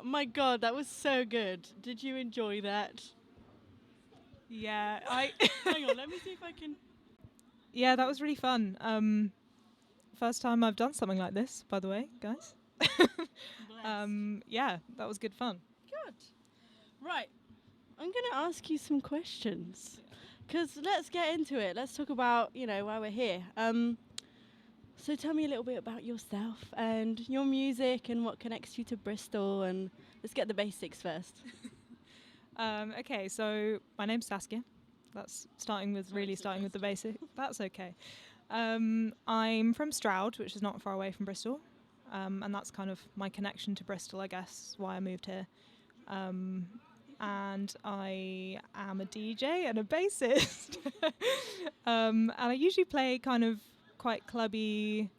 my God, that was so good. Did you enjoy that? Yeah, Hang on, let me see if I can. yeah, that was really fun. First time I've done something like this, by the way, guys. Yeah, that was good fun. Good. Right. I'm going to ask you some questions. Because let's get into it. Let's talk about, why we're here. So tell me a little bit about yourself and your music and what connects you to Bristol. And let's get the basics first. Okay, so my name's Saskia. That's starting with the basic. That's okay. I'm from Stroud, which is not far away from Bristol. And that's kind of my connection to Bristol, I guess, why I moved here. And I am a DJ and a bassist. And I usually play kind of quite clubby,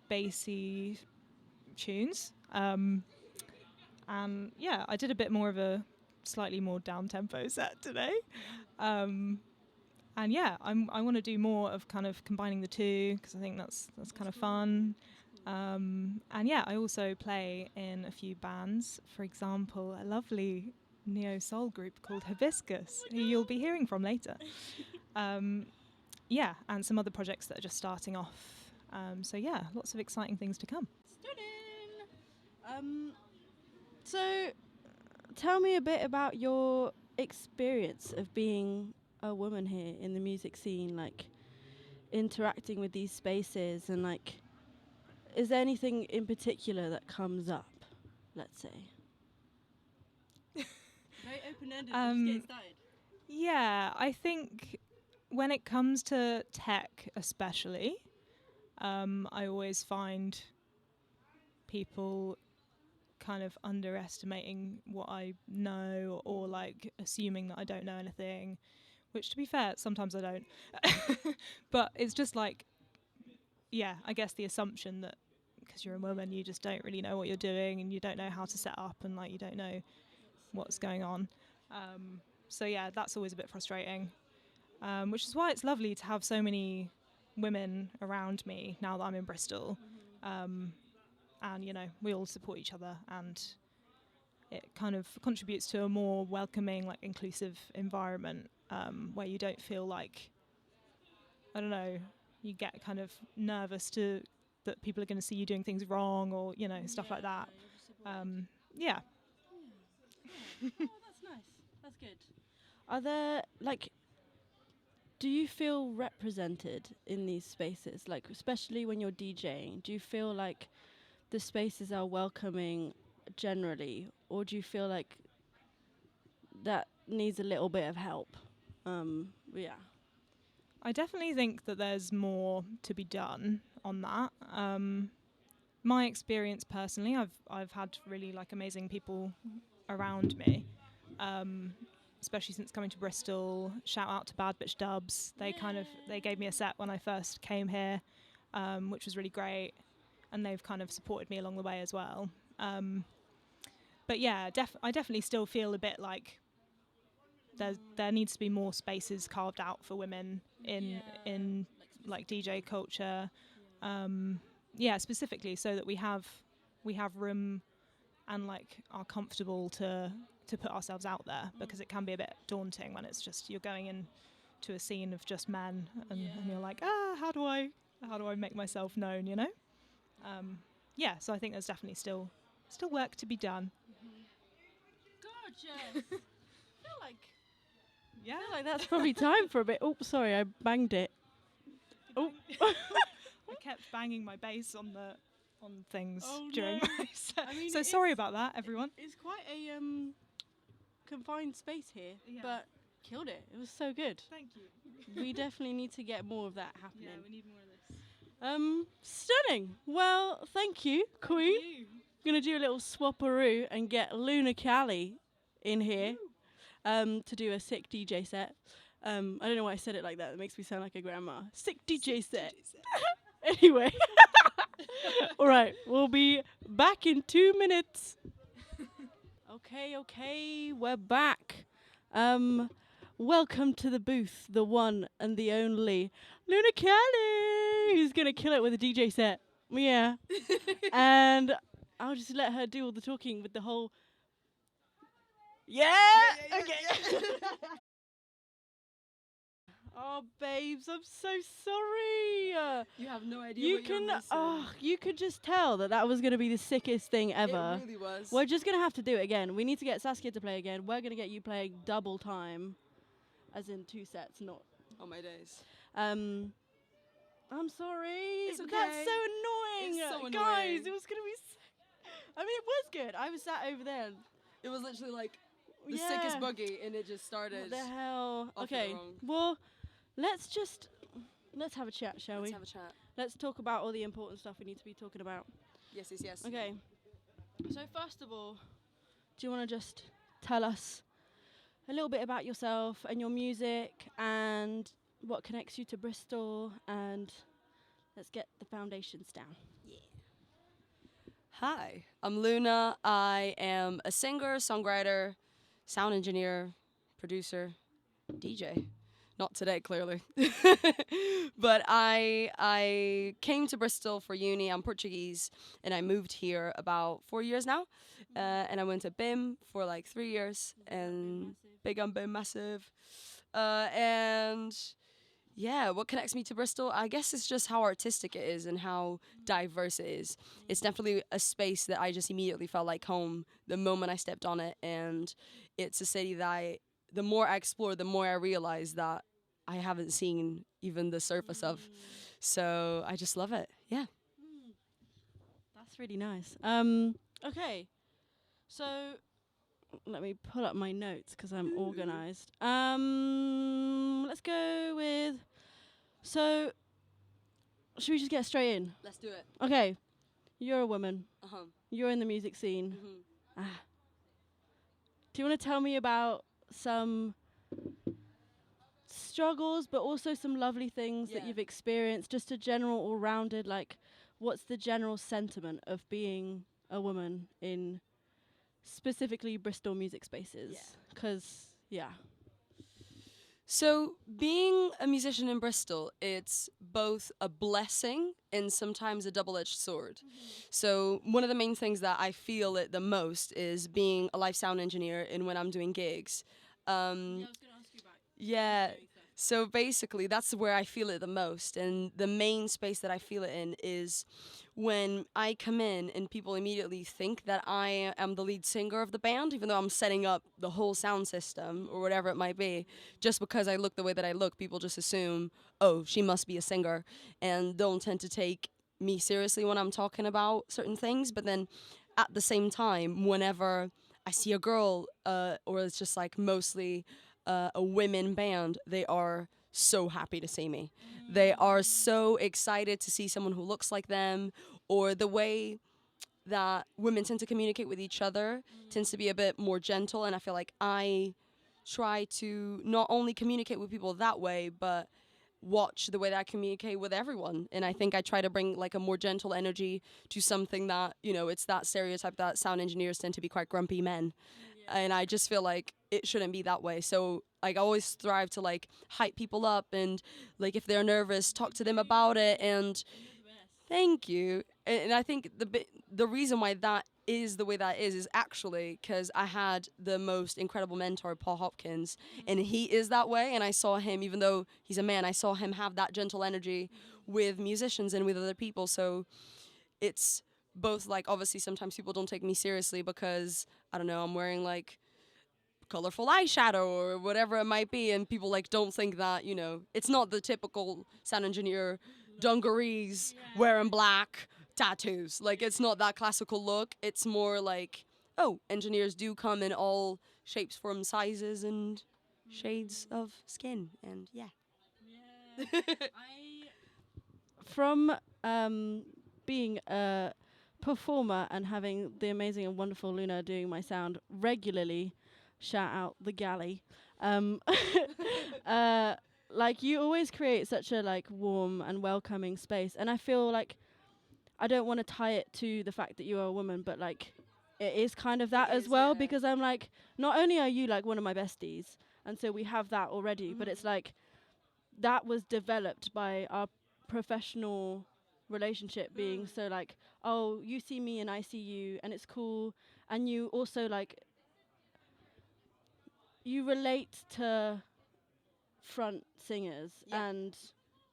bassy tunes. And yeah, I did a bit more of a slightly more down-tempo set today. And yeah, I want to do more of kind of combining the two because I think that's kind of fun. And yeah, I also play in a few bands. For example, a lovely neo-soul group called Hibiscus, who you'll be hearing from later. Yeah, and some other projects that are just starting off. So yeah, lots of exciting things to come. So tell me a bit about your experience of being a woman here in the music scene, like interacting with these spaces and like, is there anything in particular that comes up, let's say? Very open-ended, just getting started. Yeah, I think when it comes to tech especially, I always find people kind of underestimating what I know or like assuming that I don't know anything, which to be fair, sometimes I don't. But it's just like, yeah, I guess the assumption that because you're a woman, you just don't really know what you're doing and you don't know how to set up and like you don't know what's going on. So yeah, that's always a bit frustrating, which is why it's lovely to have so many women around me now that I'm in Bristol. And, we all support each other and it kind of contributes to a more welcoming, like inclusive environment where you don't feel like, I don't know, you get kind of nervous that people are going to see you doing things wrong or, stuff like that. Yeah. Oh, that's nice. That's good. Are there, do you feel represented in these spaces? Like, especially when you're DJing, do you feel like the spaces are welcoming generally? Or do you feel like that needs a little bit of help? Yeah. I definitely think that there's more to be done on that. My experience personally, I've had really like amazing people around me, especially since coming to Bristol. Shout out to Bad Bitch Dubs. They gave me a set when I first came here, which was really great, and they've kind of supported me along the way as well. But yeah, I definitely still feel a bit like there needs to be more spaces carved out for women in like DJ culture. Yeah, specifically so that we have room and like are comfortable to put ourselves out there, because it can be a bit daunting when it's just you're going in to a scene of just men and you're like, how do I make myself known, yeah, so I think there's definitely still work to be done. Gorgeous. I feel like that's probably time for a bit. Oh, sorry, I banged it. Oh. I kept banging my bass on things during my set. I mean, so sorry about that, everyone. It's quite a confined space here, but killed it. It was so good. Thank you. We definitely need to get more of that happening. Yeah, we need more of this. Stunning. Well, thank you, Queen. Thank you. I'm gonna do a little swapperoo and get Luna Cali in here to do a sick DJ set. I don't know why I said it like that. It makes me sound like a grandma. Sick DJ set. Anyway. All right, we'll be back in 2 minutes. Okay, we're back. Welcome to the booth, the one and the only Luna Kelly, who's gonna kill it with a DJ set. Yeah. And I'll just let her do all the talking with the whole Yeah. Yeah, Okay. Oh, babes, I'm so sorry. You have no idea You what you're can, missing. you could just tell that was going to be the sickest thing ever. It really was. We're just going to have to do it again. We need to get Saskia to play again. We're going to get you playing double time, as in 2 sets, not. Oh my days. I'm sorry. It's okay. That's so annoying. It's so Guys, annoying. it was going to be I mean, it was good. I was sat over there. It was literally like the sickest boogie, and it just started. What the hell? off Okay, the wrong. well, let's have a chat, shall we? Let's have a chat. Let's talk about all the important stuff we need to be talking about. Yes, yes, yes. Okay. So first of all, do you want to just tell us a little bit about yourself and your music and what connects you to Bristol, and let's get the foundations down. Hi, I'm Luna. I am a singer, songwriter, sound engineer, producer, DJ. Not today, clearly. But I came to Bristol for uni. I'm Portuguese, and I moved here about 4 years now. And I went to BIM for like 3 years, and big on BIM, massive. And yeah, what connects me to Bristol? I guess it's just how artistic it is and how diverse it is. It's definitely a space that I just immediately felt like home the moment I stepped on it. And it's a city that the more I explore, the more I realize that I haven't seen even the surface of. So I just love it. Yeah. That's really nice. Okay, so let me pull up my notes because I'm organized. Let's go with. So, should we just get straight in? Let's do it. Okay, you're a woman. Uh-huh. You're in the music scene. Mm-hmm. Do you want to tell me about some struggles, but also some lovely things that Yeah. you've experienced? Just a general, all-rounded, like, what's the general sentiment of being a woman in specifically Bristol music spaces? Because, So being a musician in Bristol, it's both a blessing and sometimes a double-edged sword. So one of the main things that I feel it the most is being a live sound engineer and when I'm doing gigs. I was going to ask you about Yeah. So basically, that's where I feel it the most. And the main space that I feel it in is when I come in and people immediately think that I am the lead singer of the band, even though I'm setting up the whole sound system or whatever it might be. Just because I look the way that I look, people just assume, oh, she must be a singer, and don't tend to take me seriously when I'm talking about certain things. But then at the same time, whenever I see a girl, or it's just like mostly a women band, they are so happy to see me. They are so excited to see someone who looks like them, or the way that women tend to communicate with each other tends to be a bit more gentle, and I feel like I try to not only communicate with people that way, but watch the way that I communicate with everyone. And I think I try to bring like a more gentle energy to something that, it's that stereotype that sound engineers tend to be quite grumpy men. And I just feel like it shouldn't be that way. So like I always strive to like hype people up, and like if they're nervous, talk to them about it. And thank you. And I think the reason why that is the way that is actually because I had the most incredible mentor, Paul Hopkins, and he is that way. And I saw him, even though he's a man, I saw him have that gentle energy with musicians and with other people. So it's both like, obviously sometimes people don't take me seriously because, I don't know, I'm wearing like colorful eyeshadow or whatever it might be, and people like don't think that, it's not the typical sound engineer dungarees, wearing black, tattoos. Like it's not that classical look. It's more like, oh, engineers do come in all shapes, forms, sizes, and shades of skin, and From being a performer and having the amazing and wonderful Luna doing my sound regularly, shout out the galley. Like you always create such a like warm and welcoming space, and I feel like I don't want to tie it to the fact that you are a woman, but like it is kind of that as well, because I'm like, not only are you like one of my besties, and so we have that already, but it's like that was developed by our professional relationship being so like, oh, you see me and I see you, and it's cool. And you also like you relate to front singers Yeah. and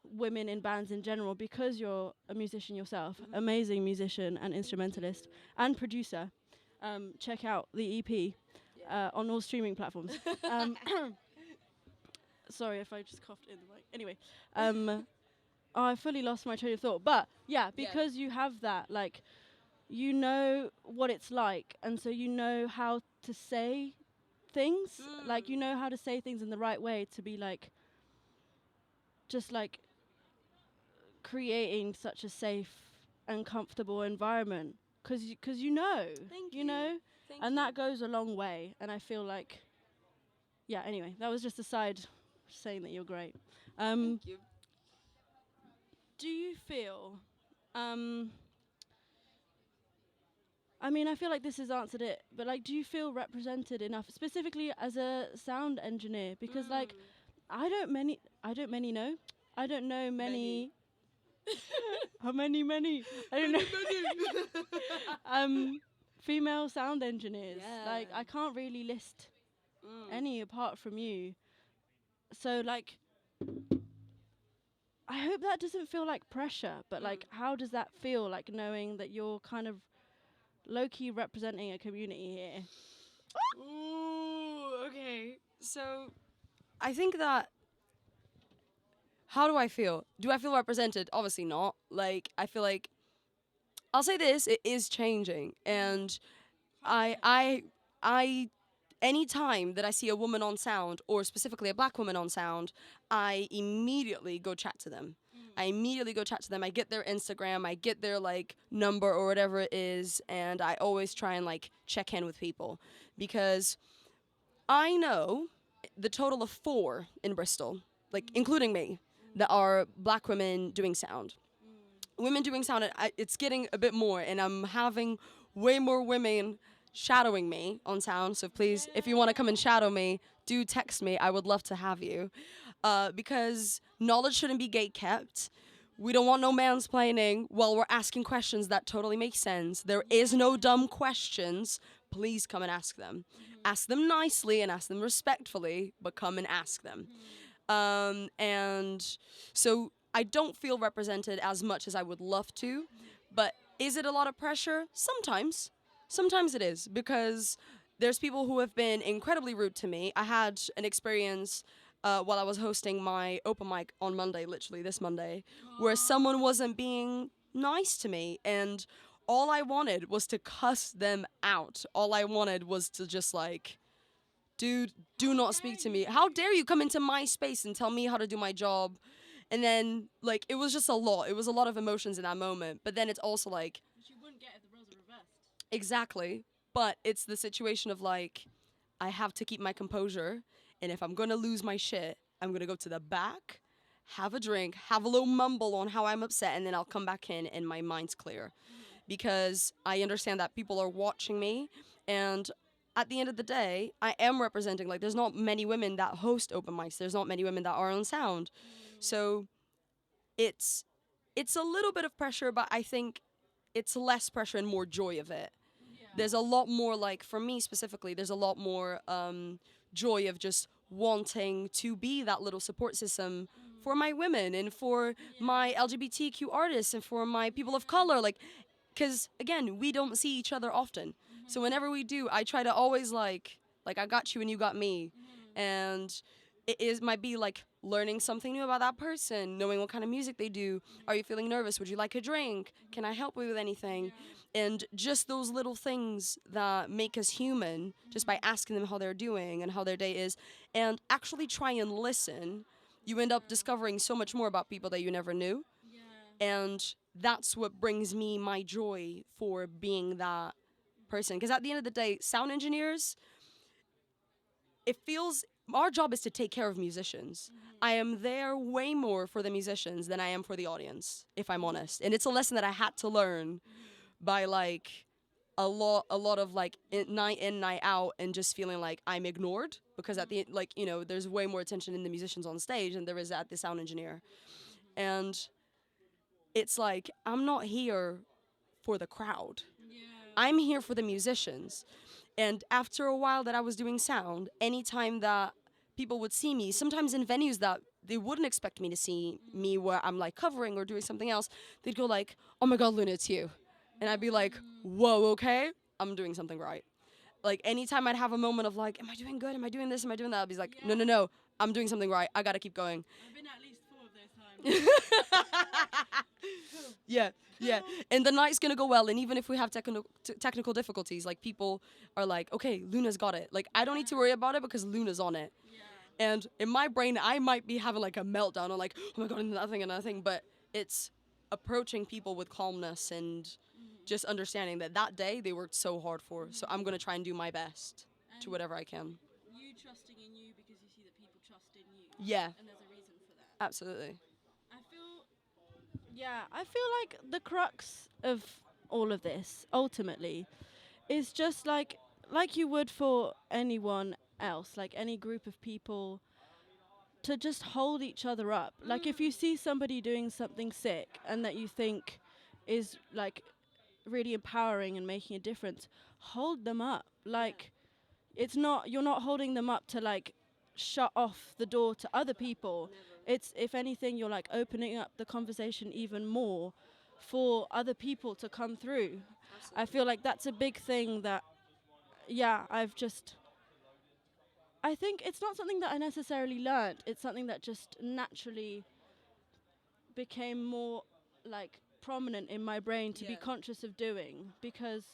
women in bands in general because you're a musician yourself, Mhm. amazing musician and instrumentalist and producer. Check out the EP on all streaming platforms. Sorry if I just coughed in the mic. Anyway, I fully lost my train of thought. But yeah, because you have that, like, you know what it's like, and so you know how to say things. Like, you know how to say things in the right way to be like, just like creating such a safe and comfortable environment. Because you know, Thank you know, Thank and you. that goes a long way. And I feel like, yeah. Anyway, that was just a side saying that you're great. Thank you. Do you feel? I mean, I feel like this has answered it, but like, do you feel represented enough, specifically as a sound engineer? Because like, I don't know. I don't know many. How many? I don't know. Female sound engineers. Like, I can't really list any apart from you. So like, I hope that doesn't feel like pressure, but like, how does that feel, like knowing that you're kind of low-key representing a community here? Ooh, okay. So I think that, how do I feel? Do I feel represented? Obviously not. Like, I feel like, I'll say this, it is changing. And I any time that I see a woman on sound, or specifically a black woman on sound, I immediately go chat to them. I immediately go chat to them. I get their Instagram, I get their like number or whatever it is, and I always try and like check in with people, because I know the total of 4 in Bristol, like including me, that are black women doing sound. Women doing sound, it's getting a bit more, and I'm having way more women shadowing me on sound. So please, if you want to come and shadow me, do text me. I would love to have you, because knowledge shouldn't be gate kept. We don't want no mansplaining while we're asking questions that totally make sense. There is no dumb questions. Please come and ask them. Ask them nicely and ask them respectfully, but come and ask them. And so I don't feel represented as much as I would love to, but is it a lot of pressure? Sometimes. Sometimes it is, because there's people who have been incredibly rude to me. I had an experience while I was hosting my open mic on Monday, literally this Monday, where someone wasn't being nice to me, and all I wanted was to cuss them out. All I wanted was to just like, dude, do not speak to me. How dare you come into my space and tell me how to do my job? And then, like, it was just a lot. It was a lot of emotions in that moment. But then it's also like, Which you wouldn't get if the roles were reversed. exactly. But it's the situation of like, I have to keep my composure. And if I'm going to lose my shit, I'm going to go to the back, have a drink, have a little mumble on how I'm upset, and then I'll come back in and my mind's clear. Because I understand that people are watching me, and at the end of the day, I am representing, like, there's not many women that host open mics. There's not many women that are on sound. So it's a little bit of pressure, but I think it's less pressure and more joy of it. There's a lot more, like, for me specifically, there's a lot more joy of just wanting to be that little support system for my women and for my LGBTQ artists and for my people of color. Like, because, again, we don't see each other often. So whenever we do, I try to always, like I got you and you got me. And might be, like, learning something new about that person, knowing what kind of music they do. Are you feeling nervous? Would you like a drink? Can I help you with anything? And just those little things that make us human, just by asking them how they're doing and how their day is, and actually try and listen, you end up discovering so much more about people that you never knew. And that's what brings me my joy for being that person. Because at the end of the day, sound engineers, our job is to take care of musicians. I am there way more for the musicians than I am for the audience, if I'm honest. And it's a lesson that I had to learn by, like, a lot of, like, night in, night out, and just feeling like I'm ignored, because at the end, like, you know, there's way more attention in the musicians on stage than there is at the sound engineer. And it's like, I'm not here for the crowd. I'm here for the musicians. And after a while that I was doing sound, anytime that people would see me, sometimes in venues that they wouldn't expect me to see me, where I'm like covering or doing something else, they'd go like, "Oh my God, Luna, it's you." And I'd be like, "Whoa, okay, I'm doing something right." Like anytime I'd have a moment of like, "Am I doing good? Am I doing this? Am I doing that?" I'd be like, "No, no, no, I'm doing something right. I gotta keep going." I've been at least 4 of those times. Yeah, yeah. And the night's gonna go well. And even if we have technical difficulties, like people are like, "Okay, Luna's got it." Like I don't need to worry about it because Luna's on it. Yeah. And in my brain, I might be having like a meltdown or like, "Oh my God, another thing." But it's approaching people with calmness and just understanding that that day they worked so hard for. So I'm gonna try and do my best to whatever I can. You trusting in you because you see that people trust in you. Yeah, And there's a reason for that. absolutely. I feel like the crux of all of this ultimately is just like you would for anyone else, like any group of people, to just hold each other up. Like if you see somebody doing something sick and that you think is like really empowering and making a difference, hold them up. Like it's not, you're not holding them up to like shut off the door to other people. It's, if anything, you're like opening up the conversation even more for other people to come through. I feel like that's a big thing that, I think it's not something that I necessarily learnt. It's something that just naturally became more like prominent in my brain to be conscious of doing, because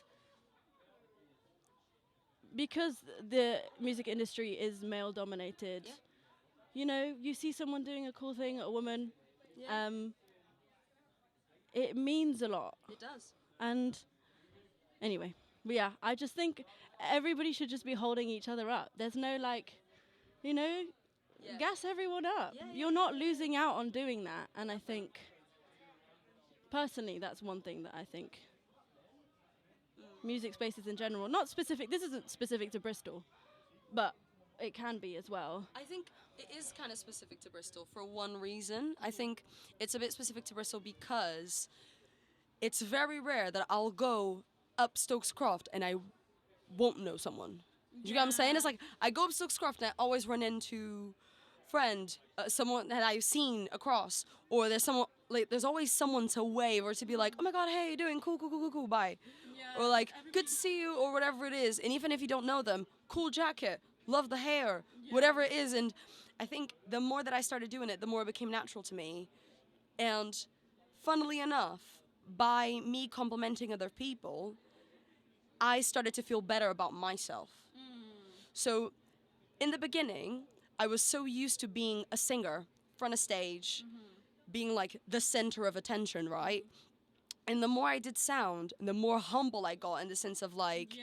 the music industry is male dominated. You know, you see someone doing a cool thing, a woman, it means a lot. It does. And anyway, but yeah, I just think everybody should just be holding each other up. There's no like, you know, gas everyone up. You're not losing out on doing that. And I think, personally, that's one thing that I think music spaces in general, not specific, this isn't specific to Bristol, but it can be as well. I think it is kind of specific to Bristol for one reason. I think it's a bit specific to Bristol because it's very rare that I'll go up Stokes Croft and I won't know someone. Do you get what I'm saying? It's like I go up Stokes Croft and I always run into someone that I've seen across, or there's someone like there's always someone to wave or to be like, "Oh my God, hey, how you doing? Cool, cool, cool, cool, cool, bye." Or like, "Good to see you," or whatever it is. And even if you don't know them, "Cool jacket, love the hair," whatever it is. And I think the more that I started doing it, the more it became natural to me. And funnily enough, by me complimenting other people, I started to feel better about myself. So in the beginning, I was so used to being a singer, front of stage, being like the center of attention, right? And the more I did sound, the more humble I got, in the sense of like,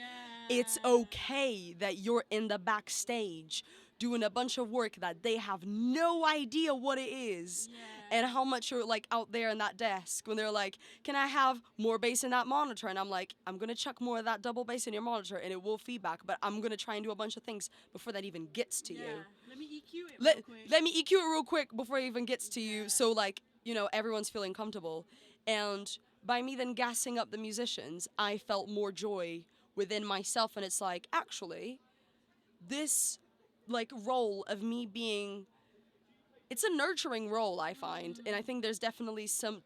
it's okay that you're in the backstage doing a bunch of work that they have no idea what it is, and how much you're like out there in that desk when they're like, "Can I have more bass in that monitor?" And I'm like, "I'm gonna chuck more of that double bass in your monitor and it will feedback, but I'm gonna try and do a bunch of things before that even gets to you. Let me EQ it real quick. Let me EQ it real quick before it even gets to you, so like, you know, everyone's feeling comfortable." And by me then gassing up the musicians, I felt more joy within myself, and it's like, actually, this like role of me being, it's a nurturing role, I find. And I think there's definitely some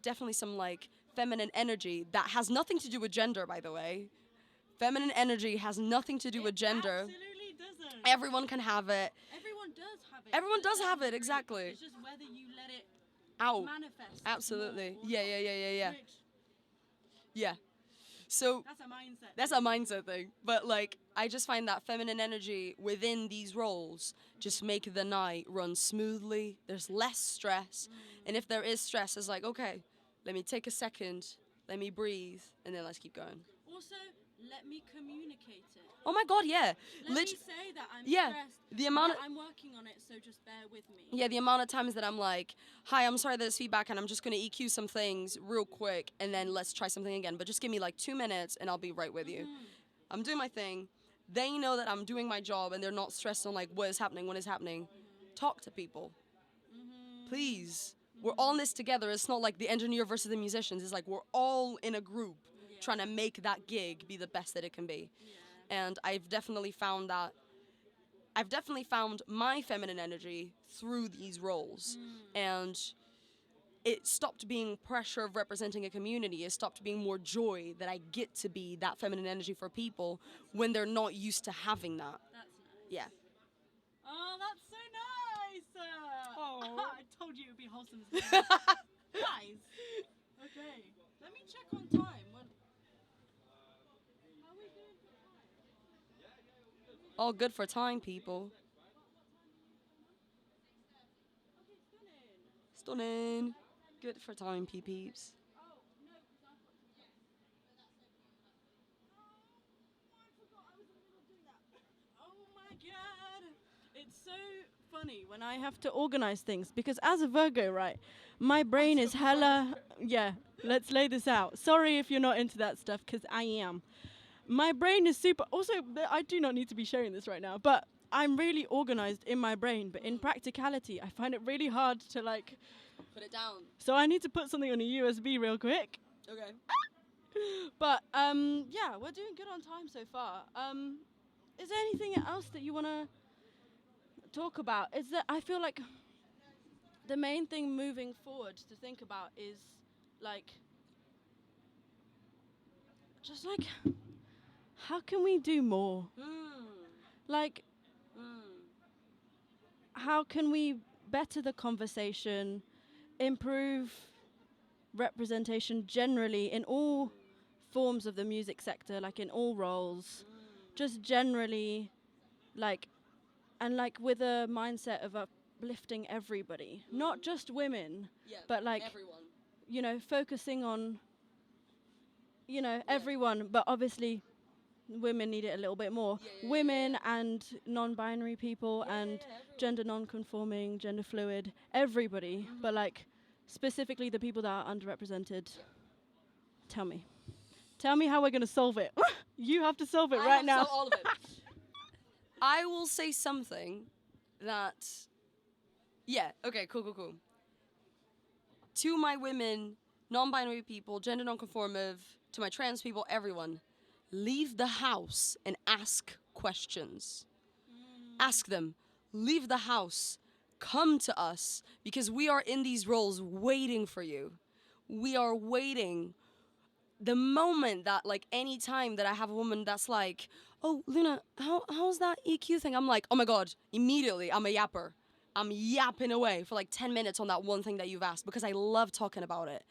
like feminine energy that has nothing to do with gender, by the way. Feminine energy has nothing to do with gender. Absolutely doesn't. Everyone can have it. Everyone does have it. Everyone does have it, exactly. It's just whether you let it Out. manifest. Absolutely. more or Yeah, not. yeah, yeah, yeah, yeah. Which, Yeah. So that's a mindset. that's a mindset thing. But like, I just find that feminine energy within these roles just make the night run smoothly. There's less stress. And if there is stress, it's like, okay, let me take a second, let me breathe, and then let's keep going. Also, let me communicate it. Oh my God, yeah. Let me say that I'm yeah, stressed. the amount of I'm working on it, so just bear with me. Yeah, the amount of times that I'm like, "Hi, I'm sorry there's feedback and I'm just gonna EQ some things real quick and then let's try something again. But just give me like 2 minutes and I'll be right with you." I'm doing my thing. They know that I'm doing my job and they're not stressed on like what is happening, when is happening. Talk to people. Please. We're all in this together. It's not like the engineer versus the musicians. It's like we're all in a group trying to make that gig be the best that it can be. And I've definitely found my feminine energy through these roles. And it stopped being pressure of representing a community. It stopped being more joy that I get to be that feminine energy for people when they're not used to having that. That's nice. Yeah. Oh, that's so nice. Oh. I told you it would be wholesome. Guys. Okay. Let me check on time. How are we doing for time? All good for time, people. Okay, stunning. Stunning. Good for time, peeps. Oh, no, because I've got to check. Oh, I forgot I was in the middle of doing that. Oh my god. It's so funny when I have to organize things because as a Virgo, right, my brain is hella. Yeah, let's lay this out. Sorry if you're not into that stuff because I am. My brain is super. Also, I do not need to be sharing this right now, but I'm really organized in my brain. But in practicality, I find it really hard to like. Put it down. So I need to put something on a USB real quick. Okay. But yeah, we're doing good on time so far. Is there anything else that you want to talk about? Is that I feel like the main thing moving forward to think about is like just like how can we do more? Like how can we better the conversation, improve representation generally in all forms of the music sector, like in all roles, just generally, like, and like with a mindset of uplifting everybody, not just women, but like everyone. You know, focusing on, you know, everyone, but obviously women need it a little bit more. Women and non-binary people and gender non-conforming, gender fluid, everybody, but like specifically the people that are underrepresented. Tell me how we're going to solve it. You have to solve it right now. All of it. I will say something that, yeah, okay, cool. To my women, non-binary people, gender non-conformative, to my trans people, everyone, leave the house and ask questions. Ask them. Leave the house. Come to us because we are in these roles waiting for you. We are waiting. The moment that, like, any time that I have a woman that's like, oh, Luna, how's that EQ thing? I'm like, oh my God, immediately, I'm a yapper. I'm yapping away for like 10 minutes on that one thing that you've asked because I love talking about it.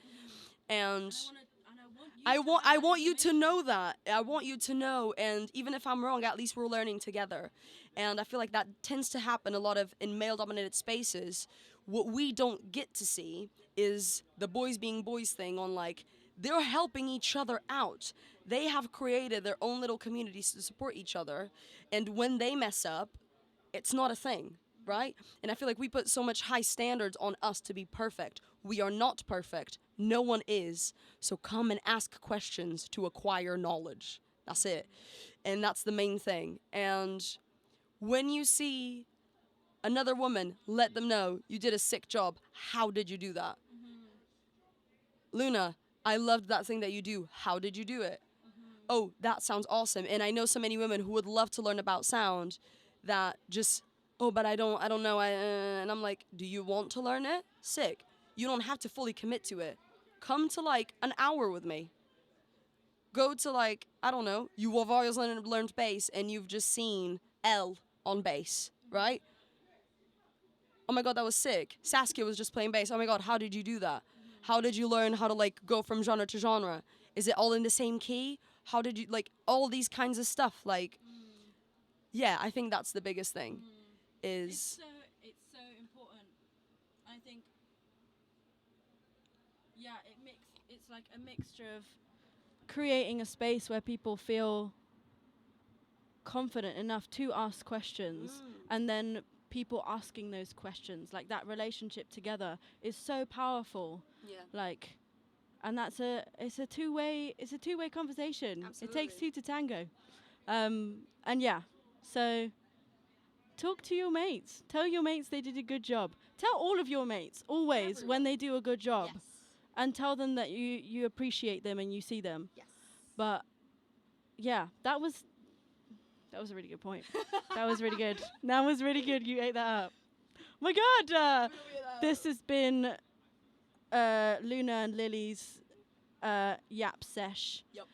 And I want you to know that. I want you to know, and even if I'm wrong, at least we're learning together. And I feel like that tends to happen a lot of in male-dominated spaces. What we don't get to see is the boys being boys thing on like, they're helping each other out. They have created their own little communities to support each other. And when they mess up, it's not a thing, right? And I feel like we put so much high standards on us to be perfect. We are not perfect. No one is. So come and ask questions to acquire knowledge. That's it. And that's the main thing. And when you see another woman, let them know you did a sick job. How did you do that? Luna, I loved that thing that you do. How did you do it? Oh, that sounds awesome. And I know so many women who would love to learn about sound that just, oh, but I don't know. And I'm like, do you want to learn it? Sick. You don't have to fully commit to it. Come to like an hour with me. Go to like, I don't know, you have always learned bass and you've just seen L on bass, right? Oh my God, that was sick. Saskia was just playing bass. Oh my God, how did you do that? How did you learn how to like go from genre to genre? Is it all in the same key? How did you, like, all these kinds of stuff, like, yeah, I think that's the biggest thing, is... It's so important. I think, yeah, it's like a mixture of creating a space where people feel confident enough to ask questions, and then people asking those questions, like that relationship together is so powerful. Yeah. Like, and it's a two-way conversation. Absolutely. It takes two to tango. And yeah, so talk to your mates. Tell your mates they did a good job. Tell all of your mates always when they do a good job. Yes. And tell them that you appreciate them and you see them. Yes. But yeah, that was That was a really good point. That was really good. That was really good. You ate that up. My God, this has been Luna and Lily's Yap Sesh. Yep.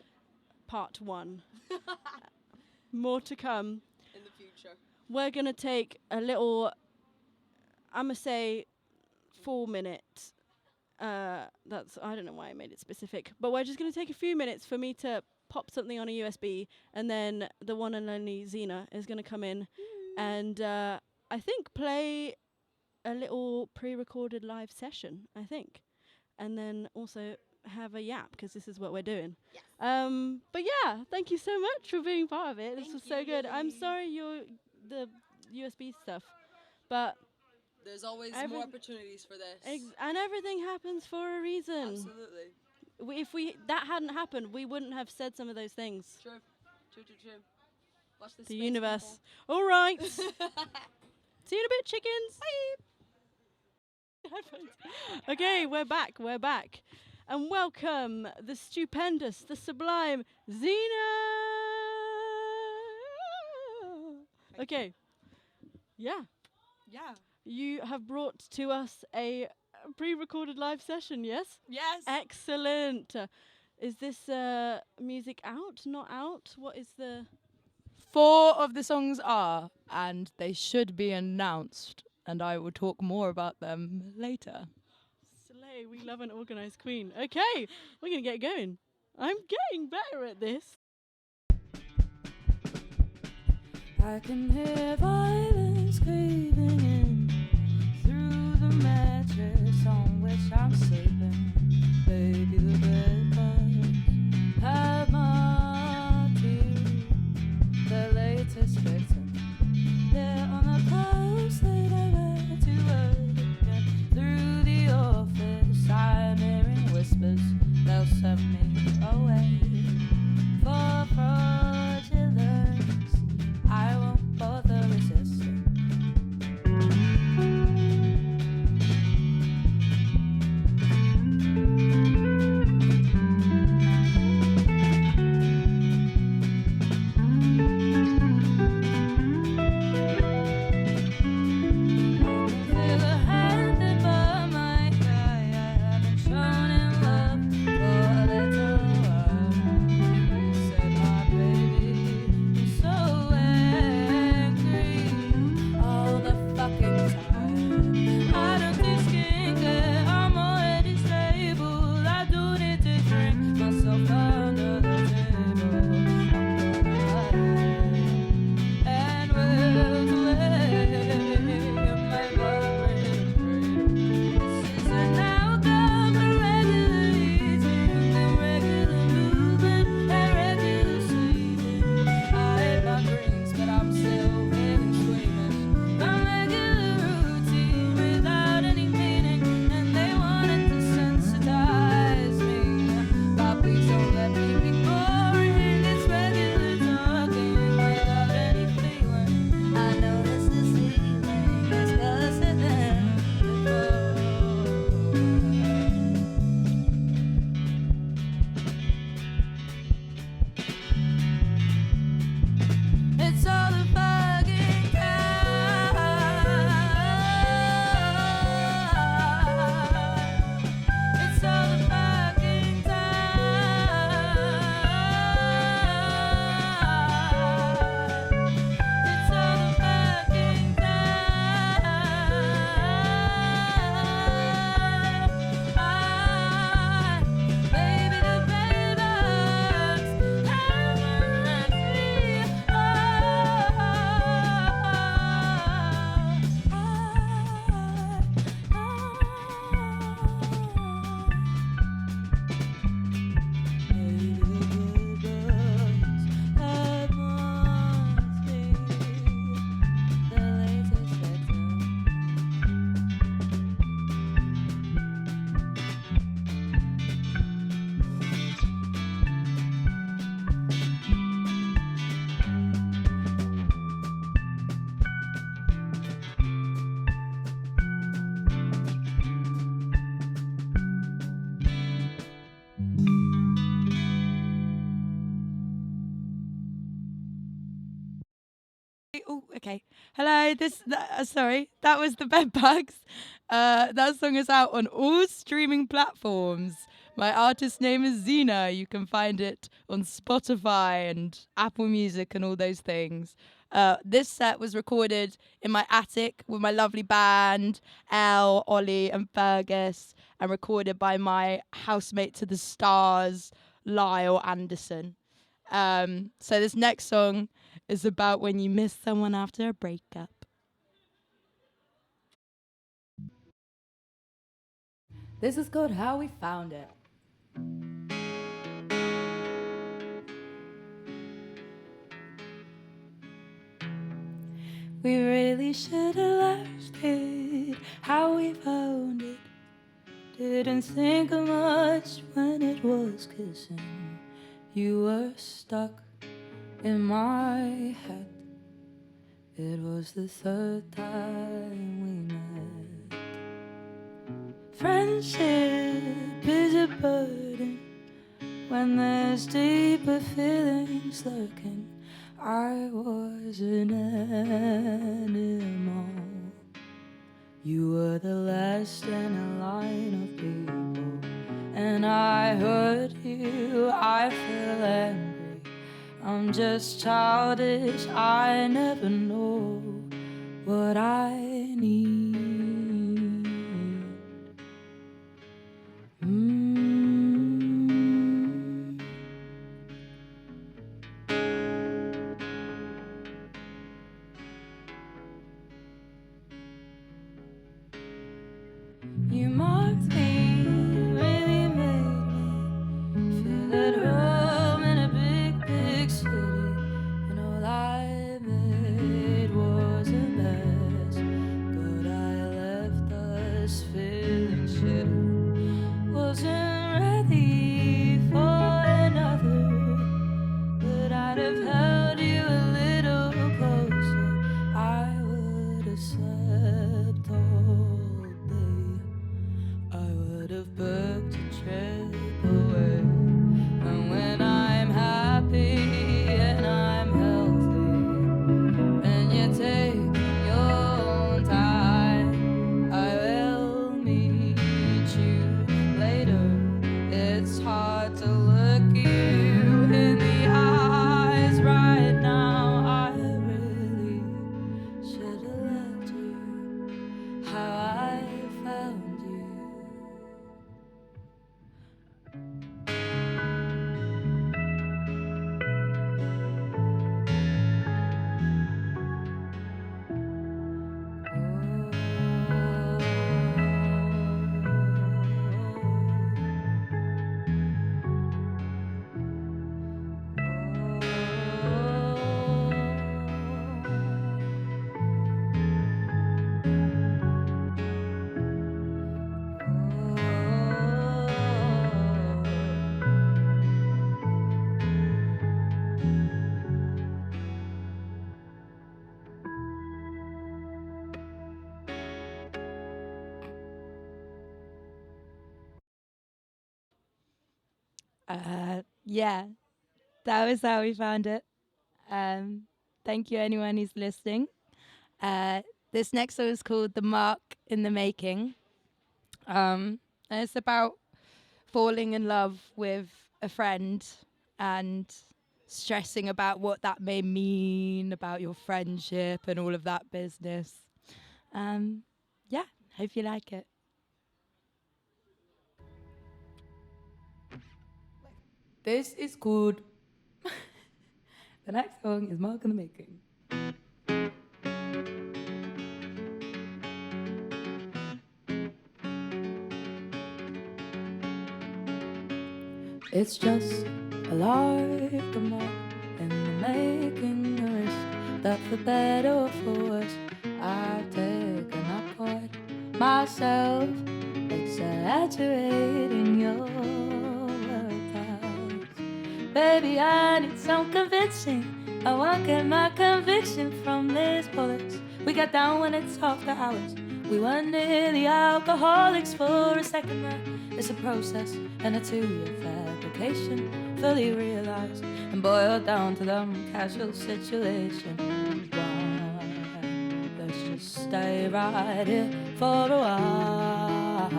Part 1. More to come. In the future. We're going to take a little, I'm going to say 4 minutes. That's, I don't know why I made it specific, but we're just going to take a few minutes for me to pop something on a USB, and then the one and only ZENA is going to come in and I think play a little pre-recorded live session, I think. And then also have a yap, because this is what we're doing. Yes. But yeah, thank you so much for being part of it. This Thank was so you, good. I'm Lily. sorry the USB stuff, but There's always more opportunities for this. and everything happens for a reason. Absolutely. If that hadn't happened, we wouldn't have said some of those things. True. Watch this The space, universe. All right. See you in a bit, chickens. Bye. Okay, we're back. And welcome the stupendous, the sublime ZENA. Okay. Yeah. You have brought to us a pre-recorded live session, yes? Yes. Excellent. Is this music out, not out? What is the... 4 of the songs are, and they should be announced, and I will talk more about them later. Slay, we love an organised queen. Okay, we're going to get going. I'm getting better at this. I can hear violence creeping in through the mattress on which I'm sleeping. Baby, the bedbugs have marked you, the latest victim. They're on a post that I read to work through the office. I'm hearing whispers, they'll send me away for fraudulence. I won't bother resisting. Okay. Hello. Sorry, that was the Bedbugs. That song is out on all streaming platforms. My artist name is ZENA. You can find it on Spotify and Apple Music and all those things. This set was recorded in my attic with my lovely band, Elle, Ollie, and Fergus, and recorded by my housemate to the stars, Lyle Anderson. So this next song is about when you miss someone after a breakup. This is called How We Found It. We really should have left it how we found it. Didn't think of much when it was kissing. You were stuck in my head. It was the third time we met. Friendship is a burden when there's deeper feelings lurking. I was an animal. You were the last in a line of people, and I hurt you, I feel angry. I'm just childish, I never know what I need. You marked me, really made me feel at home in a big, big city. And all I made was a mess. But I left us feeling shitty. Wasn't ready for another, but I'd have held you a little closer. I would have slept all day. I would have booked a trip away. And when I'm happy and I'm healthy, and you take your own time, I will meet you later. It's hard to look you in the eyes right now. I really should have let you how I found you. Yeah, that was how we found it. Thank you, anyone who's listening. This next song is called The Mark in the Making. And it's about falling in love with a friend and stressing about what that may mean about your friendship and all of that business. Yeah, hope you like it. This is good. The next song is Mark in the Making. It's just like a mark in the making, a risk that for better or for worse I've taken apart myself, exaggerating your words. Baby, I need some convincing. I won't get my conviction from these bullets. We got down when it's after hours. We were nearly alcoholics for a second there. It's a process and a 2-year fabrication, fully realized and boiled down to them casual situations. Why? stay right here for a while.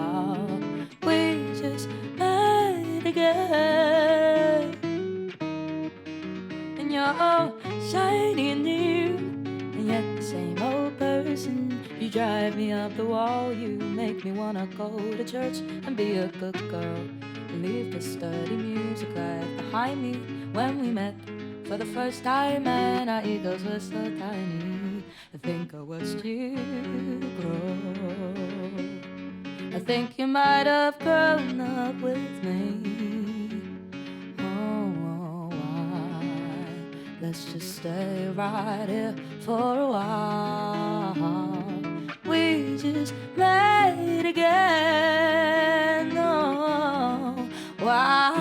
We just met again, and you're all shiny and new, and yet the same old person. You drive me up the wall, you make me wanna go to church and be a good girl, and leave the sturdy music right behind me. When we met for the first time and our egos were so tiny, I think I watched you grow. I think you might have grown up with me. Oh, why? Let's just stay right here for a while. We just met again. Oh, why?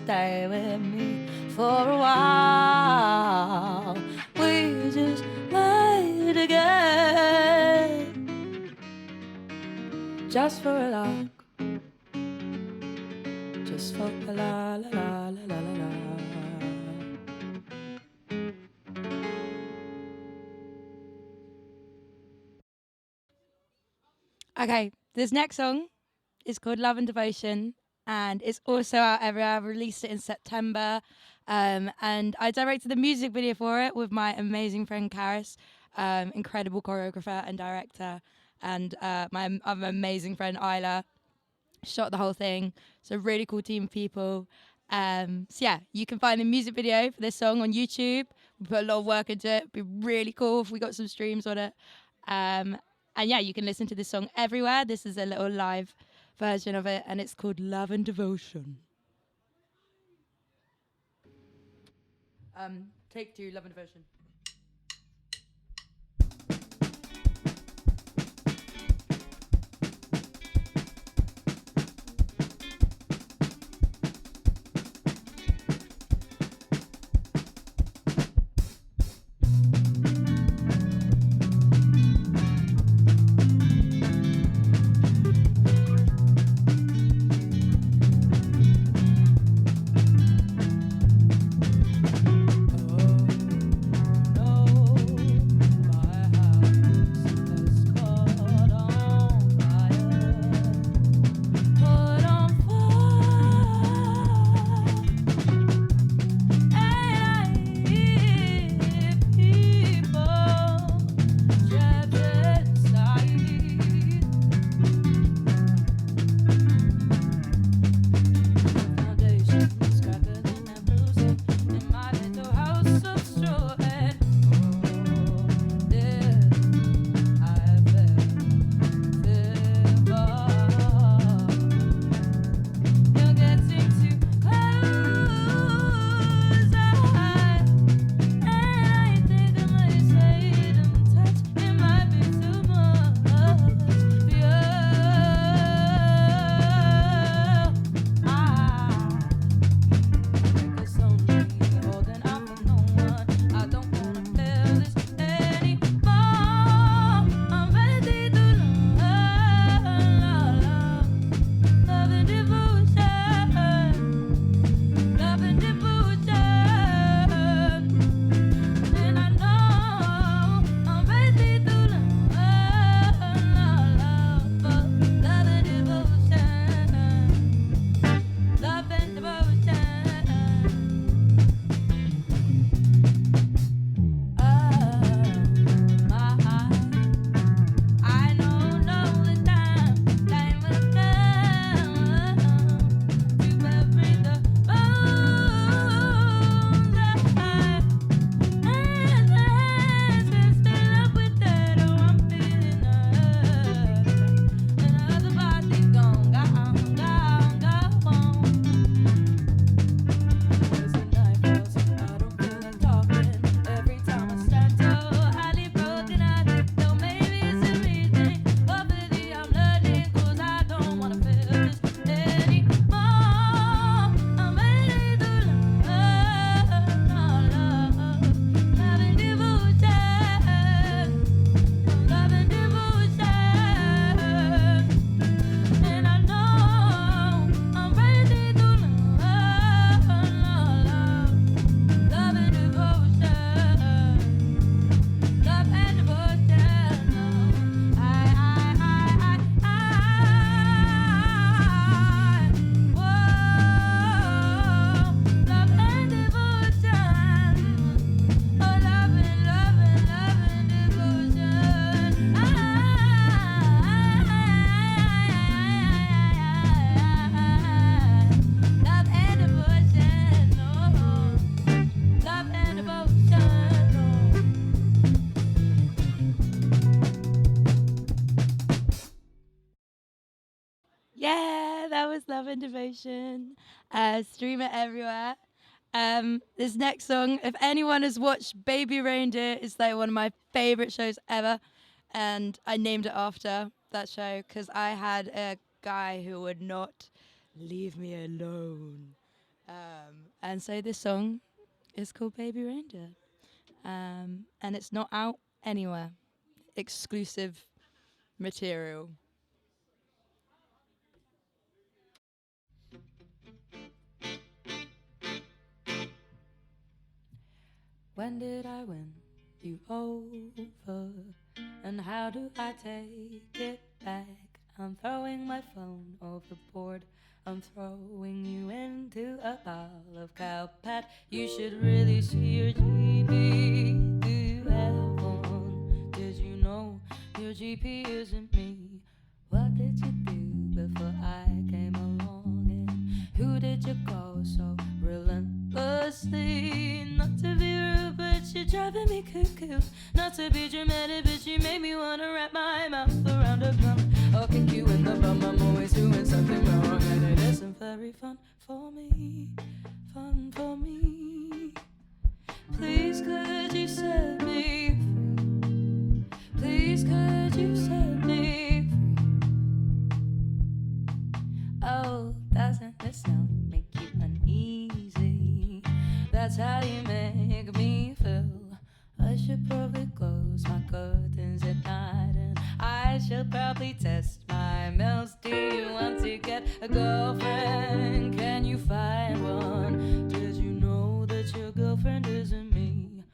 Stay with me for a while. We just met again, just for a lark, just for a la la la la la la. Okay, this next song is called Love and Devotion, and it's also out everywhere. I released it in September, and I directed the music video for it with my amazing friend Karis, incredible choreographer and director, and my other amazing friend Isla. Shot the whole thing. It's a really cool team of people. So yeah, you can find the music video for this song on YouTube. We put a lot of work into it. It'd be really cool if we got some streams on it. And yeah, you can listen to this song everywhere. This is a little live version of it, and it's called Love and Devotion. Take 2, Love and Devotion. Yeah, that was Love and Devotion. Stream it everywhere. This next song, if anyone has watched Baby Reindeer, it's like one of my favorite shows ever. And I named it after that show because I had a guy who would not leave me alone. And so this song is called Baby Reindeer. And it's not out anywhere. Exclusive material. When did I win you over? And how do I take it back? I'm throwing my phone overboard. I'm throwing you into a pile of cowpat. You should really see your GP. Do you have one? Did you know your GP isn't me? What did you do before I came along? And who did you call so relentlessly? Not to be rude, but you're driving me cuckoo. Not to be dramatic, but you made me wanna wrap my mouth around a gun. I'll kick you in the bum, I'm always doing something wrong. And it isn't very fun for me, fun for me. Please could you set me free? Please could you set me free? Oh, doesn't this sound make you uneasy? That's how you make me feel. I should probably close my curtains at night, and I should probably test my mails. Do you want to get a girlfriend? Can you find one? Did you know that your girlfriend isn't me?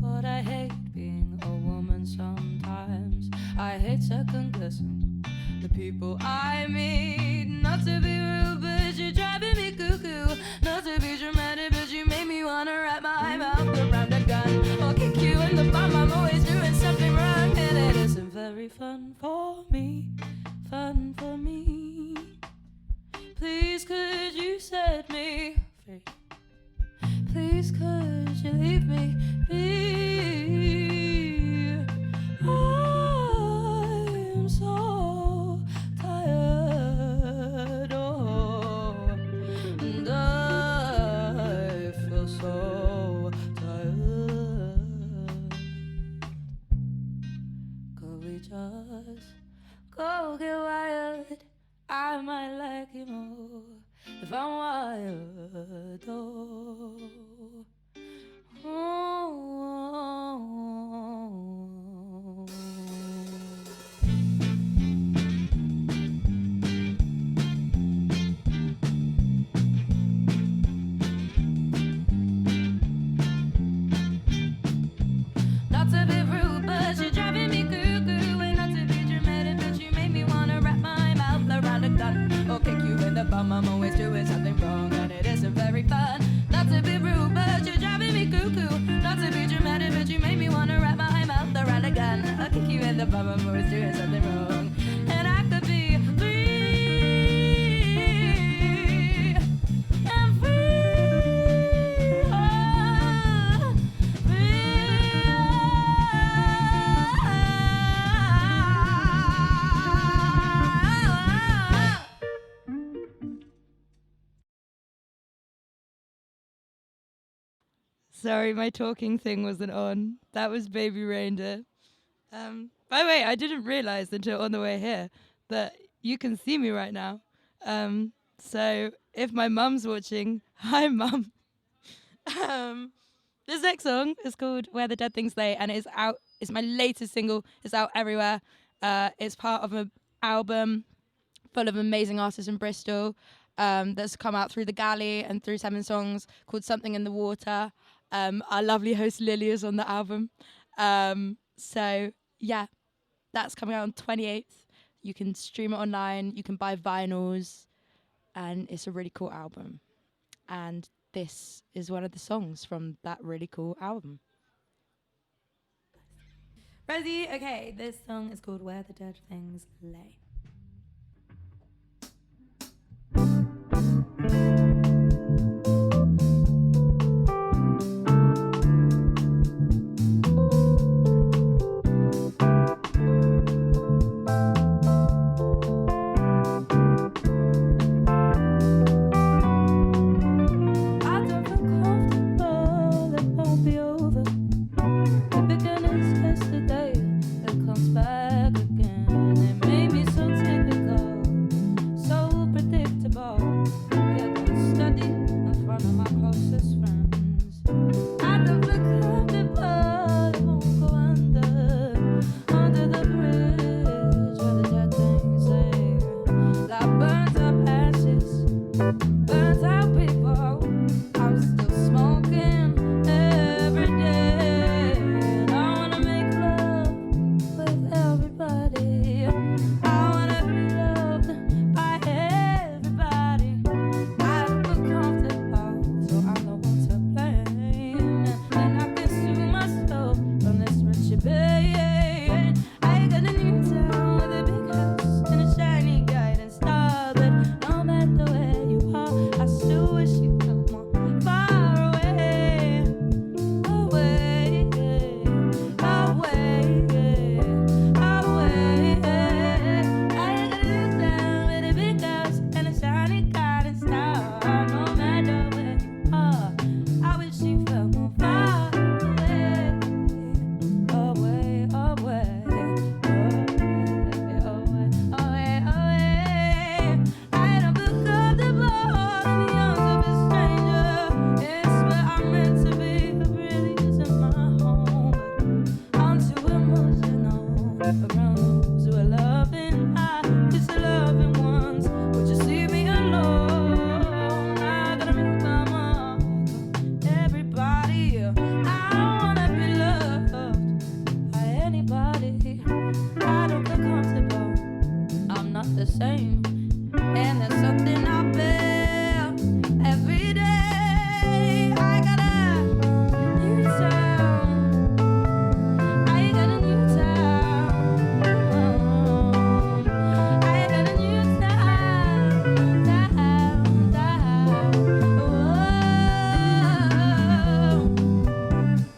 God, I hate being a woman sometimes. I hate second guessing the people I meet. Not to be rude, but you're driving me cuckoo. Not to be dramatic, but you made me wanna wrap my mouth around a gun. I'll kick you in the bum, I'm always doing something wrong. And it isn't very fun for me, fun for me. Please could you set me free? Please could you leave me be? I'm so tired, oh, and I feel so tired. Could we just go get wired? I might like you more if I'm wired, oh. Not to be rude, but you're driving me cuckoo. And not to be dramatic, but you made me wanna wrap my mouth around a gun. Or kick you in the bum, I'm always doing something wrong, and it isn't very fun. Not to be rude, but you're driving me cuckoo. Not to be dramatic, but you made me wanna wrap my mouth around a gun. I'll kick you in the bum, I'm always doing something wrong, and I could be free and free, oh, Sorry, my talking thing wasn't on. That was Baby Reindeer. By the way, I didn't realize until on the way here that you can see me right now. So if my mum's watching, hi mum. This next song is called Where the Dead Things Lay, and it is out. It's my latest single. It's out everywhere. It's part of an album full of amazing artists in Bristol that's come out through the Galley and through 7 songs called Something in the Water. Our lovely host Lily is on the album. So yeah, that's coming out on 28th. You can stream it online. You can buy vinyls, and it's a really cool album. And this is one of the songs from that really cool album. Ready? Okay, this song is called Where the Dead Things Lay. And there's something I feel every day. I got a new sound. I got a new sound. I got a new sound.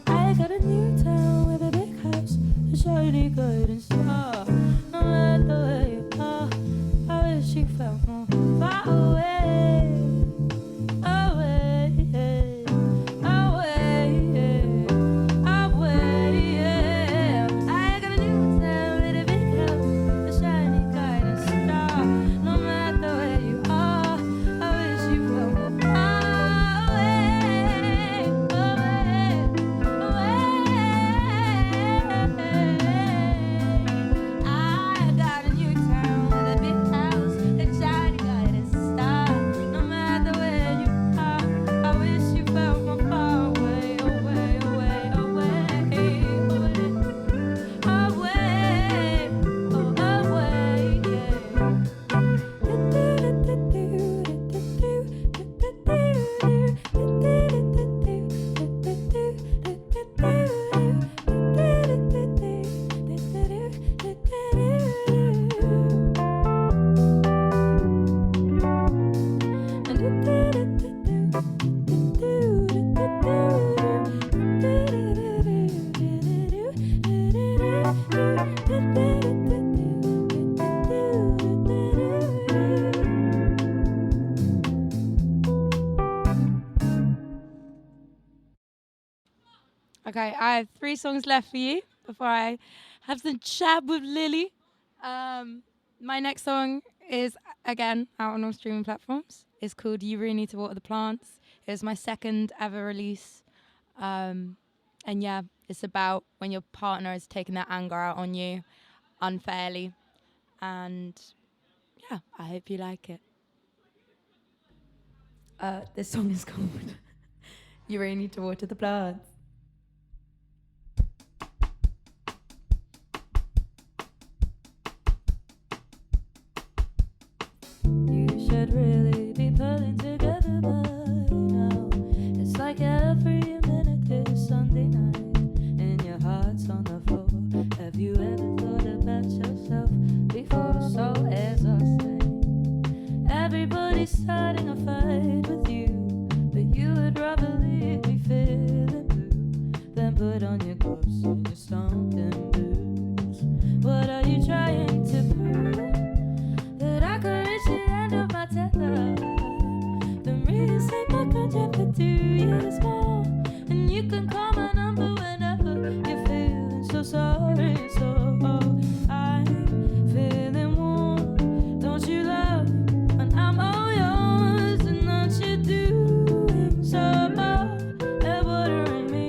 I got a new town with a big house, a shiny golden star. No matter where you are, I wish you felt more far away, away, away, away. I got a new town with a big house, a shiny golden star. No matter where you are, I wish you felt more far away, away, away. I got a new town with a big house, a shiny golden star. No matter where you are, I wish you felt more far away, away, away, away, away, away, Okay, I have 3 songs left for you before I have some chat with Lily. My next song is, again, out on all streaming platforms. It's called You Really Need to Water the Plants. It was my second ever release. And yeah, it's about when your partner is taking their anger out on you unfairly. And yeah, I hope you like it. This song is called You Really Need to Water the Plants. You should really be pulling together by now. It's like every minute is Sunday night, and your heart's on the floor. Have you ever thought about yourself before? So exhausting. Everybody's starting a fight with you, but you would rather leave me feeling blue than put on your gloves and your stomping boots. What are you trying to prove? That I could reach the end of my tether. Then reinstate my contract for 2 years more, and you can call my number whenever you're feeling so sorry. So I'm feeling warm. Don't you love when I'm all yours? And aren't you doing so and watering me?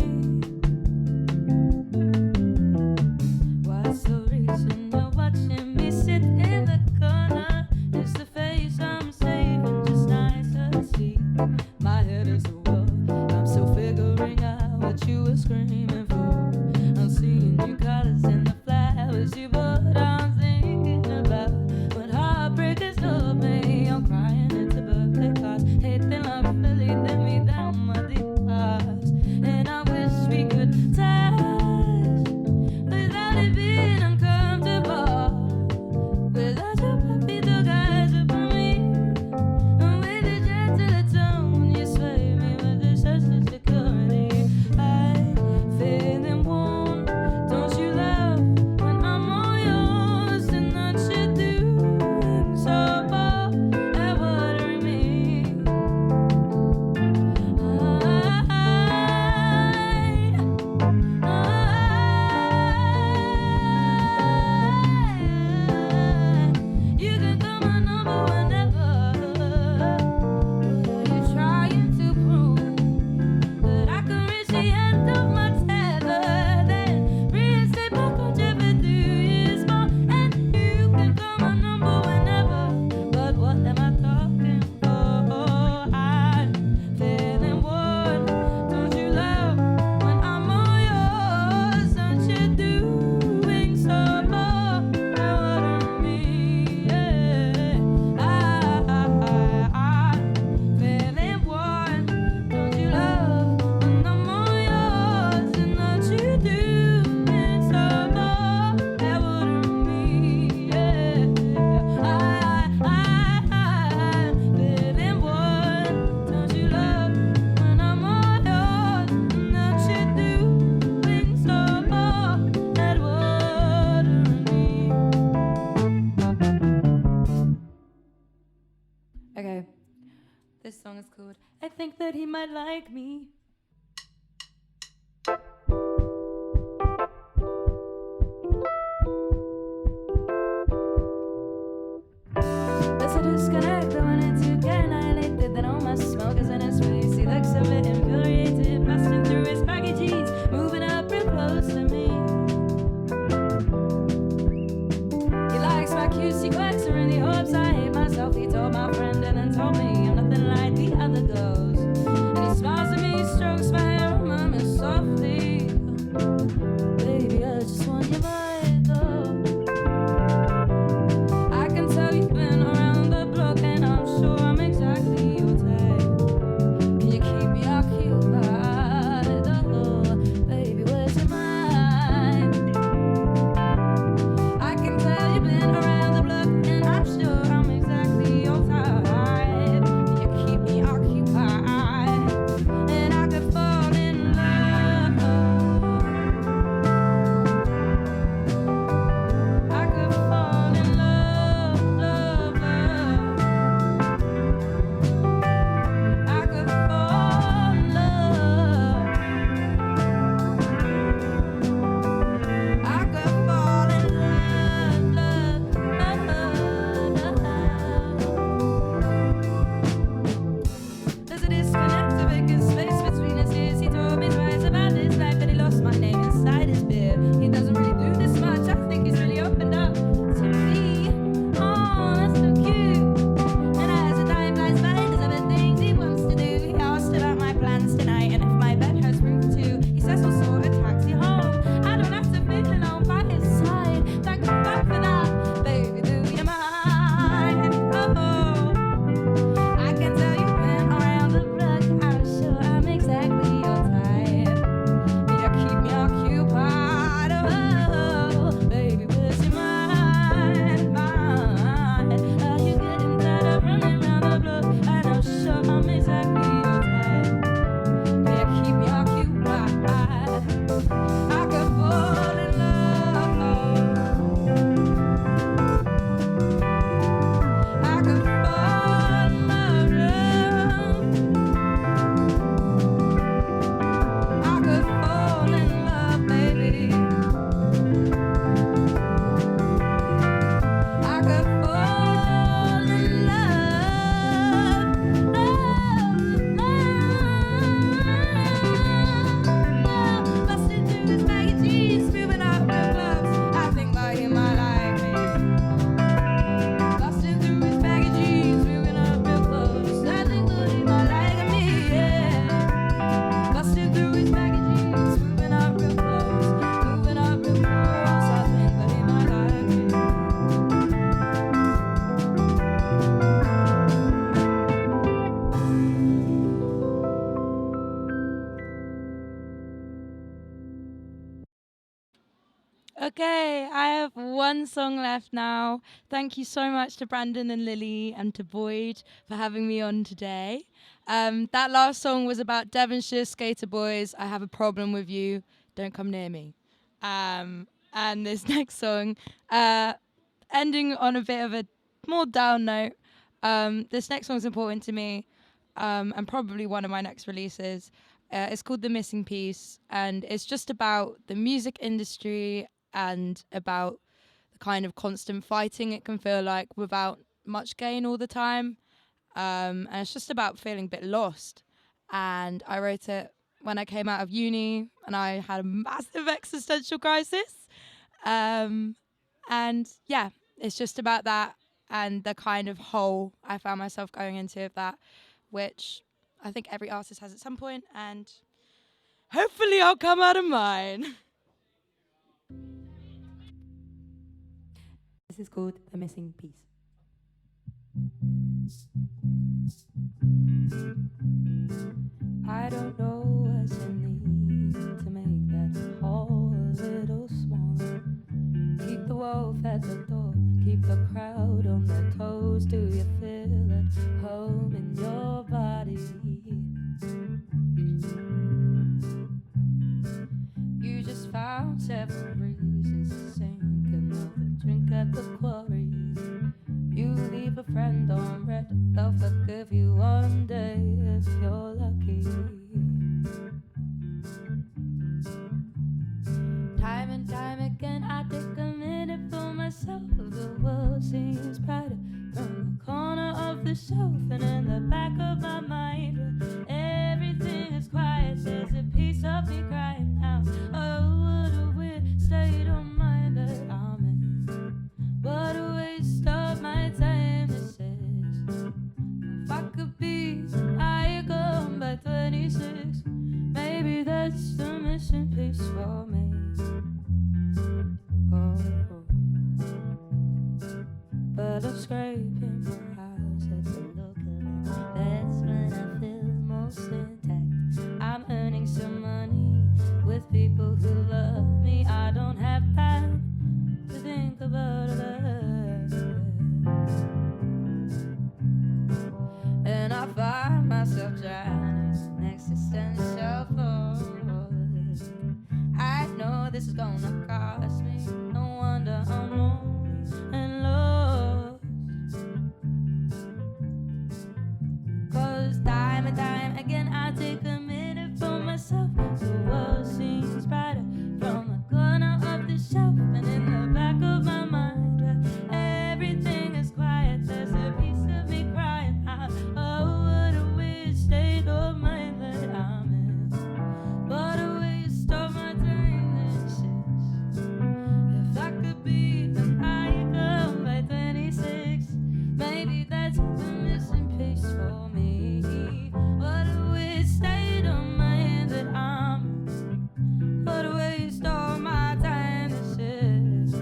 Okay. This song is called I Think That He Might Like Me. There's a disconnect, I wanted to get annihilated. Then all my smoke is in his face. He looks a bit infuriated, busting through his baggy jeans, moving up real close to me. He likes my cutesy quirks, or in the hopes I hate myself. He told my friend and then told me I'm nothing like the other girls. And he smiles at me, strokes my hair, and murmurs softly, baby, I just want your mind, though. I can tell you've been around the block, and I'm sure I'm exactly your type. Can you keep me occupied? Oh, baby, where's your mind? I can tell you've been around the block, and I'm sure I'm exactly your type. Can you keep me occupied? And I could fall in love. I could fall in love, love, love. I could fall in love. I could fall in love, There's a disconnect, a vacant space between us ears. He told me twice about his life, but he lost my name inside his beer. He doesn't really do this much, I think he's really opened up to me. Oh, that's so cute. And as the time flies by, there's other things he wants to do. He asked about my plans tonight, and if my bed has room too. He says we'll sort a taxi home. I don't have to feel alone by his side. Thank God for that, baby, do you mind? Oh, I can tell you've been around the block, I'm sure I'm exactly your type. Can you keep me occupied? Oh, baby, where's your mind? Are you getting tired of running around the block? And I'm sure I'm exactly your type. Can you keep me occupied? I could fall in love. I could fall in love. I could fall in love, baby. I could fall in love, busting through his baggy jeans, moving out real close. I think that he might like me. Busting through his baggy jeans, moving up real close. I think that he might like me, yeah. Busting through his baggy jeans, moving up real close. Moving up real close. I think that he might like me. Okay, I have one song left now. Thank you so much to Brandon and Lily and to Boyd for having me on today. That last song was about Devonshire skater boys. I have a problem with you. Don't come near me. And this next song, ending on a bit of a more down note. This next song's important to me, and probably one of my next releases. It's called The Missing Piece, and it's just about the music industry and about the kind of constant fighting it can feel like without much gain all the time. And it's just about feeling a bit lost. And I wrote it when I came out of uni and I had a massive existential crisis. And yeah, it's just about that and the kind of hole I found myself going into of that, which I think every artist has at some point, and hopefully I'll come out of mine. This is called The Missing Piece. I don't know what you need to make that hole a little smaller. Keep the wolf at the door, keep the crowd on their toes. Do you feel at home in your body? You just found several reasons to sink another drink at the quarry. You leave a friend on red. They'll forgive you one day if you're lucky. Time and time again, I take a minute for myself. The world seems brighter from the corner of the shelf, and in the back of my mind, where everything is quiet, there's a piece of me crying out. Oh, what a weird state of mind that I'm in. What a waste of my time this is. If I could be higher gone by 26, maybe that's the missing piece for me. But I'm scraping my house at the local. That's when I feel most intact. I'm earning some money with people who love me. I don't have time to think about that. And I find myself drowning in existential thoughts. I know this is gonna cost me. No wonder I'm lonely and lost. 'Cause time and time again I take a minute for myself. The world seems brighter from the corner of the shelf, and in the back of my mind, where everything is quiet, there's a piece of me crying out. Oh, what a weird state of mind that I'm in. What a waste of my time this is. If I could be an icon by 26, maybe that's the missing piece for me. What a weird state of mind that I'm in. What a waste of my time this is.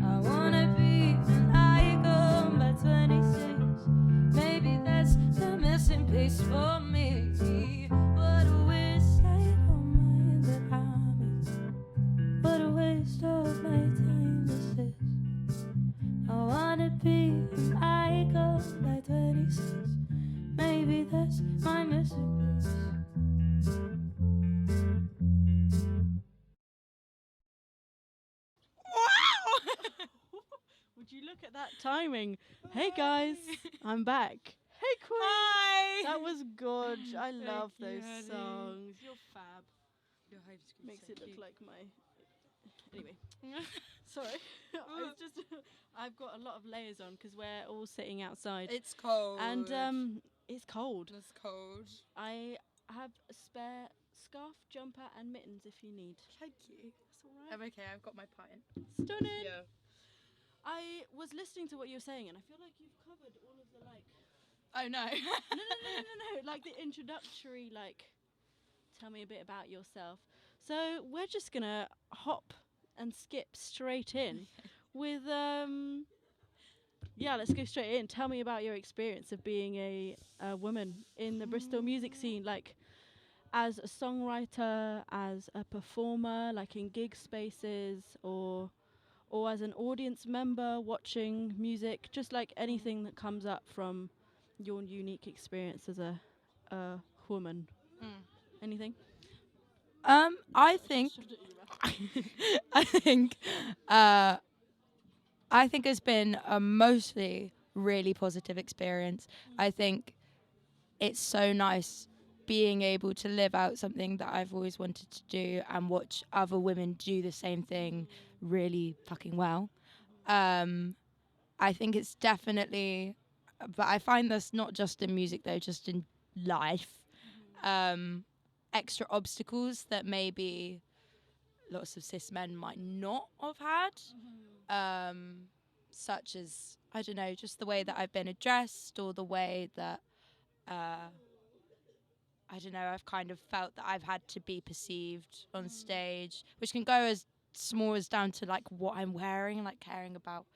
I wanna be an icon by 26, maybe that's the missing piece for me. What a weird state of mind that I'm in. What a waste of my time this is. I wanna be an icon by 26, maybe that's my missing piece. Would you look at that timing? Hey guys, I'm back. Hey Queen. Hi. That was gorge. I Thank love you, those honey. songs. You're fab. Makes it look like my. Anyway, sorry. I was just. I've got a lot of layers on because we're all sitting outside, It's cold. and it's cold. It's cold. I have a spare scarf, jumper, and mittens if you need. Thank you. That's all right. I'm okay. I've got my pint. Stunning. Yeah. I was listening to what you were saying, and I feel like you've covered all of the like. Oh no. No. Like the introductory, like, tell me a bit about yourself. So we're just gonna hop and skip straight in with yeah, let's go straight in. Tell me about your experience of being a woman in the Bristol music scene, like as a songwriter, as a performer, like in gig spaces, or as an audience member watching music, just like anything that comes up from your unique experience as a woman. Anything? I think I think it's been a mostly really positive experience. I think it's so nice being able to live out something that I've always wanted to do and watch other women do the same thing really fucking well. I think it's definitely, but I find this not just in music though, just in life. Extra obstacles that maybe lots of cis men might not have had, such as, I don't know, just the way that I've been addressed, or the way that I don't know, I've kind of felt that I've had to be perceived on stage, which can go as small as down to like what I'm wearing, like caring about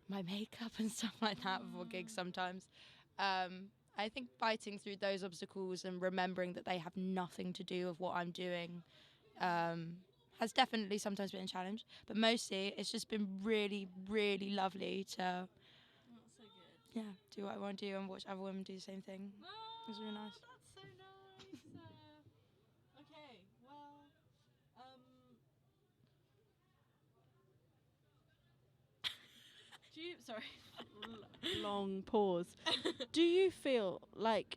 my makeup and stuff like that before gigs sometimes. I think fighting through those obstacles and remembering that they have nothing to do with what I'm doing has definitely sometimes been a challenge, but mostly it's just been really, really lovely to That's so good. do what I want to do and watch other women do the same thing. It was really nice. That's so nice. Okay, well, do you? Sorry. long pause. Do you feel like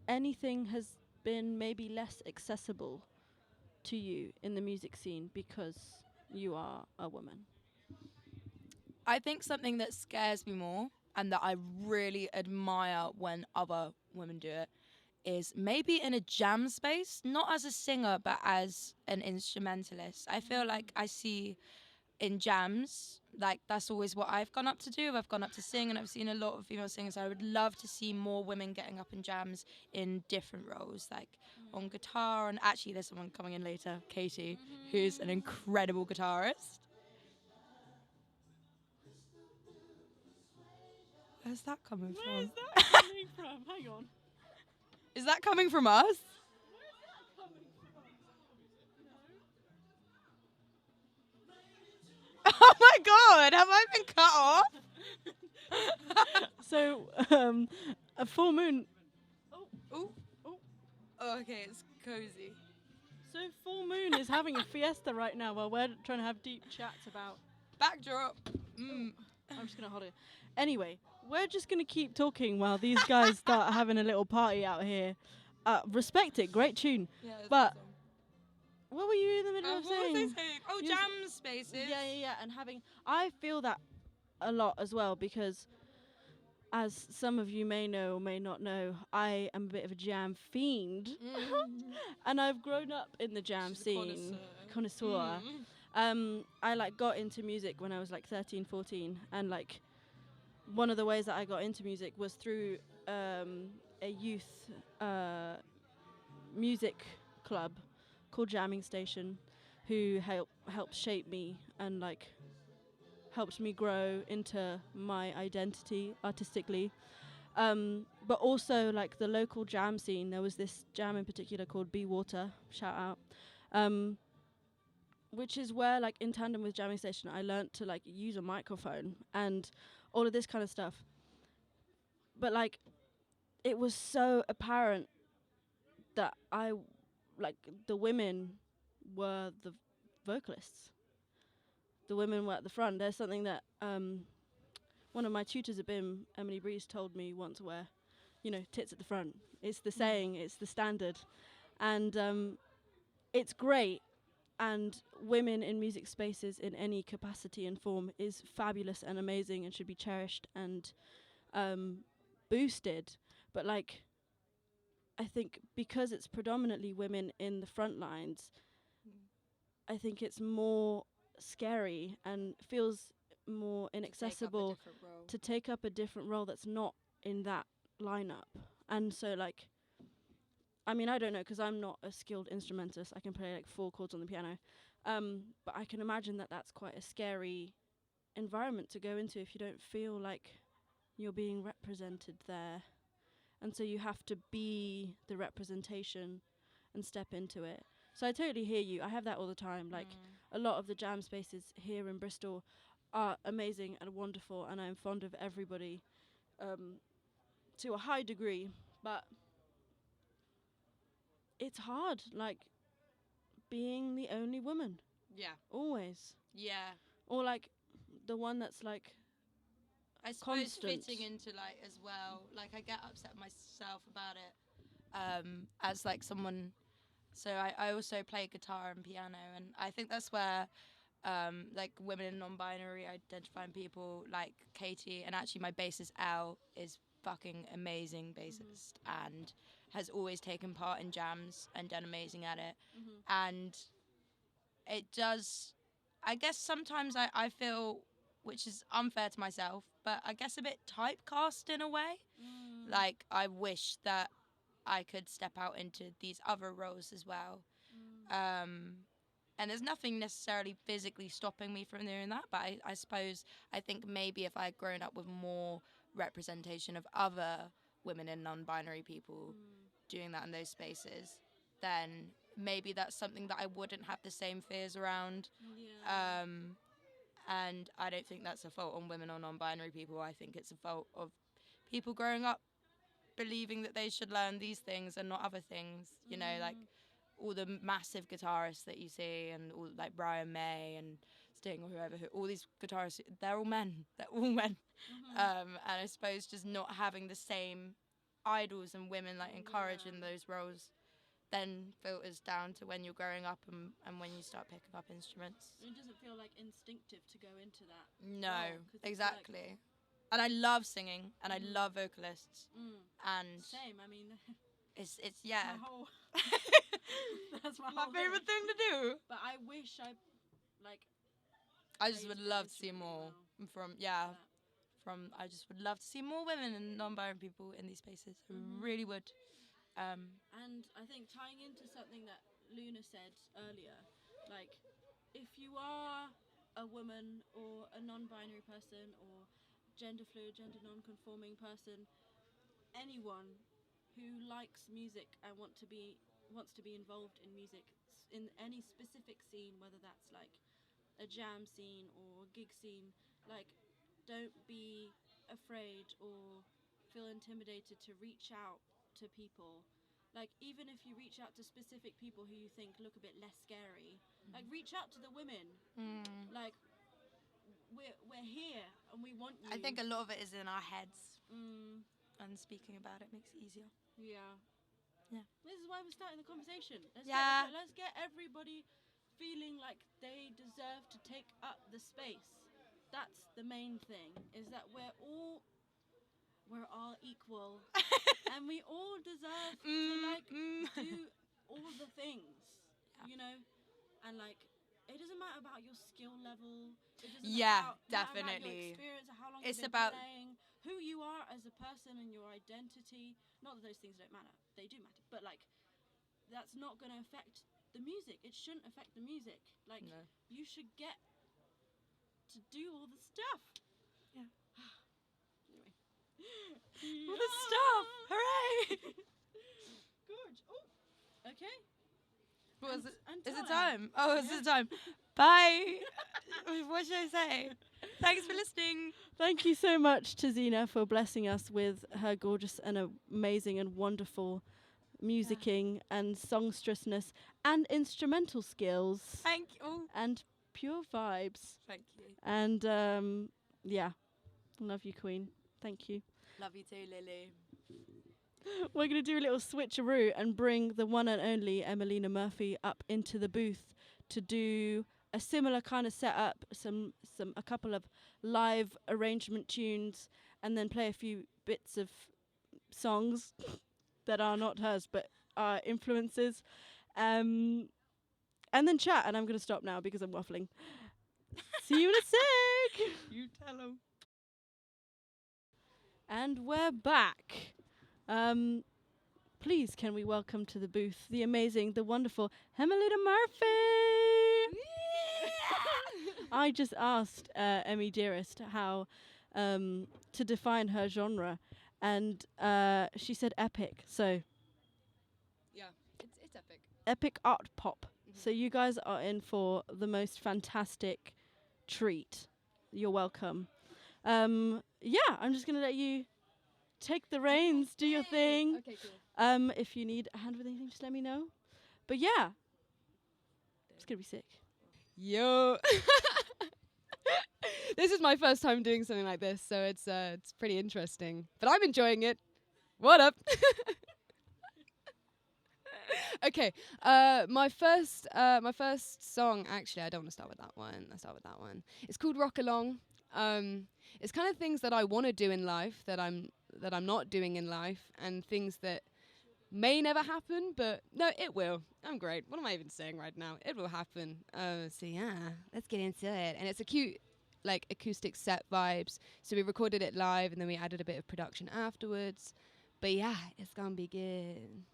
anything has been maybe less accessible to you in the music scene because you are a woman? I think something that scares me more and that I really admire when other women do it is maybe in a jam space, not as a singer, but as an instrumentalist. I feel like I see in jams, like that's always what I've gone up to do. I've gone up to sing and I've seen a lot of female singers. I would love to see more women getting up in jams in different roles, like on guitar. And actually, there's someone coming in later, Katie, who's an incredible guitarist. Where's that coming from? Where's that coming from? Hang on. Is that coming from us? Oh my god, have I been cut off? So, a full moon. Oh, okay, it's cozy. So, full moon is having a fiesta right now while we're trying to have deep chats about. Backdrop. I'm just going to hold it. Anyway, we're just going to keep talking while these guys start having a little party out here. Respect it, great tune. Yeah, But what were you in the middle of what saying? was I saying? Oh, You jam spaces. Yeah. And I feel that a lot as well because, as some of you may know or may not know, I am a bit of a jam fiend. And I've grown up in the jam She's a scene. Connoisseur. I like got into music when I was like 13, 14, and like one of the ways that I got into music was through a youth music club called Jamming Station, who helped shape me and like helped me grow into my identity artistically. But also like the local jam scene, there was this jam in particular called Be Water, shout out, which is where like in tandem with Jamming Station I learnt to like use a microphone and all of this kind of stuff. But like it was so apparent that the women were the vocalists. The women were at the front. There's something that one of my tutors at BIM, Emily Breeze, told me once where, tits at the front. It's the saying, it's the standard. And it's great. And women in music spaces in any capacity and form is fabulous and amazing and should be cherished and boosted. But like, I think because it's predominantly women in the front lines, I think it's more scary and feels more inaccessible to take up a different role that's not in that lineup. And so like, I mean, I don't know because I'm not a skilled instrumentalist. I can play like 4 chords on the piano. But I can imagine that that's quite a scary environment to go into if you don't feel like you're being represented there. And so you have to be the representation and step into it. So I totally hear you. I have that all the time. Like a lot of the jam spaces here in Bristol are amazing and wonderful, and I'm fond of everybody to a high degree. But it's hard, like being the only woman. Yeah. Always. Yeah. Or like the one that's like I suppose constant. fitting into like as well. Like I get upset myself about it. As like someone, so I also play guitar and piano, and I think that's where like women and non-binary identifying people like Katie, and actually my bassist Al is fucking amazing bassist and has always taken part in jams and done amazing at it. And it does, I guess sometimes I feel, which is unfair to myself, but I guess a bit typecast in a way. Like I wish that I could step out into these other roles as well. And there's nothing necessarily physically stopping me from doing that, but I suppose I think maybe if I had grown up with more representation of other women and non-binary people doing that in those spaces, then maybe that's something that I wouldn't have the same fears around. And I don't think that's a fault on women or non-binary people. I think it's a fault of people growing up believing that they should learn these things and not other things, you know, like all the massive guitarists that you see and all like Brian May and Sting or whoever, all these guitarists, they're all men. They're all men. And I suppose just not having the same idols and women like encouraged in those roles then filters down to when you're growing up and when you start picking up instruments. It doesn't feel like instinctive to go into that. No, role, 'cause it's exactly. And I love singing and I love vocalists. And same, I mean, it's yeah. my whole that's my My whole favorite thing to do. But I wish I just would love to see more I just would love to see more women and non-binary people in these spaces. I really would. And I think tying into something that Luna said earlier, like if you are a woman or a non-binary person or gender fluid, gender non-conforming person, anyone who likes music and wants to be involved in music in any specific scene, whether that's like a jam scene or a gig scene, like don't be afraid or feel intimidated to reach out to people. Like even if you reach out to specific people who you think look a bit less scary, like reach out to the women. Like we're here and we want you. I think a lot of it is in our heads, and speaking about it makes it easier. Yeah. This is why we're starting the conversation. Let's get everybody feeling like they deserve to take up the space. That's the main thing, is that we're all equal and we all deserve to do all the things, you know, and like it doesn't matter about your skill level. It doesn't matter about your experience, how long you've been playing, who you are as a person and your identity. Not that those things don't matter, they do matter, but like that's not going to affect the music. It shouldn't affect the music. Like you should get to do all the stuff. Yeah. Anyway. All the stuff! Hooray! Good. Oh. Okay. What was it? Is it time? Oh, is it time? Bye. What should I say? Thanks for listening. Thank you so much to ZENA for blessing us with her gorgeous and amazing and wonderful musicking and songstressness and instrumental skills. Thank you. And pure vibes. Thank you. And love you, Queen. Thank you. Love you too, Lily. We're going to do a little switcheroo and bring the one and only Emelina Murphy up into the booth to do a similar kind of setup, a couple of live arrangement tunes, and then play a few bits of songs that are not hers but are influences, and then chat. And I'm going to stop now because I'm waffling. See you in a sec. You tell 'em. And we're back. Please, can we welcome to the booth the amazing, the wonderful Emelina Murphy? I just asked Emmy Dearest how to define her genre, and she said epic. So Yeah, it's epic. Epic art pop. So you guys are in for the most fantastic treat. You're welcome. I'm just going to let you take the reins, do your thing. Okay, cool. If you need a hand with anything, just let me know. But yeah, it's going to be sick. Yo. This is my first time doing something like this, so it's pretty interesting. But I'm enjoying it. What up? Okay, my first song, actually, I don't want to start with that one. I'll start with that one. It's called Rock Along. It's kind of things that I want to do in life that I'm not doing in life, and things that may never happen, but no, it will. I'm great. What am I even saying right now? It will happen. So yeah, let's get into it. And it's a cute, like, acoustic set vibes. So we recorded it live, and then we added a bit of production afterwards. But yeah, it's gonna be good.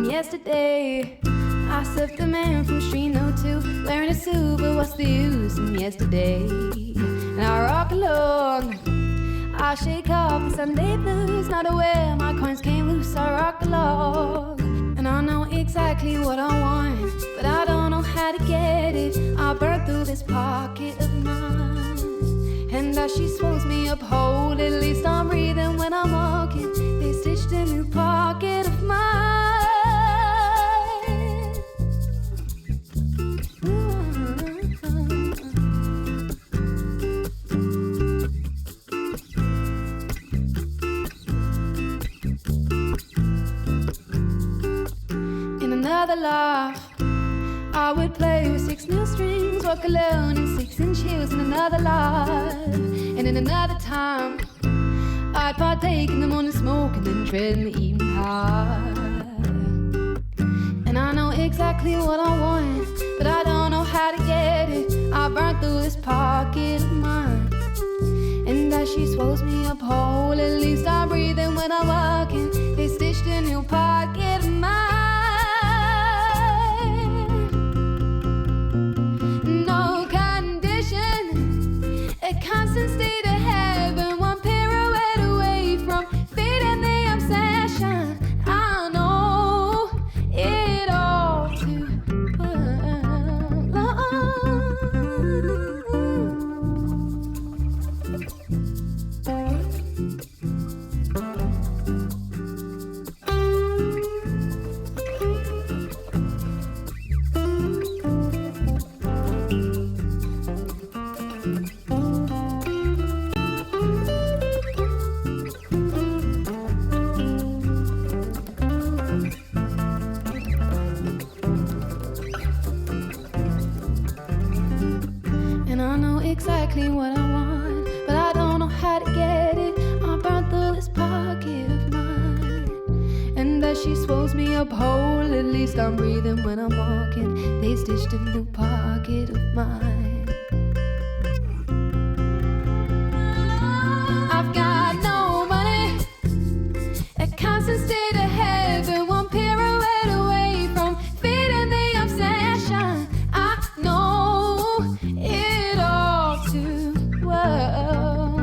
Yesterday, I surfed a man from Street 02, wearing a suit, but what's the use? And yesterday, and I rock along. I shake off the Sunday blues, not aware my coins came loose. I rock along, and I know exactly what I want, but I don't know how to get it. I burn through this pocket of mine, and as she swells me up whole, pole. At least I'm breathing when I'm walking. They stitched a new pocket of mine. In another life, I would play with 6 new strings, walk alone in 6-inch heels. In another life, and in another time, I'd partake in the morning smoke and then tread in the evening pie. And I know exactly what I want, but I don't know how to get it. I burnt through this pocket of mine, and as she swallows me up whole, at least I'm breathing when I'm walking. They stitched a new pocket of mine. No condition, a constant state of heaven, one pirouette away from feeding the obsession. I know it all too well. And I know exactly what I want, but I don't know how to get it. I burnt through this pocket of mine, and as she swallows me up whole, at least I'm breathing when I'm walking. They stitched a new pocket of mine. I've got no money, a constant state of heaven, one pirouette away from feeding the obsession. I know it all too well.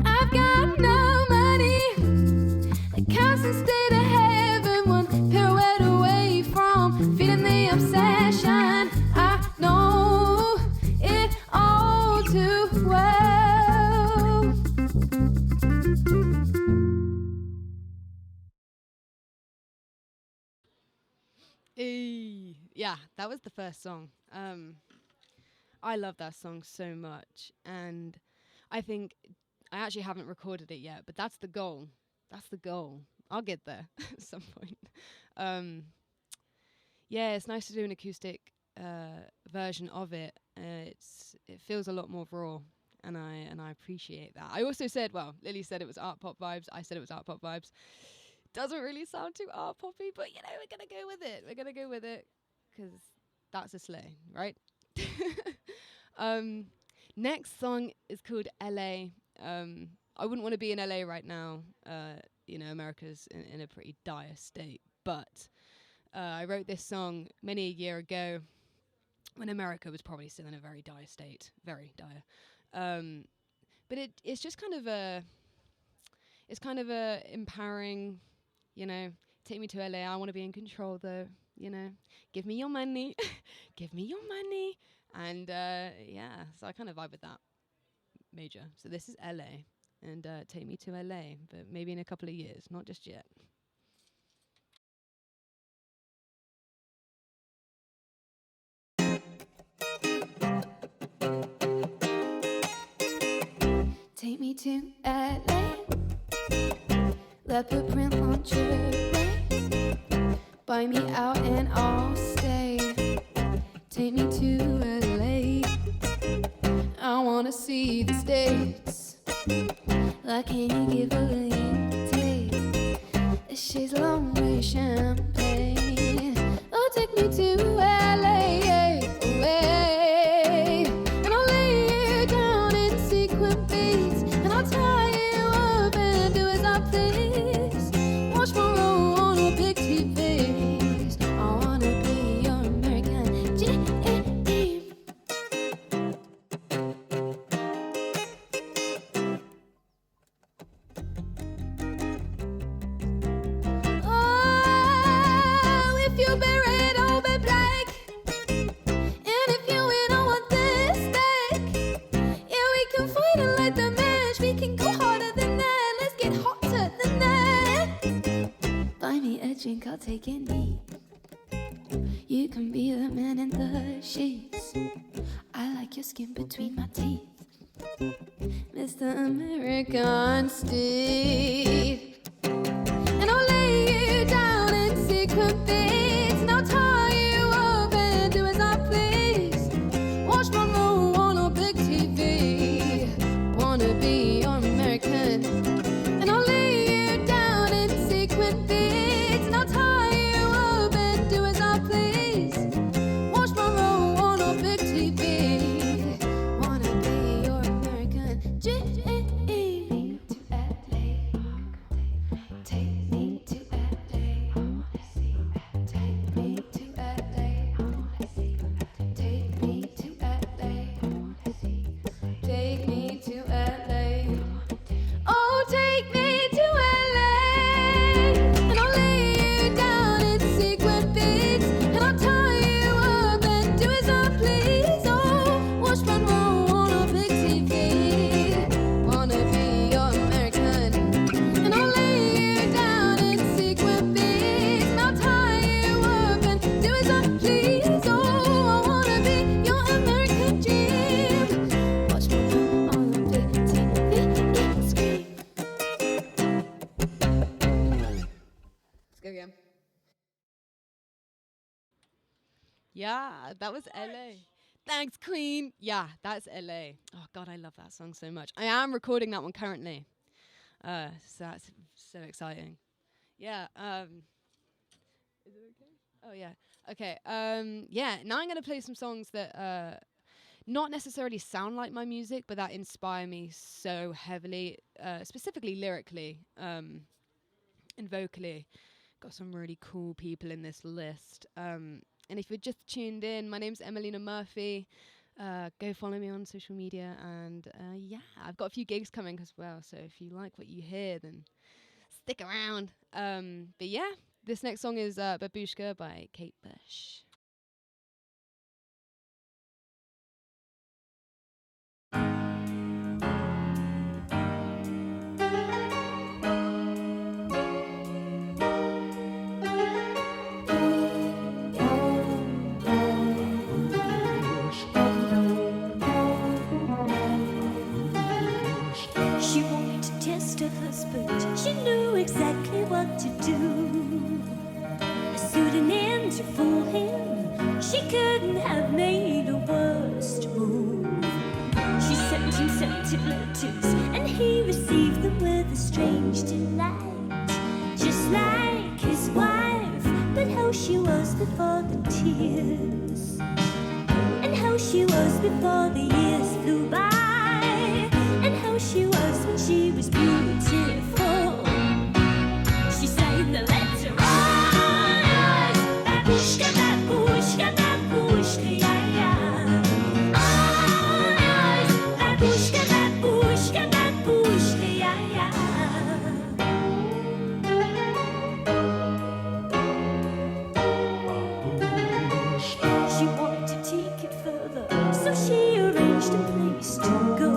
I've got no money, a constant state of heaven, one pirouette away from feeding the obsession. I know it all too well. Yeah, that was the first song. I love that song so much, and I think I actually haven't recorded it yet, but that's the goal. That's the goal. I'll get there at some point. Yeah, it's nice to do an acoustic version of it. It feels a lot more raw, and I appreciate that. I also said, well, Lily said it was art pop vibes. I said it was art pop vibes. Doesn't really sound too art poppy, but you know, we're gonna go with it. We're gonna go with it because that's a sleigh, right? Next song is called LA. I wouldn't want to be in LA right now. You know, America's in a pretty dire state, but I wrote this song many a year ago when America was probably still in a very dire state, very dire. But it's just kind of a empowering, you know, take me to LA. I want to be in control though, you know, give me your money, give me your money. And yeah, so I kind of vibe with that major. So this is LA, and take me to LA, but maybe in a couple of years, not just yet. Take me to LA, leopard print lingerie, buy me out and I'll stay. Take me to LA, I wanna see the States. Like, can you give a little taste? She's lonely champagne. Oh, take me to LA, away. And I'll lay you down in sequin beats, and I'll tie you up and do as I please. Watch my roll on a big TV. I wanna be your American dream. Oh, think I'll take it neat. You can be the man in the sheets. I like your skin between my teeth. Mr. American Steve. And I'll lay you down in sequin beats, and I'll tie you up and do as I please. Watch my roll on a big TV. Wanna be your American. And I'll lay you down in sequin beats, and I'll tie you up and do as I please. Watch my roll on a big TV. Wanna be your American. J-A-E to LA. Take me to LA. Take me to LA. Take me to LA. Take me to LA. Oh, take me to LA. And I'll lay you down in sequin beats, and I'll tie you up and do as I please. Oh, watch my roll on a big TV. Wanna be your American. And I'll lay you down in sequin beats, and I'll tie you up and do as I please. Oh, I wanna be your American dream. Watch me roll on a big TV. Scream. Let's go again. Yeah, that was LA. Thanks, Queen. Yeah, that's LA. Oh God, I love that song so much. I am recording that one currently. So that's so exciting. Yeah. Is it okay? Oh yeah. Okay. Yeah. Now I'm gonna play some songs that not necessarily sound like my music, but that inspire me so heavily, specifically lyrically and vocally. Got some really cool people in this list. And if you're just tuned in, my name's Emelina Murphy. Go follow me on social media. And yeah, I've got a few gigs coming as well. So if you like what you hear, then stick around. But yeah, this next song is Babushka by Kate Bush. She wanted to test her husband. She knew exactly what to do. A pseudonym to fool him. She couldn't have made a worse move. She sent him scented letters, and he received them with a strange delight. Just like his wife, but how she was before the tears, and how she was before the years flew by. She was when she was beautiful. She signed the letter on us. Babushka, babushka, babushka, yeah, yeah. On us. Babushka, babushka, babushka, yeah, yeah. She wanted to take it further, so she arranged a place to go,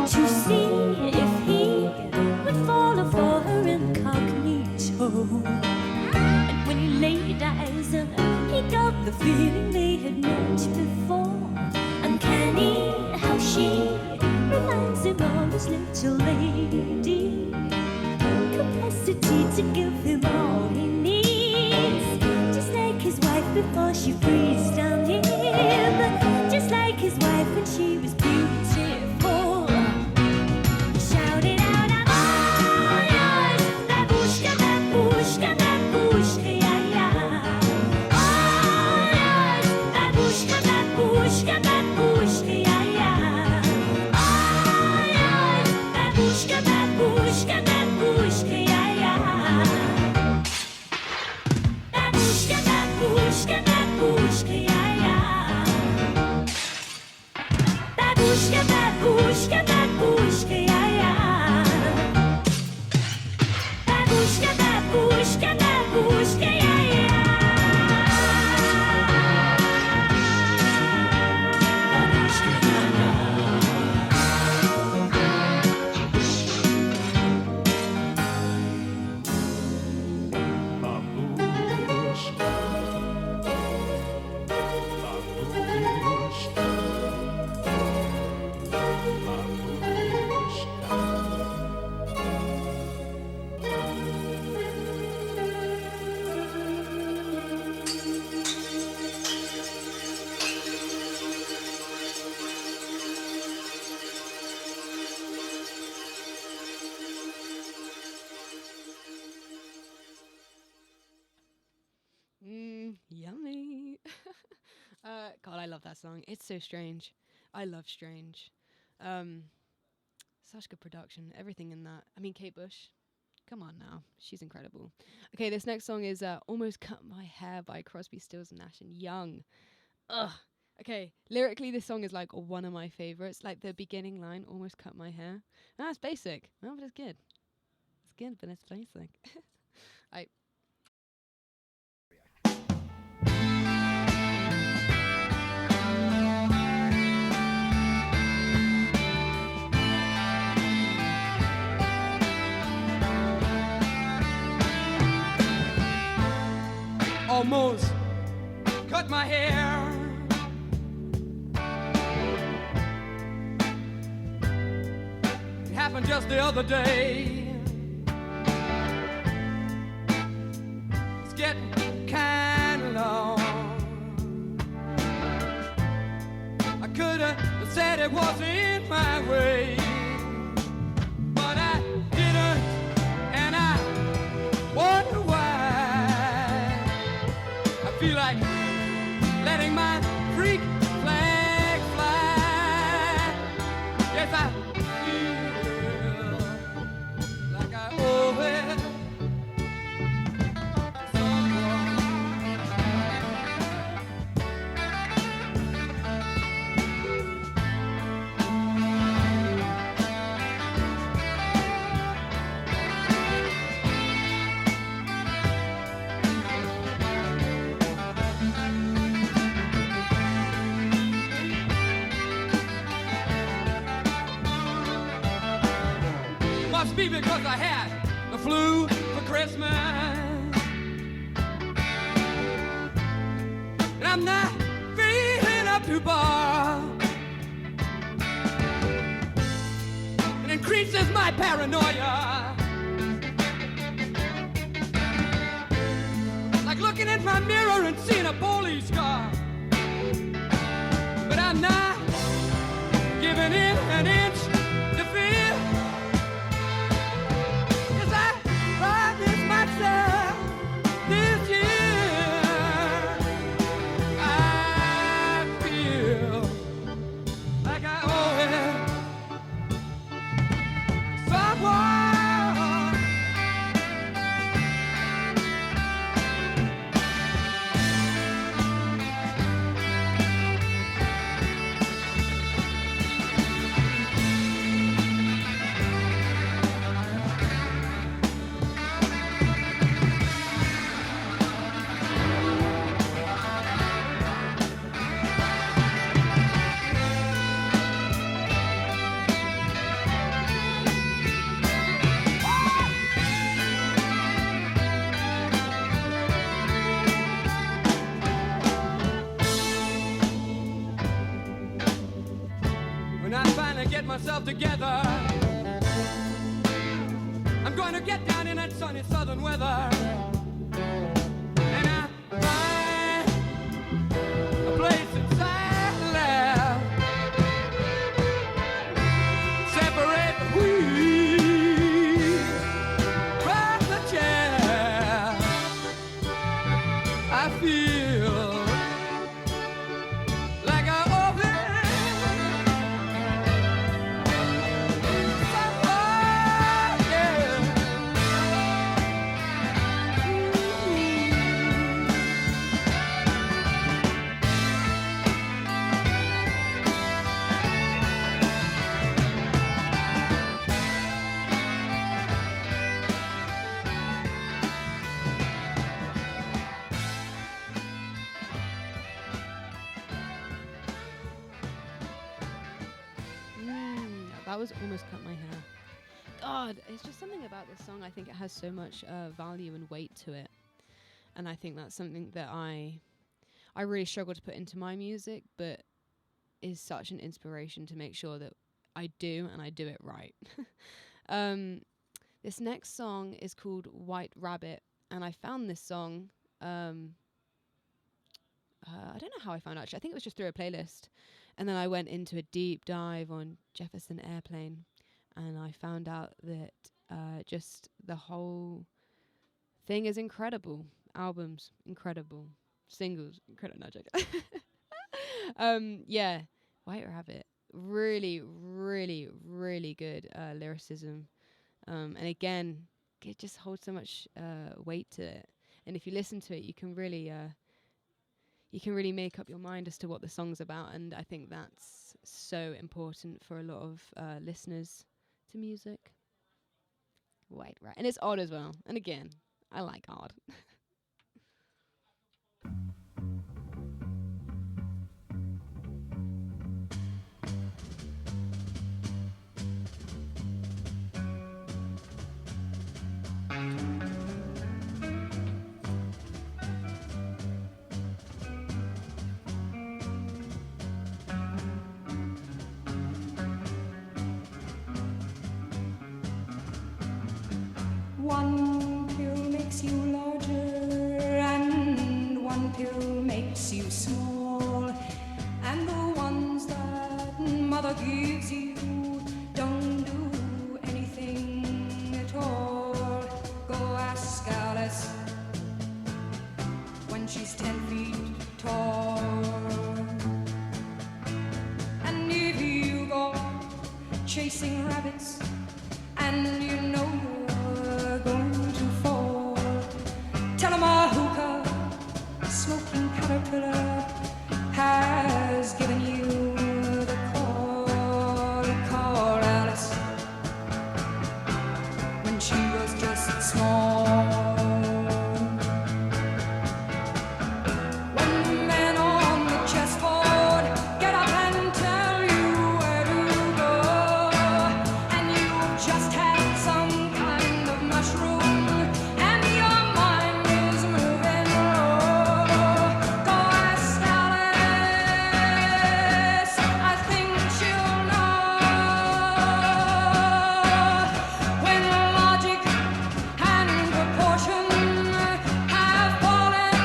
to see if he would follow for her incognito. And when he laid eyes on her, he got the feeling they had met before. Uncanny how she reminds him of his little lady. Capacity to give him all he needs, just like his wife before she freezes down him, just like his wife when she was beautiful. Shout it out, I'm all yours. Babushka, babushka, babushka, yeah, yeah. All yours. Babushka, babushka, babushka, yeah, yeah. All yours. Babushka, babushka, babushka, yeah, yeah. Babushka, babushka, babushka, yeah, yeah. Babushka, babushka, babushka, yeah, yeah. Babushka, babushka, babushka, yeah, yeah. Babushka, yeah, yeah. Yummy. God, I love that song. It's so strange. I love strange. Such good production. Everything in that. I mean, Kate Bush. Come on now. She's incredible. Okay, this next song is Almost Cut My Hair by Crosby, Stills, Nash and Young. Ugh. Okay, lyrically, this song is like one of my favorites. Like the beginning line, almost cut my hair. Ah, it's basic. No, but it's good. It's good, but it's basic. I. Almost cut my hair. It happened just the other day. It's getting kinda long. I coulda said it wasn't my way, but I didn't, and I wonder why. I feel like letting my freak flag fly. Yes, I feel like I owe it to someone. Must be because I had the flu for Christmas, and I'm not feeling up to bar. It increases my paranoia, like looking in my mirror and seeing a police car. But I'm not giving in an inch to fear. This year I feel like I owe it to someone. When I finally get myself together, I'm going to get down in that sunny southern weather, and I find a place inside the lab, separate the wheat from the chair. I feel like I owe it. That was Almost Cut My Hair. God, it's just something about this song. I think it has so much value and weight to it, and I think that's something that I really struggle to put into my music, but is such an inspiration to make sure that I do and I do it right. This next song is called White Rabbit, and I found this song. I don't know how I found it, actually. I think it was just through a playlist. And then I went into a deep dive on Jefferson Airplane, and I found out that just the whole thing is incredible. Album's incredible. singles. Credit, no joke. Yeah, White Rabbit. Really, really, really good lyricism. And again, it just holds so much weight to it. And if you listen to it, you can really make up your mind as to what the song's about. And I think that's so important for a lot of listeners to music. White Rabbit. And it's odd as well. And again, I like odd. One pill makes you larger and one pill makes you small, and the ones that mother gives you don't do anything at all. Go ask Alice when she's 10 feet tall. And if you go chasing rabbits and you know you're going to fall, tell 'em a hookah smoking caterpillar has given you the call. Call Alice when she was just small. When the men on the chessboard get up and tell you where to go, and you've just had some kind of mushroom and your mind is moving low, go ask Alice, I think she'll know. When logic and proportion have fallen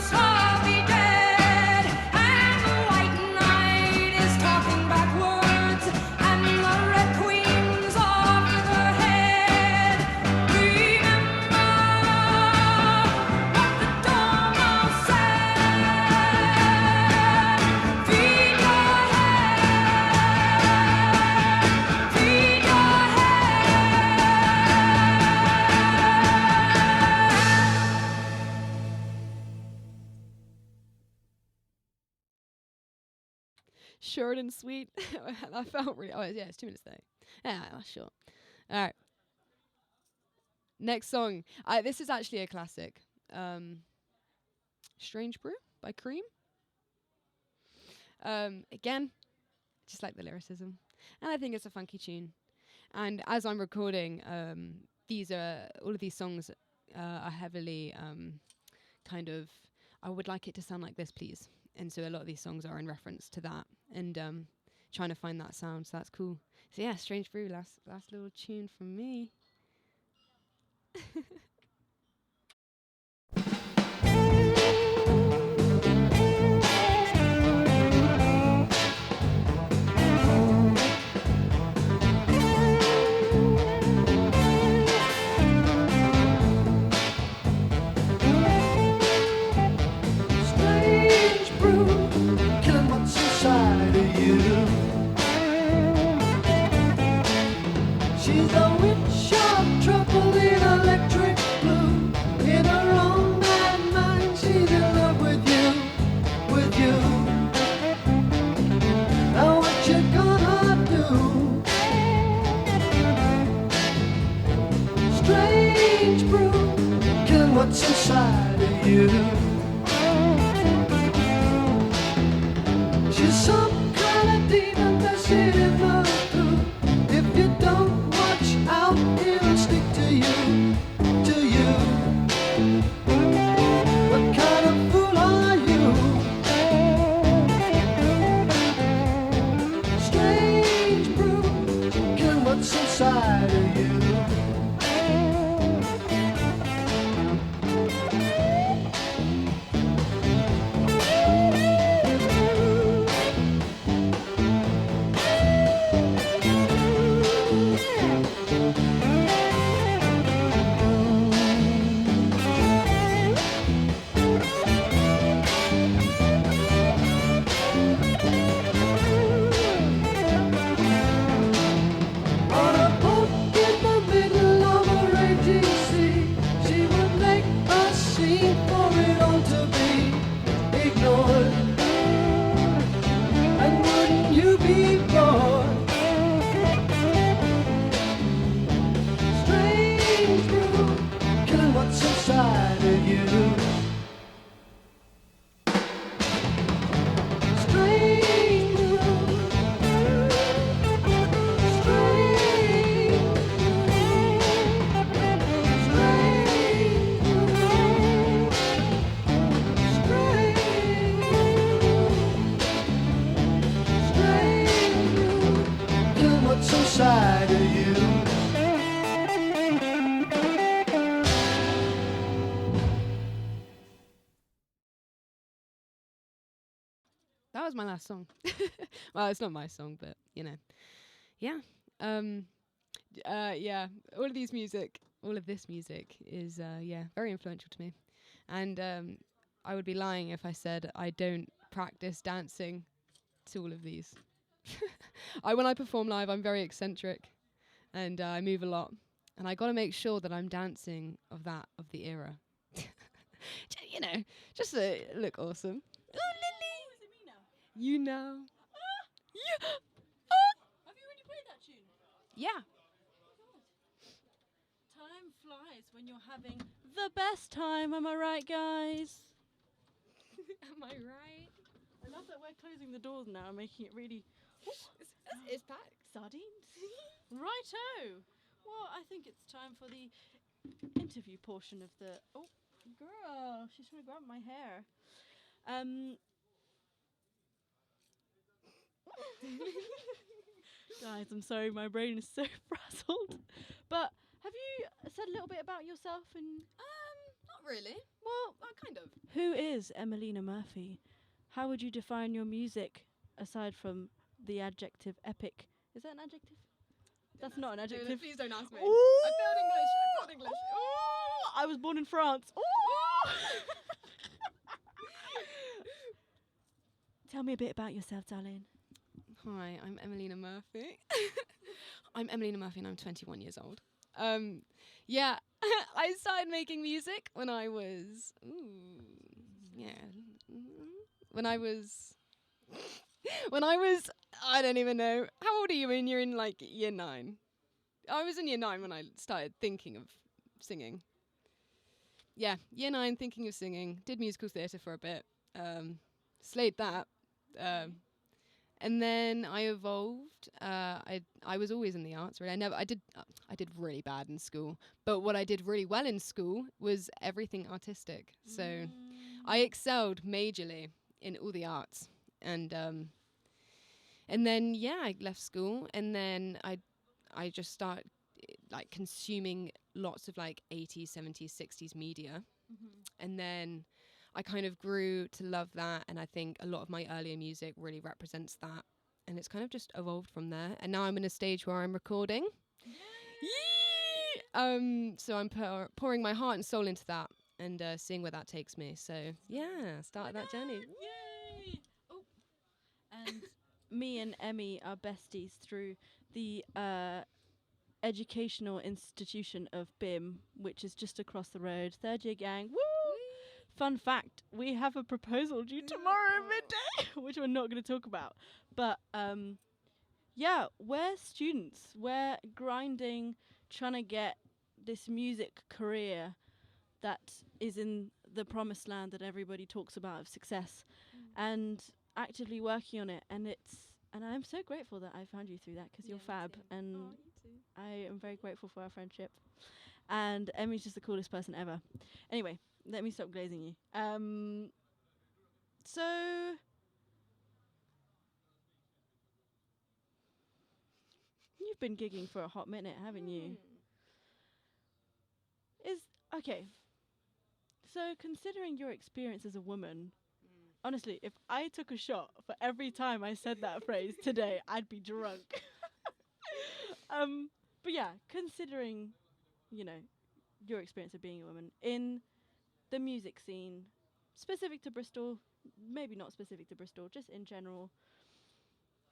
slowly dead, and the white knight is talking backwards, and the red queen's off with her head, remember what the dormouse said. Feed your head, feed your Short and sweet. I felt really. Oh yeah, it's 2 minutes though. Yeah, that's short. All right. Next song. This is actually a classic. Strange Brew by Cream. Again, just like the lyricism, and I think it's a funky tune. And as I'm recording, all of these songs are heavily kind of. I would like it to sound like this, please. And so a lot of these songs are in reference to that, and trying to find that sound. So that's cool. So yeah, Strange Brew, last little tune from me. Strange brew, killing what's inside of you. She's a witch of trouble in electric that was my last song. Well, it's not my song, but you know, yeah, yeah. All of this music is very influential to me, and I would be lying if I said I don't practice dancing to all of these. When I perform live, I'm very eccentric, and I move a lot, and I got to make sure that I'm dancing of the era. You know, just to look awesome. Oh, Lily! You know. Yeah. Have you already played that tune? Yeah. Time flies when you're having the best time. Am I right, guys? Am I right? I love that we're closing the doors now, making it really. It's packed. Sardines? Righto! Well, I think it's time for the interview portion of the. Oh, girl, she's trying to grab my hair. Guys, I'm sorry, my brain is so frazzled. But have you said a little bit about yourself? And Not really. well, Kind of. who is Emelina Murphy? How would you define your music aside from the adjective epic? Is that an adjective? That's not an adjective. Please don't ask me. Ooh! I failed English. Ooh! I was born in France. Ooh! Tell me a bit about yourself, darling. Hi, I'm Emelina Murphy. I'm Emelina Murphy and I'm 21 years old. Yeah, I started making music when I was, I don't even know. How old are you when you're in like year 9? I was in year 9 when I started thinking of singing. Yeah, year 9 thinking of singing. Did musical theatre for a bit. Slayed that. And then I evolved. I was always in the arts. Really, I did really bad in school. But what I did really well in school was everything artistic. So I excelled majorly in all the arts. And then I left school, and then I just started like consuming lots of like 80s, 70s, 60s media, and then I kind of grew to love that, and I think a lot of my earlier music really represents that, and it's kind of just evolved from there. And now I'm in a stage where I'm recording. Yay! So I'm pouring my heart and soul into that, and seeing where that takes me. So yeah, started that journey. Yay! Oh. And me and Emmy are besties through the educational institution of BIM, which is just across the road. Third year gang. Woo! Fun fact, we have a proposal due tomorrow midday, which we're not going to talk about. But we're students. We're grinding, trying to get this music career that is in the promised land that everybody talks about of success, and actively working on it. And I'm so grateful that I found you through that, because you're fab, and I am very grateful for our friendship. And Emmy's just the coolest person ever. Anyway, let me stop glazing you. So you've been gigging for a hot minute, haven't you? Okay. So considering your experience as a woman, honestly, if I took a shot for every time I said that phrase today, I'd be drunk. But yeah, considering, your experience of being a woman in the music scene, specific to Bristol, maybe not specific to Bristol, just in general,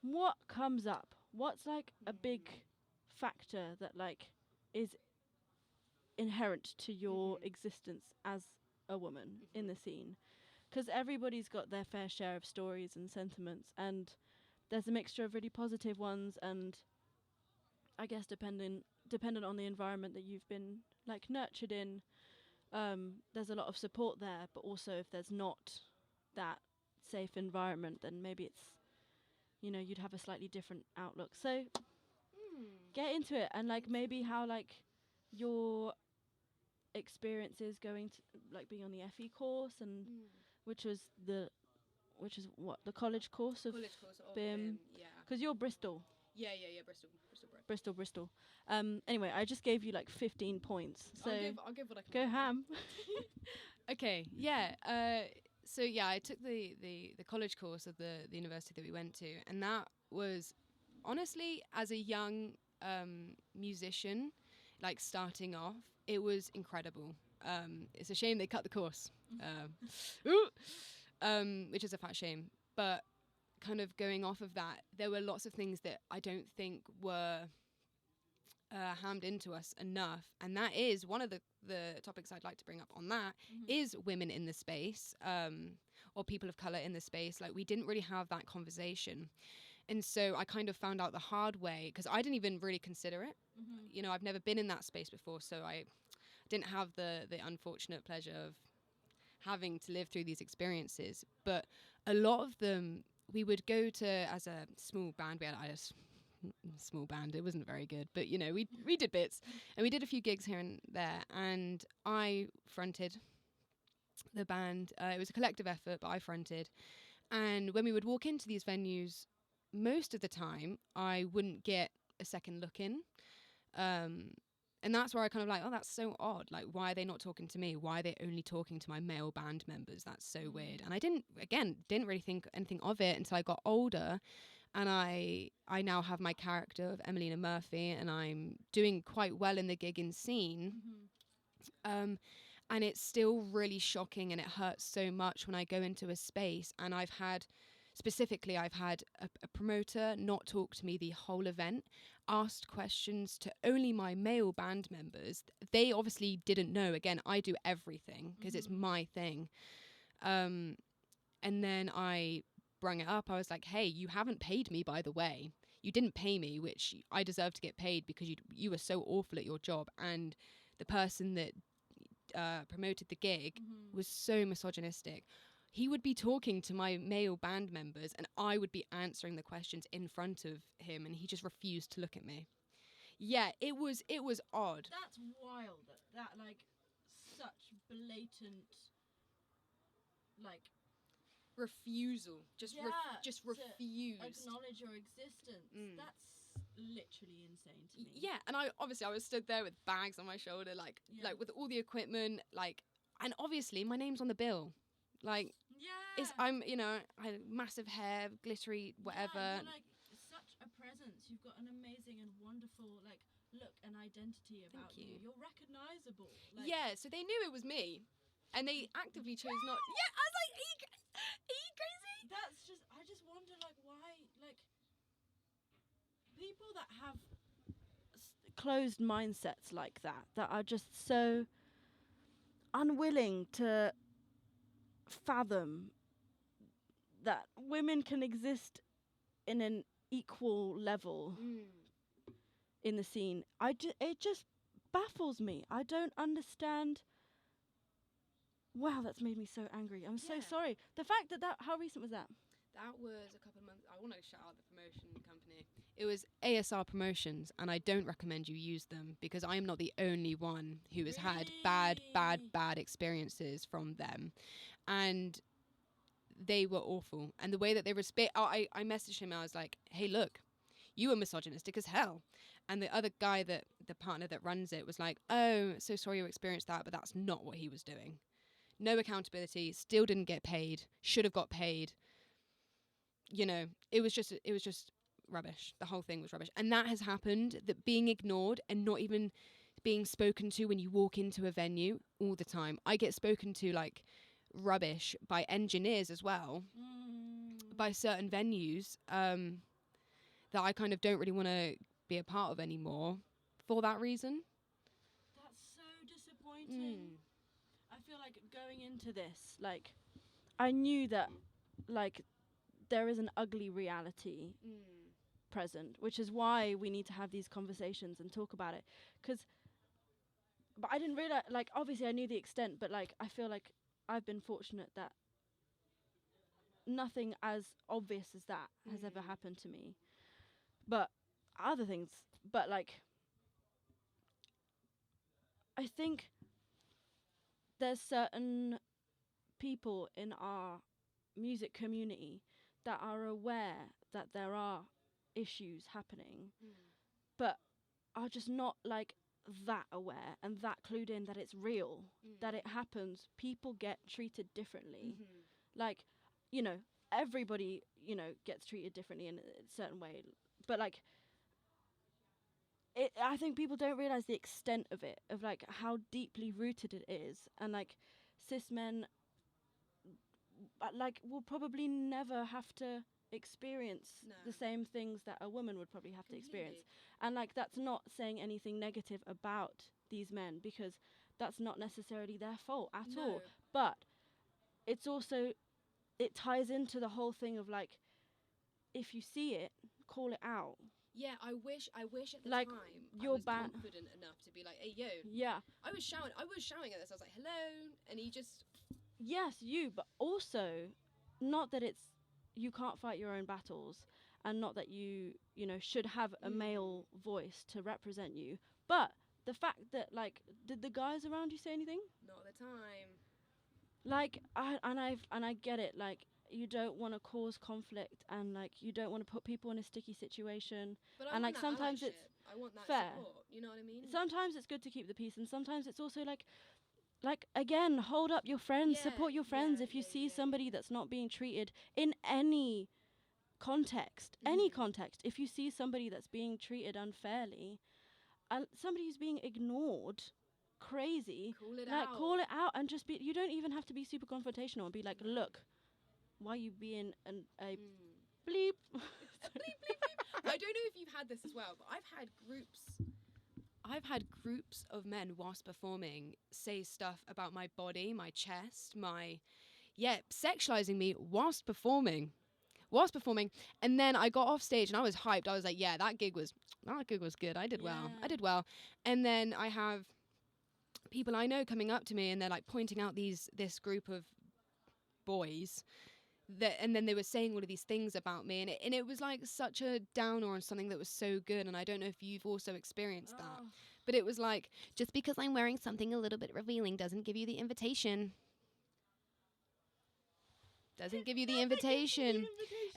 what comes up? What's like a big factor that like is inherent to your existence as a woman in the scene? Because everybody's got their fair share of stories and sentiments, and there's a mixture of really positive ones, and I guess dependent on the environment that you've been like nurtured in, there's a lot of support there. But also, if there's not that safe environment, then maybe it's, you'd have a slightly different outlook. So get into it, and like maybe how like your experiences going to like being on the FE course, and which is what the college course of BIM, because you're Bristol. Yeah, Bristol. Anyway, I just gave you like 15 points, so I'll give what I can. go ham. Okay, yeah. So yeah, I took the college course of the university that we went to, and that was honestly, as a young musician, like starting off, it was incredible. It's a shame they cut the course, which is a fat shame. But kind of going off of that, there were lots of things that I don't think were hammed into us enough, and that is one of the topics I'd like to bring up on that is women in the space, or people of color in the space. Like, we didn't really have that conversation, and so I kind of found out the hard way, because I didn't even really consider it. You know, I've never been in that space before, so I didn't have the unfortunate pleasure of having to live through these experiences. But a lot of them, we would go to, as a small band, we had small band, it wasn't very good, but you know, we did bits, and we did a few gigs here and there, and I fronted the band. It was a collective effort, but I fronted. And when we would walk into these venues, most of the time I wouldn't get a second look in, and that's where I kind of like, oh, that's so odd, like, why are they not talking to me? Why are they only talking to my male band members? That's so weird. And I didn't really think anything of it until I got older. And I now have my character of Emelina Murphy, and I'm doing quite well in the gigging scene. And it's still really shocking, and it hurts so much when I go into a space, and I've had a promoter not talk to me the whole event, asked questions to only my male band members. They obviously didn't know. Again, I do everything because it's my thing. And then I brung it up. I was like, hey, you haven't paid me, by the way. You didn't pay me, which I deserve to get paid because you were so awful at your job. And the person that promoted the gig was so misogynistic. He would be talking to my male band members, and I would be answering the questions in front of him, and he just refused to look at me. Yeah, it was odd. That's wild. That like, such blatant, like, refusal. Just refused. Acknowledge your existence. That's literally insane to me. Yeah, and I was stood there with bags on my shoulder, like with all the equipment, like, and obviously my name's on the bill. Like, I had massive hair, glittery, whatever. Yeah, you're like such a presence. You've got an amazing and wonderful like look and identity about you. You're recognizable. Like, yeah, so they knew it was me, and they actively chose not. Yeah, I was like, are you crazy? That's just. I just wonder, like, why, like, people that have closed mindsets like that are just so unwilling to fathom that women can exist in an equal level in the scene. It just baffles me. I don't understand. Wow, that's made me so angry. I'm so sorry. The fact that how recent was that? That was a couple of months. I want to shout out the promotion company. It was ASR Promotions, and I don't recommend you use them because I am not the only one who has had bad experiences from them. And they were awful. And the way that they I messaged him, I was like, hey, look, you were misogynistic as hell. And the other guy, the partner that runs it, was like, oh, so sorry you experienced that, but that's not what he was doing. No accountability, still didn't get paid, should have got paid. You know, it was just rubbish. The whole thing was rubbish. And that has happened, that being ignored and not even being spoken to when you walk into a venue all the time. I get spoken to like rubbish by engineers as well, by certain venues that I kind of don't really want to be a part of anymore for that reason. That's so disappointing. I feel like going into this, like, I knew that, like, there is an ugly reality present, which is why we need to have these conversations and talk about it. But I didn't realize, like, obviously I knew the extent, but, like, I feel like I've been fortunate that nothing as obvious as that has ever happened to me. But other things, but, like, I think there's certain people in our music community that are aware that there are issues happening, but are just not like that aware and that clued in that it's real, that it happens. People get treated differently, like, you know, everybody, you know, gets treated differently in a certain way, but like, I think people don't realize the extent of it, of like how deeply rooted it is, and like cis men like will probably never have to experience the same things that a woman would probably have to experience. And like that's not saying anything negative about these men, because that's not necessarily their fault at all. But it's also, it ties into the whole thing of like, if you see it, call it out. Yeah, I wish at the like time you're I was confident enough to be like, hey, yo. Yeah. I was shouting at this. I was like, hello. And he just... Yes, you, but also not that it's, you can't fight your own battles, and not that you know, should have a male voice to represent you. But the fact that, like, did the guys around you say anything? Not at the time. Like, I get it, like, you don't want to cause conflict, and like you don't want to put people in a sticky situation. But and like sometimes it's I want that fair. support, you know what I mean? Sometimes it's good to keep the peace, and sometimes it's also like again, hold up your friends, support your friends. If you see somebody that's not being treated in any context, if you see somebody that's being treated unfairly, and somebody who's being ignored, crazy, call it out, and just be, you don't even have to be super confrontational, and be like, look, why are you being a bleep? Bleep, bleep, bleep. I don't know if you've had this as well, but I've had groups of men whilst performing say stuff about my body, my chest, sexualizing me whilst performing. And then I got off stage and I was hyped. I was like, yeah, that gig was good. I did well. And then I have people I know coming up to me, and they're like pointing out this group of boys and then they were saying all of these things about me, and it was like such a downer on something that was so good. And I don't know if you've also experienced that, but it was like, just because I'm wearing something a little bit revealing doesn't give you the invitation. Doesn't give you the invitation.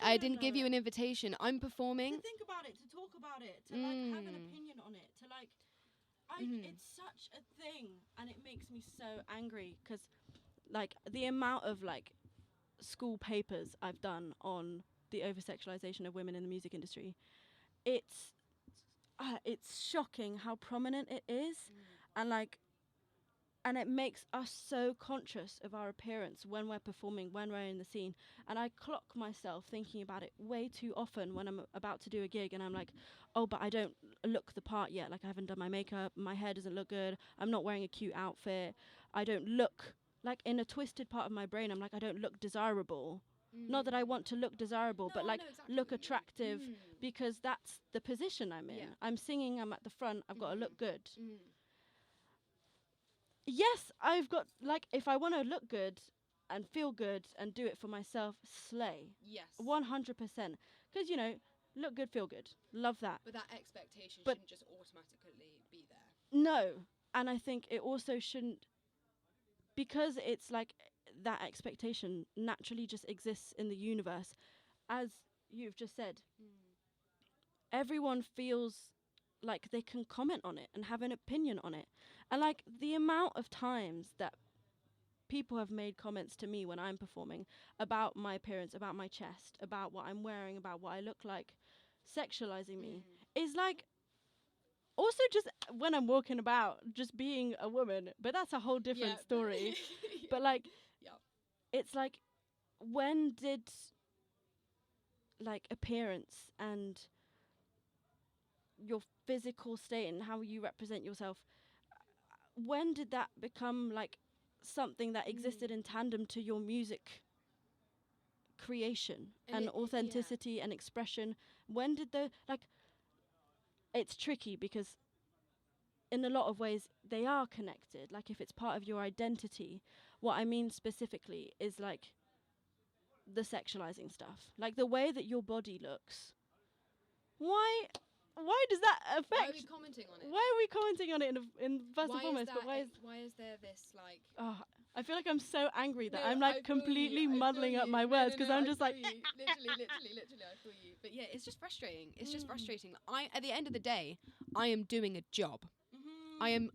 I didn't give you an invitation. I'm performing. To think about it, to talk about it, to like have an opinion on it, to like, it's such a thing, and it makes me so angry, because like the amount of like school papers I've done on the over-sexualization of women in the music industry, it's shocking how prominent it is, and it makes us so conscious of our appearance when we're performing, when we're in the scene. And I clock myself thinking about it way too often when I'm about to do a gig, and I'm like, oh, but I don't look the part yet. Like, I haven't done my makeup, my hair doesn't look good, I'm not wearing a cute outfit, I don't look, like, in a twisted part of my brain, I'm like, I don't look desirable. Not that I want to look desirable, but like look attractive, because that's the position I'm in. I'm singing, I'm at the front, I've got to look good. Yes, I've got, like, if I want to look good and feel good and do it for myself, slay. Yes. 100%. Because, you know, look good, feel good. Love that. But that expectation shouldn't just automatically be there. No. And I think it also shouldn't, because it's like that expectation naturally just exists in the universe. As you've just said, everyone feels like they can comment on it and have an opinion on it. And like the amount of times that people have made comments to me when I'm performing about my appearance, about my chest, about what I'm wearing, about what I look like, sexualizing me, is like, also just when I'm walking about, just being a woman, but that's a whole different story. But like, it's like, when did like appearance and your physical state and how you represent yourself, when did that become like something that existed in tandem to your music creation and authenticity and expression? When did the, like, it's tricky because in a lot of ways they are connected. Like, if it's part of your identity, what I mean specifically is like the sexualizing stuff, like the way that your body looks. Why does that affect? Why are we commenting on it? Why are we commenting on it in first and foremost? But why is there this like? Oh, I feel like I'm so angry that I'm like completely muddling up my words, because I'm just like literally, I feel you. But yeah, it's just frustrating. It's just frustrating. At the end of the day, I am doing a job. I am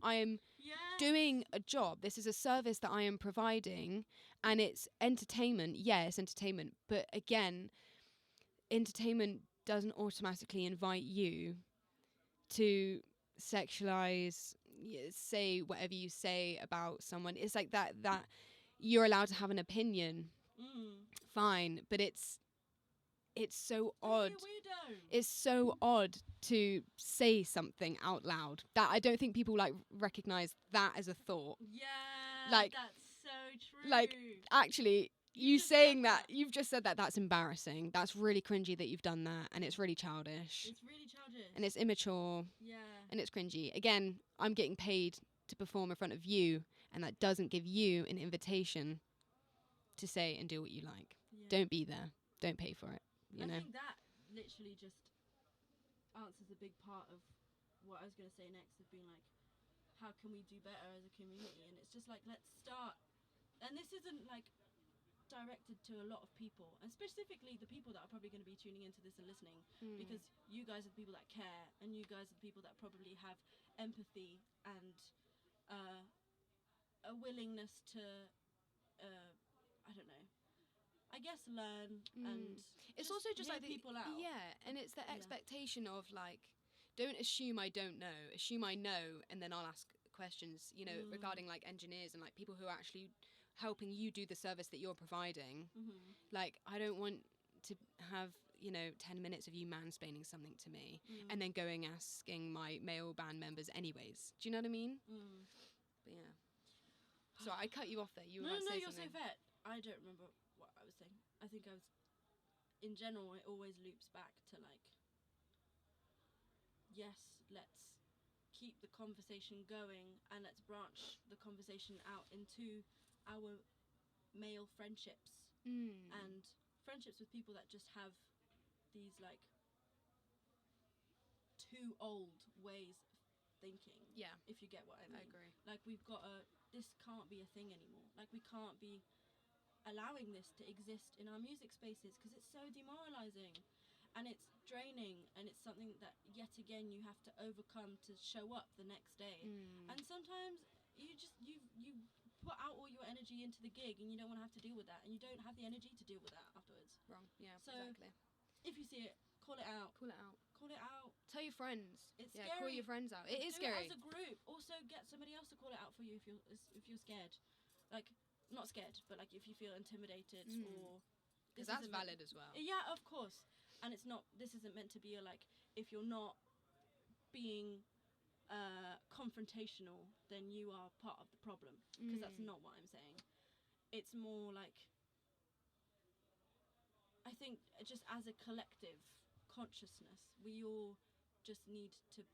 doing a job. This is a service that I am providing, And it's entertainment. Yeah, it's entertainment. But again, entertainment doesn't automatically invite you to sexualize, say whatever you say about someone. It's like that you're allowed to have an opinion. Fine, but it's so odd. It's so odd to say something out loud that I don't think people like recognize that as a thought. Yeah, like that's so true. Like actually, you saying that, you've just said that, that's embarrassing. That's really cringy that you've done that, and it's really childish. It's really childish. And it's immature. Yeah. And it's cringy. Again, I'm getting paid to perform in front of you, and that doesn't give you an invitation to say and do what you like. Yeah. Don't be there. Don't pay for it. You know? I think that literally just answers a big part of what I was going to say next, of being like, how can we do better as a community? And it's just like, let's start. And this isn't like directed to a lot of people, and specifically the people that are probably going to be tuning into this and listening, because you guys are the people that care, and you guys are the people that probably have empathy and a willingness to I don't know, I guess learn. And it's also just like people out. Yeah, and it's the expectation of like, don't assume I don't know, assume I know, and then I'll ask questions, you know, regarding like engineers and like people who are actually helping you do the service that you're providing. Like, I don't want to have, you know, 10 minutes of you mansplaining something to me and then going asking my male band members anyways. Do you know what I mean? But yeah. So I cut you off there. You were about to say you're something. so fair. I don't remember what I was saying. I think I was, in general, it always loops back to like, yes, let's keep the conversation going, and let's branch the conversation out into our male friendships and friendships with people that just have these like too old ways of thinking. Yeah, if you get what I mean. I agree. Like, we've got this can't be a thing anymore. Like, we can't be allowing this to exist in our music spaces because it's so demoralizing and it's draining, and it's something that yet again you have to overcome to show up the next day. And sometimes you put out all your energy into the gig and you don't want to have to deal with that, and you don't have the energy to deal with that afterwards. Wrong. Yeah, So exactly. if you see it, call it out. Call it out. Call it out. Tell your friends. It's yeah, scary. call your friends out. It is Do scary. it as a group. Also, get somebody else to call it out for you if you're scared. Like, not scared, but like if you feel intimidated or. Because that's valid as well. Yeah, of course. And it's not. This isn't meant to be a like. If you're not being confrontational, then you are part of the problem. Because that's not what I'm saying. It's more like, I think just as a collective consciousness, we all just need to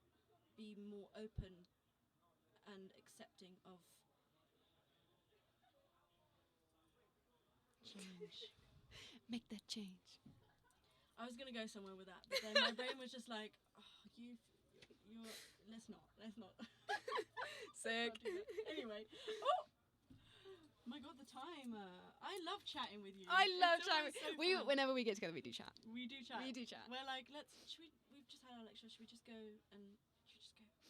be more open and accepting of change. Make that change. I was gonna go somewhere with that, but then my brain was just like, oh, you're let's not Sick. Can't do that. Anyway, oh my god, the timer. I love chatting with you. I love It's chatting. always so fun. Whenever we get together, we do chat. We do chat. We do chat. We're like, we've just had our lecture, should we just go for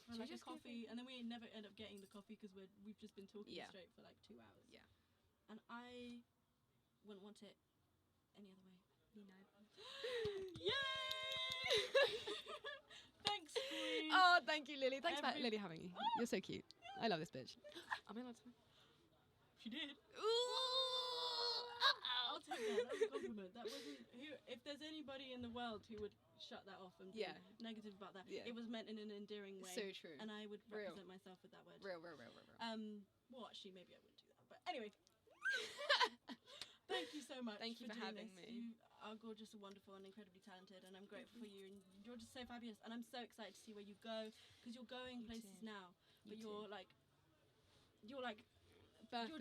Should we like a just go coffee? And then we never end up getting the coffee because we've just been talking straight for like 2 hours. Yeah. And I wouldn't want it any other way. Yay! Thanks, Queen. Oh, thank you, Lily. Thanks for Lily having me. You're so cute. I love this bitch. Am I allowed to? She did. Ooh! I'll take that. That was a compliment. That wasn't. If there's anybody in the world who would shut that off and be negative about that, it was meant in an endearing way. So true. And I would represent myself with that word. Real. Well, actually, maybe I wouldn't do that. But anyway. Thank you so much. Thank you for having this. me. You are gorgeous and wonderful and incredibly talented, and I'm grateful for you. And you're just so fabulous, and I'm so excited to see where you go, because you're going places now. But you're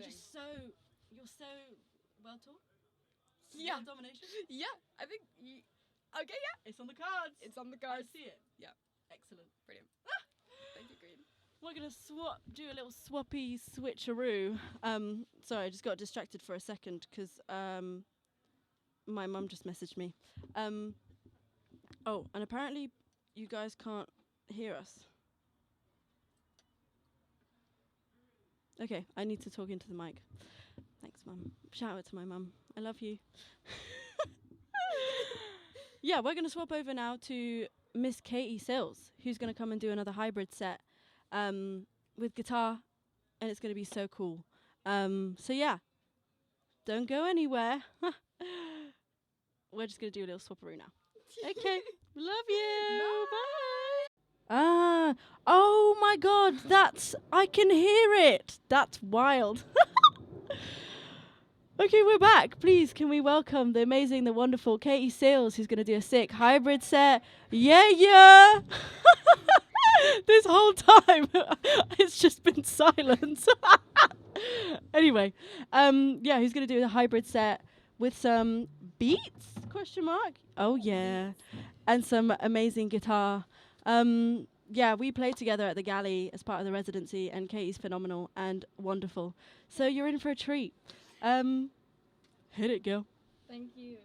just so well taught. Yeah. World domination. Yeah. I think. Okay. Yeah. It's on the cards. It's on the I cards. see it. Yeah. Excellent. Brilliant. Thank you, Green. We're gonna do a little swappy switcheroo. Sorry, I just got distracted for a second because my mum just messaged me. Oh, and apparently you guys can't hear us. Okay, I need to talk into the mic. Thanks, Mum. Shout out to my mum. I love you. Yeah, we're going to swap over now to Miss Katie Sills, who's going to come and do another hybrid set with guitar, and it's going to be so cool. So yeah, don't go anywhere. We're just going to do a little swapperoo now. Okay, love you. Bye. Oh my God, I can hear it. That's wild. Okay, we're back. Please, can we welcome the amazing, the wonderful Katie Sills, who's going to do a sick hybrid set. Yeah. This whole time, it's just been silence. Anyway, who's going to do a hybrid set with some beats? ? Oh, yeah. And some amazing guitar. We played together at the Galley as part of the residency, and Katie's phenomenal and wonderful. So you're in for a treat. Hit it, girl. Thank you.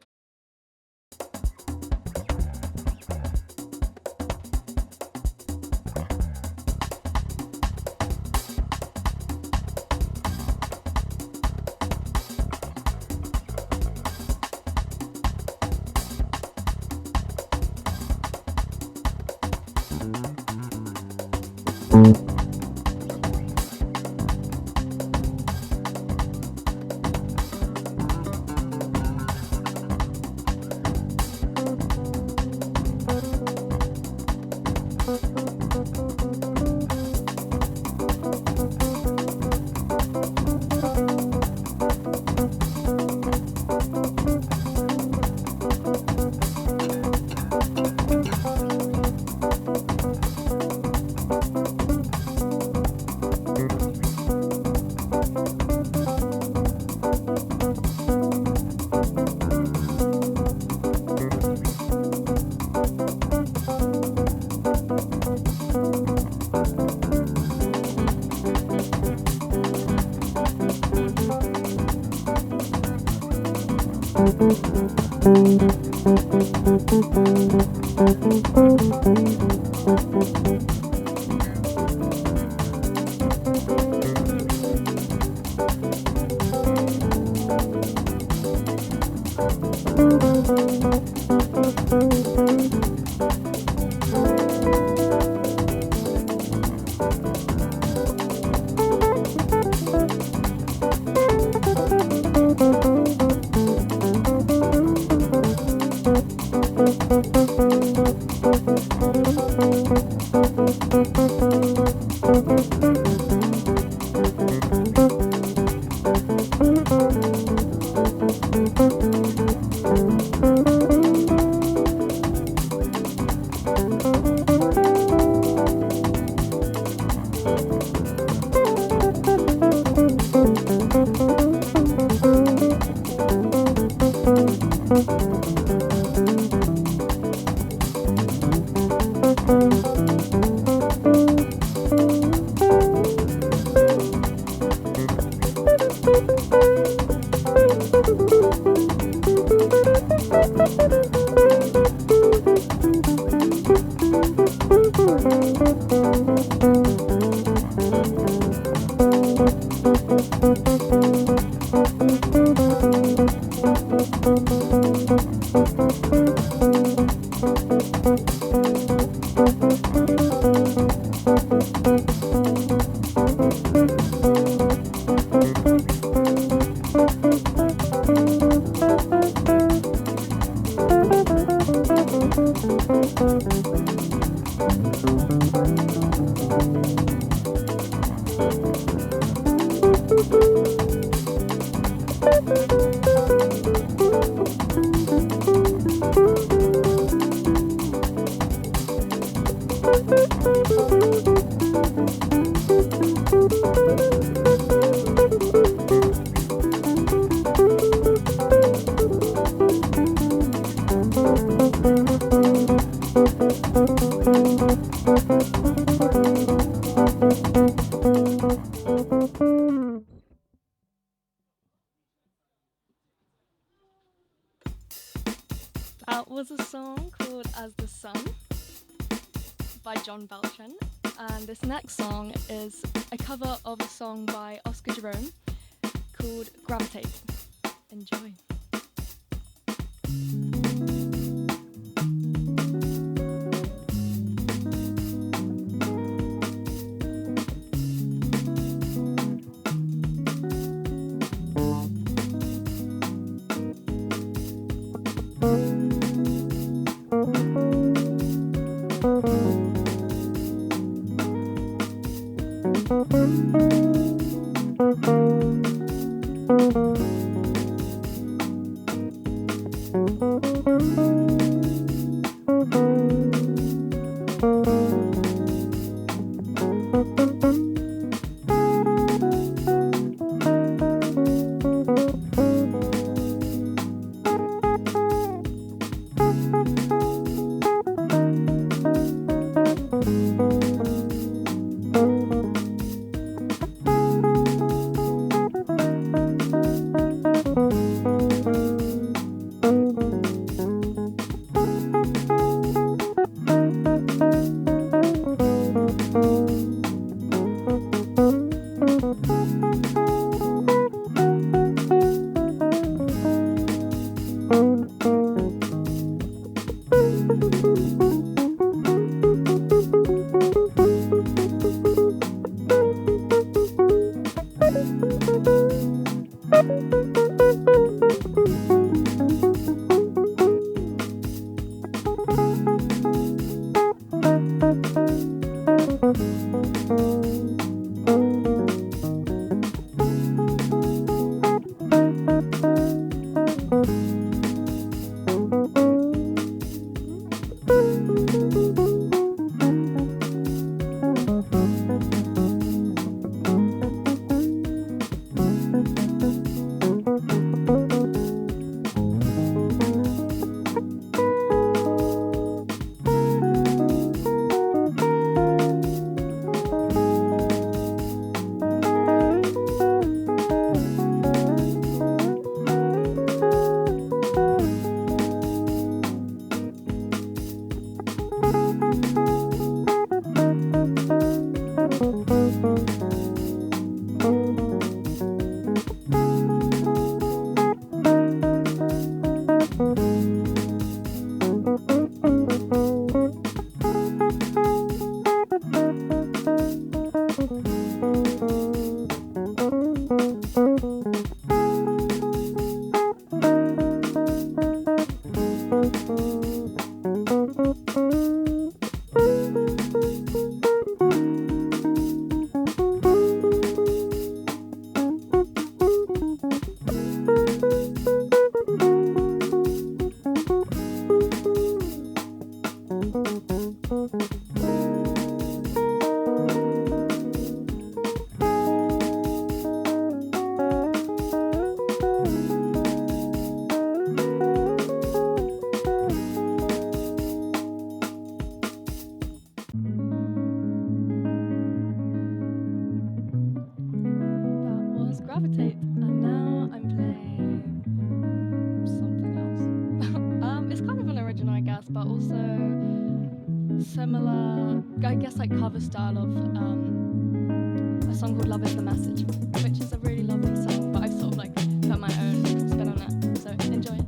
That was a song called As the Sun by John Beltran. And this next song is a cover of a song by Oscar Jerome called Gravitate. Enjoy. Gravitate, and now I'm playing something else. It's kind of an original, I guess, but also similar, I guess, like cover style of a song called Love Is The Message, which is a really lovely song, but I've sort of like put my own spin on it, so enjoy it.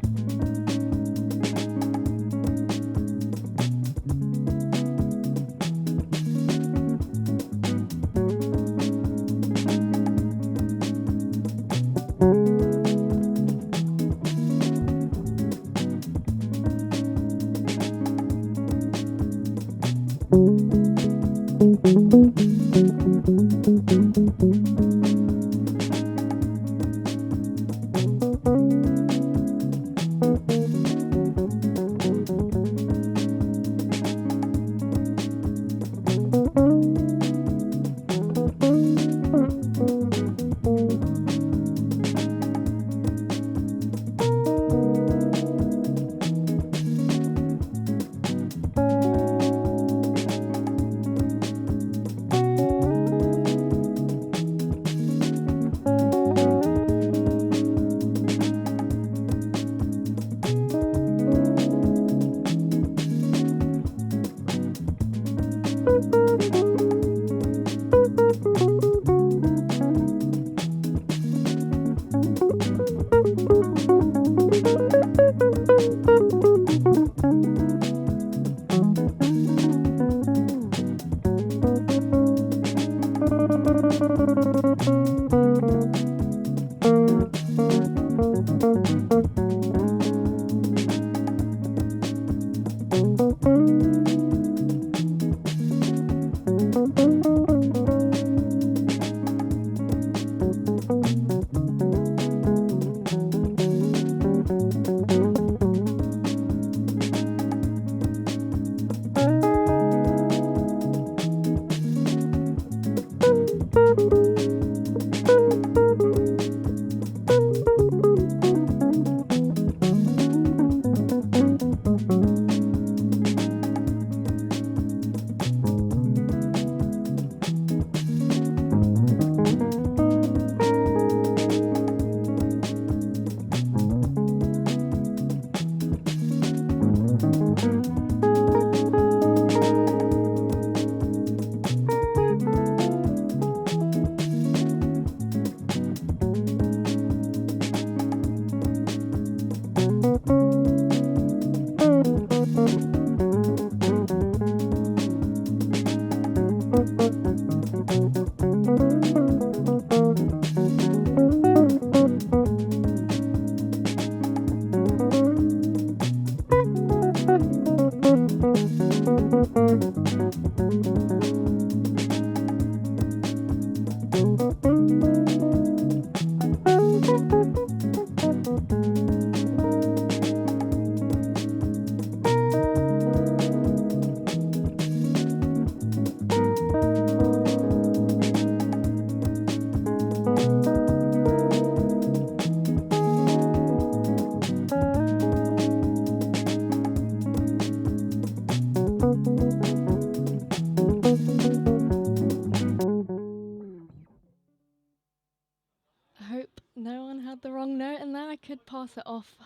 I hope no one had the wrong note in there. I could pass it off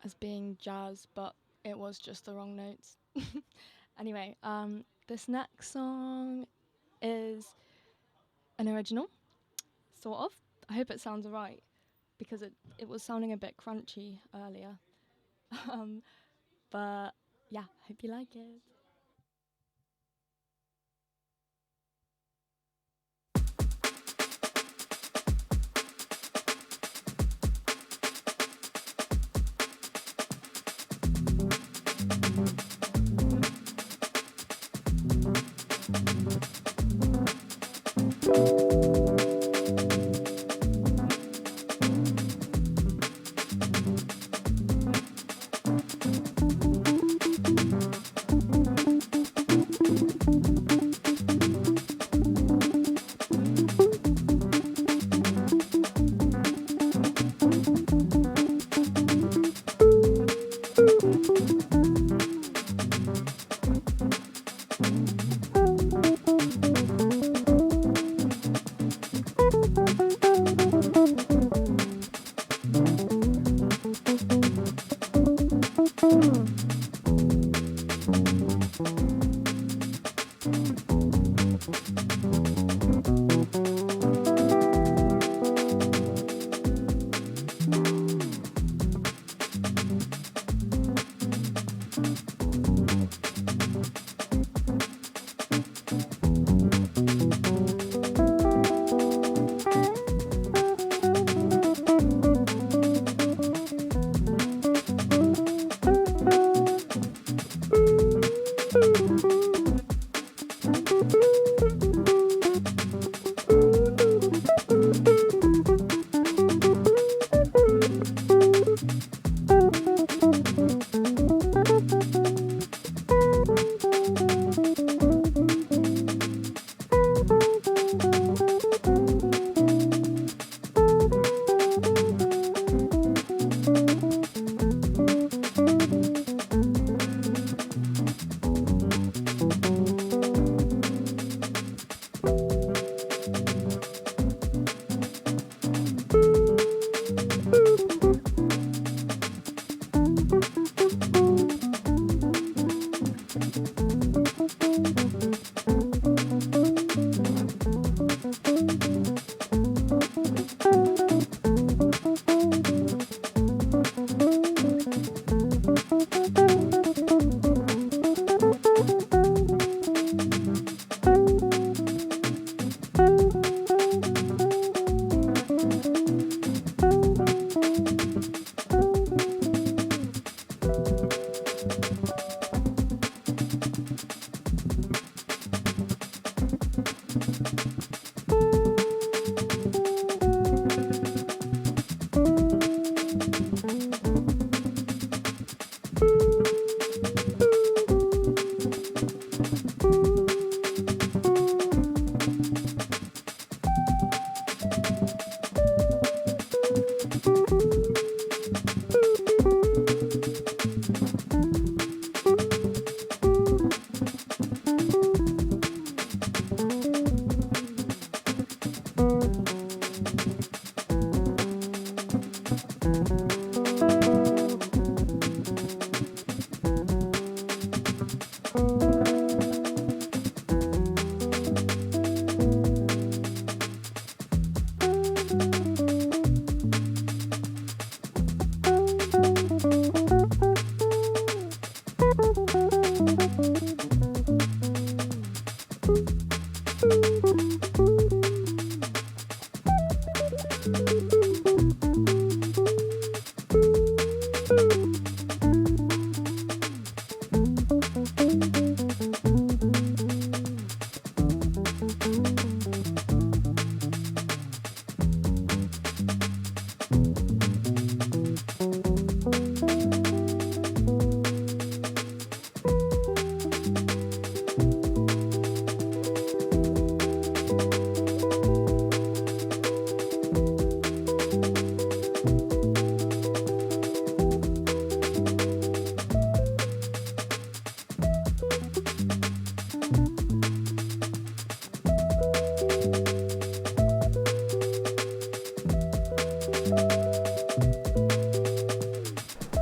as being jazz, but it was just the wrong notes. Anyway, this next song is an original, sort of. I hope it sounds right, because it was sounding a bit crunchy earlier. But yeah, hope you like it.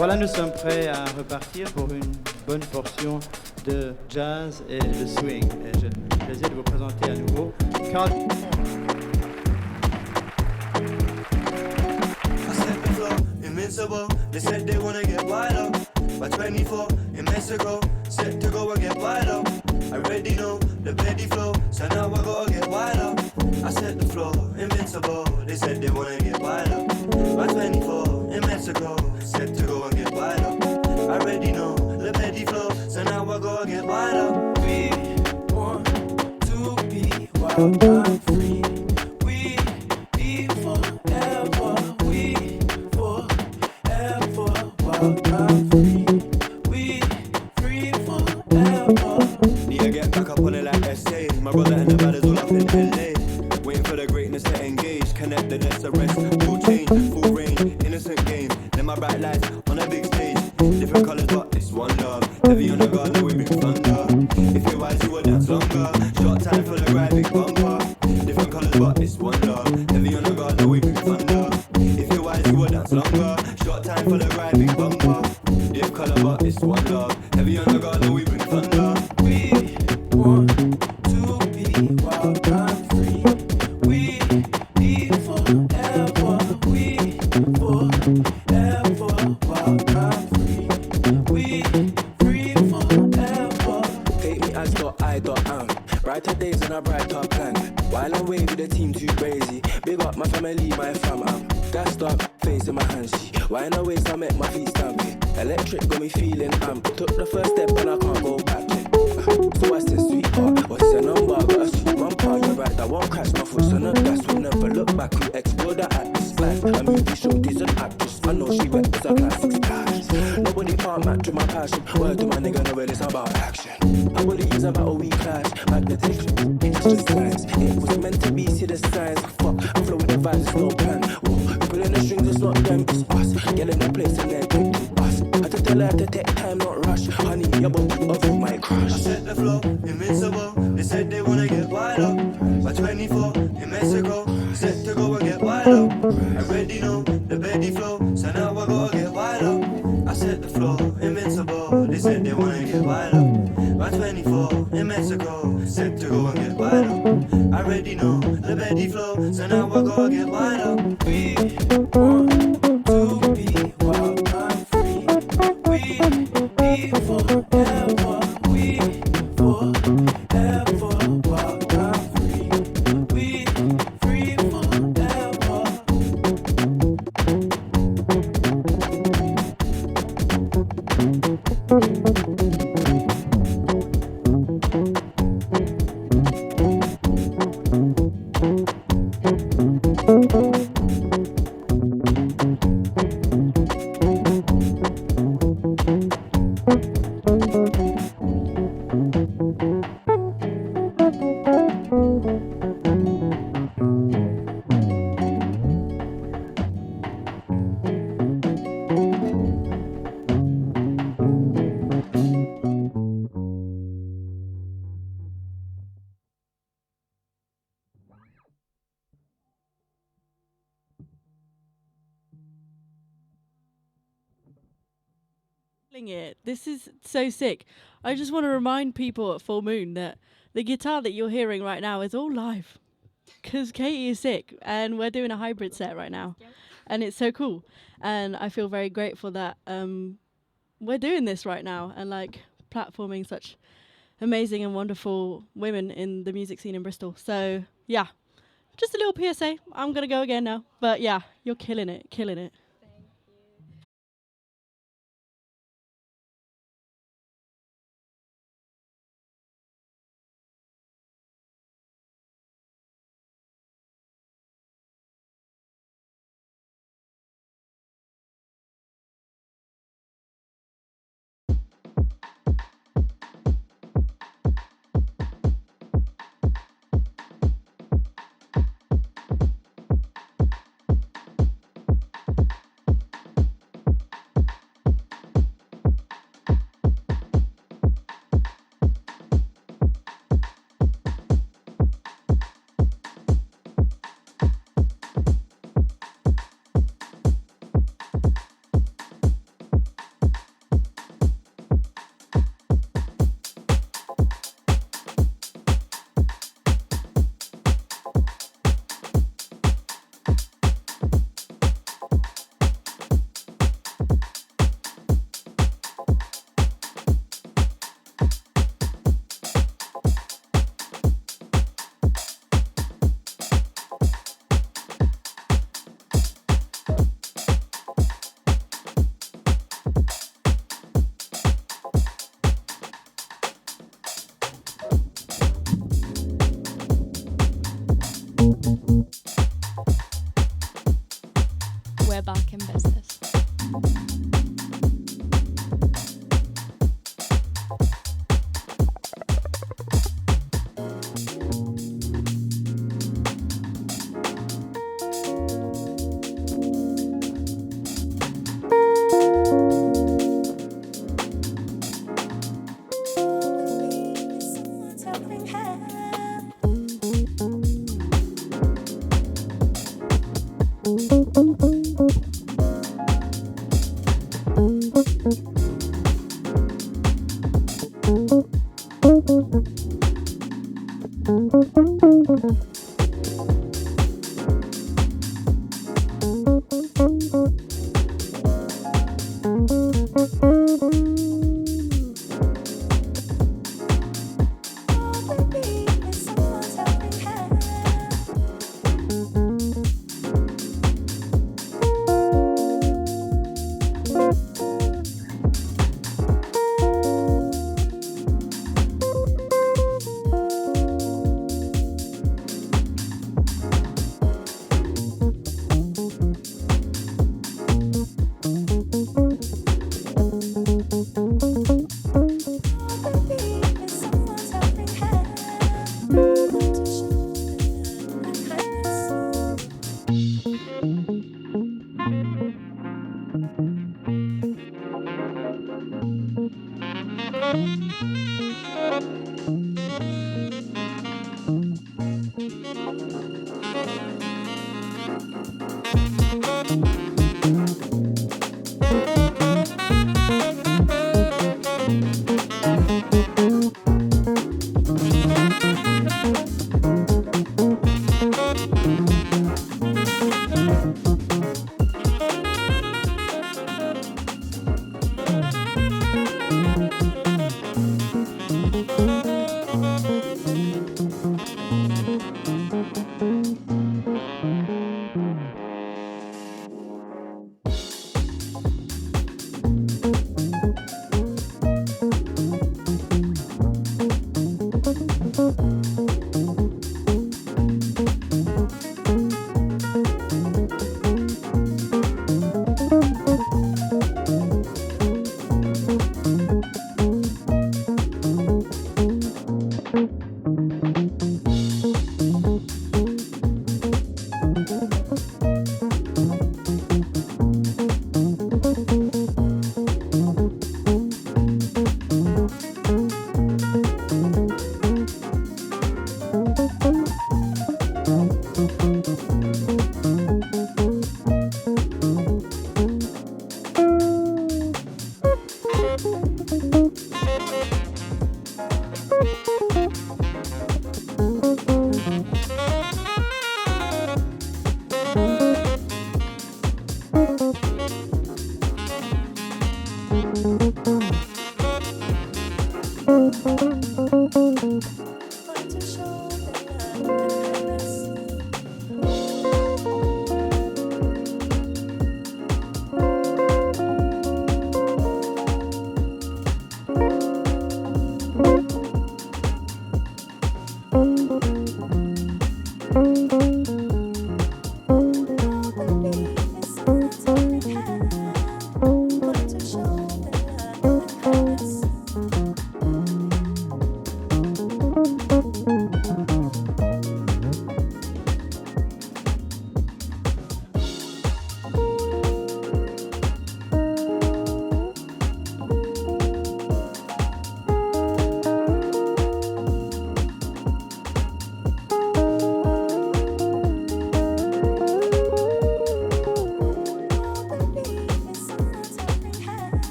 Voilà, nous sommes prêts à repartir pour une bonne portion de jazz et de swing. Et j'ai le plaisir de vous présenter à nouveau Carl. Invincible, they said they wanna get wild up. By 24 in Mexico, set to go and get wild up. I already know the belly flow, so now I gotta get wild up. I set the floor, invincible, they said they wanna get wild up. By 24 in Mexico, set to go and get wild up. I already know the belly flow, so now I gotta get wild up. We want to be wild and free. We be forever. We wild and free. We free forever. Need to get back up on it like SA. My brother and the bad is all up in LA. Waiting for the greatness to engage. Connect the next arrest. Full change, full range, innocent game. Then my bright lights on a big stage. Different colours, but it's one love. Heavy on the guard, no we bring thunder. If you're wise, you will dance longer. Short time for the ride, big bumper. Different colours, but it's one love. Heavy on the guard, no we bring thunder. If you're wise, you will dance longer. Short time for the ride, big bumper. Diff colour, but it's one love. Heavy on the guard, no we bring thunder. We want to be wild and free. We be forever. We forever wild and free. We free forever. Take me as .I.am. Brighter days and a brighter plan. While I'm waving the team too crazy. Big up my family, my fam. I'm gassed up, face in my hands. Why in a waist I make my feet stamping. Electric got me feeling amped. Took the first step and I can't go back. So what's this sweetheart? What's the number? Got a sweet bumper. You're right, that won't crash my foot. So no gas will never look back. We explore the at this life. A movie show, this an actress. I know she wet as a classic splash. Nobody can't match with my passion. Word to my nigga, no, it's about action. I believe it's about a we clash. Magnetic, it's just science. It was meant to be, see the signs. Fuck, I flow with the vibes, it's no plan. Whoa, we pulling the strings, it's not them, it's us. Get in the place and then take us. I had to tell her to take time, not rush. Honey, your body of my crush. I set the flow, invincible. They said they wanna get wild up. By 24 in Mexico, set to go and get wild up. I already know the belly flow, so now I gotta get wild up. I set the flow, invincible. They said they wanna get wild up. By 24 in Mexico, set to go and get wild up. I already know the belly flow, so now I gotta get wild up. We want to be wild and free. We be forever. We forever wild and free. We free forever. It. This is so sick. I just want to remind people at Full Moon that the guitar that you're hearing right now is all live. Because Katie is sick and we're doing a hybrid set right now. And it's so cool. And I feel very grateful that we're doing this right now and like platforming such amazing and wonderful women in the music scene in Bristol. So yeah, just a little PSA. I'm going to go again now. But yeah, you're killing it, killing it.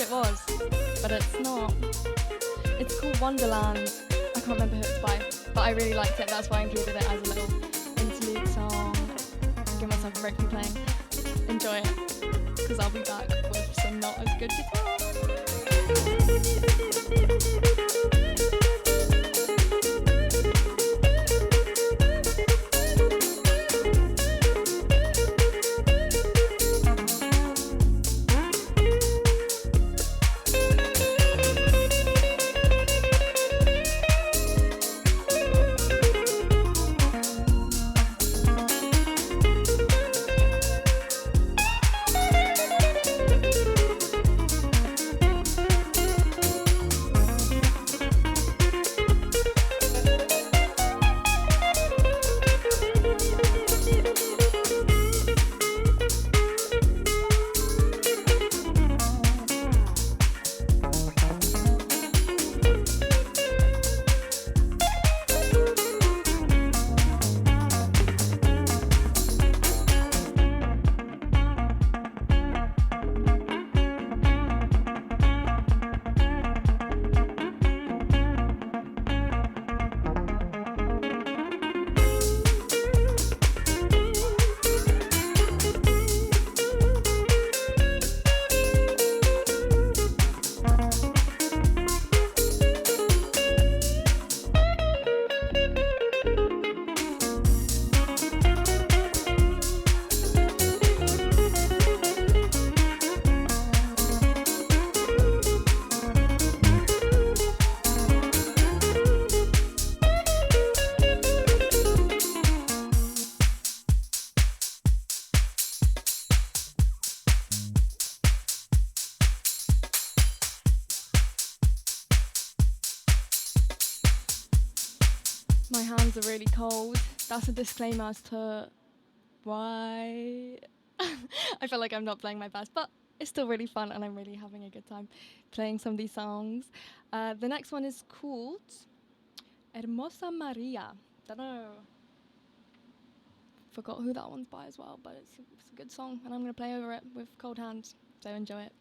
it was, but it's not. It's called Wonderland. I can't remember who it's by, but I really liked it. That's why I included it as a little interlude song. Give myself a break from playing. Enjoy it, because I'll be back with some not as good guitar. My hands are really cold. That's a disclaimer as to why I feel like I'm not playing my best, but it's still really fun and I'm really having a good time playing some of these songs. The next one is called Hermosa Maria. Don't know. Forgot who that one's by as well, but it's a good song and I'm going to play over it with cold hands, so enjoy it.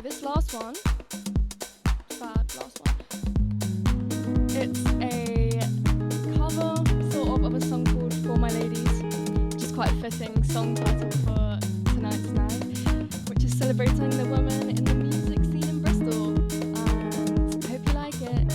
this last one, it's a cover sort of a song called For My Ladies, which is quite a fitting song title for tonight's night, which is celebrating the women in the music scene in Bristol. And I hope you like it.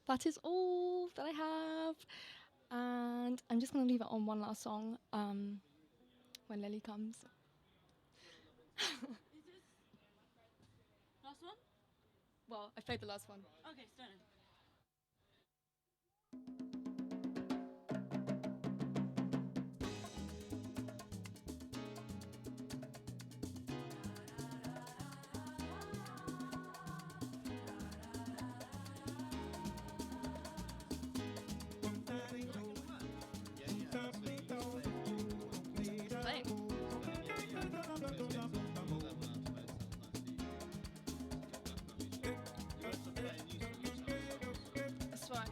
That is all that I have, and I'm just going to leave it on one last song when Lily comes. Last one? Well, I played the last one. Okay, stunning. That's right.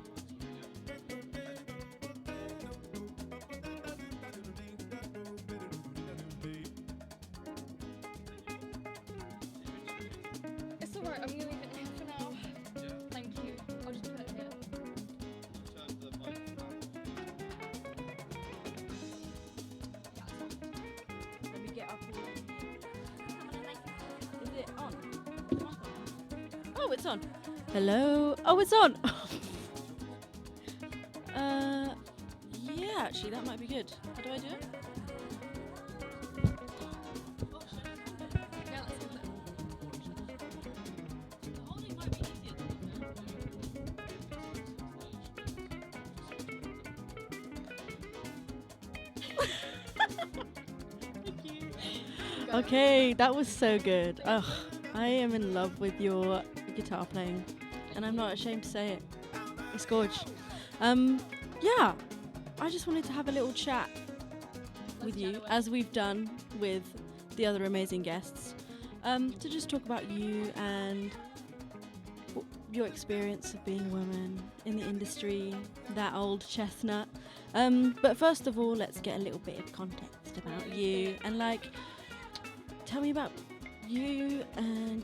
It's alright, I'm gonna leave it here for now. Thank you. I'll just put it here. Let me get up all. Is it on? Oh, it's on. Hello. Oh, it's on. Yeah, actually, that might be good. How do I do it? Yeah, let's do that. The holding might be easier than Okay, that was so good. Ugh, I am in love with your guitar playing, and I'm not ashamed to say it. It's gorge. Yeah, I just wanted to have a little chat with you, as we've done with the other amazing guests, to just talk about you and your experience of being a woman in the industry, that old chestnut. But first of all, let's get a little bit of context about you and like, tell me about you. And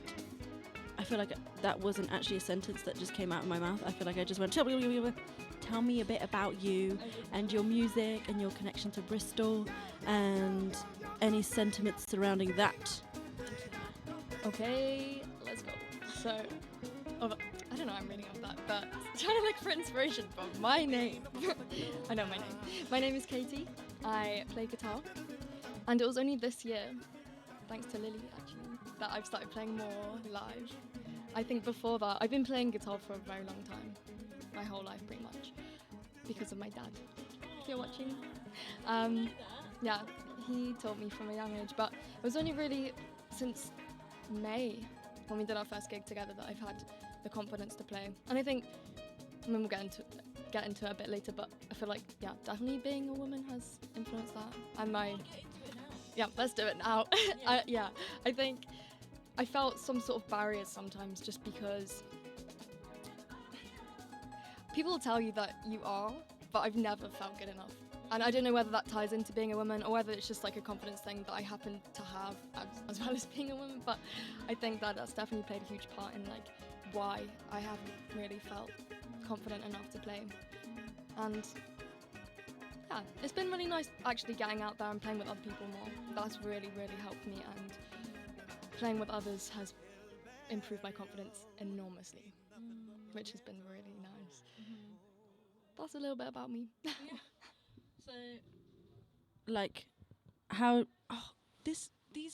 I feel like that wasn't actually a sentence that just came out of my mouth. I feel like I just went, tell me a bit about you and your music and your connection to Bristol and any sentiments surrounding that. Okay, let's go. So, I don't know, I'm reading off that, but trying to look for inspiration for my name. I know my name. My name is Katie. I play guitar, and it was only this year, thanks to Lily actually, that I've started playing more live. I think before that, I've been playing guitar for a very long time, my whole life pretty much, because of my dad, if you're watching. Yeah, he taught me from a young age, but it was only really since May, when we did our first gig together, that I've had the confidence to play. And I think, I mean, we'll get into it a bit later, but I feel like, yeah, definitely being a woman has influenced that. And yeah, let's do it now. I think I felt some sort of barriers sometimes just because people will tell you that you are, but I've never felt good enough. And I don't know whether that ties into being a woman or whether it's just like a confidence thing that I happen to have as well as being a woman, but I think that that's definitely played a huge part in like why I haven't really felt confident enough to play. And yeah, it's been really nice actually getting out there and playing with other people more. That's really, really helped me, and playing with others has improved my confidence enormously, which has been really nice. That's a little bit about me. So, like, how these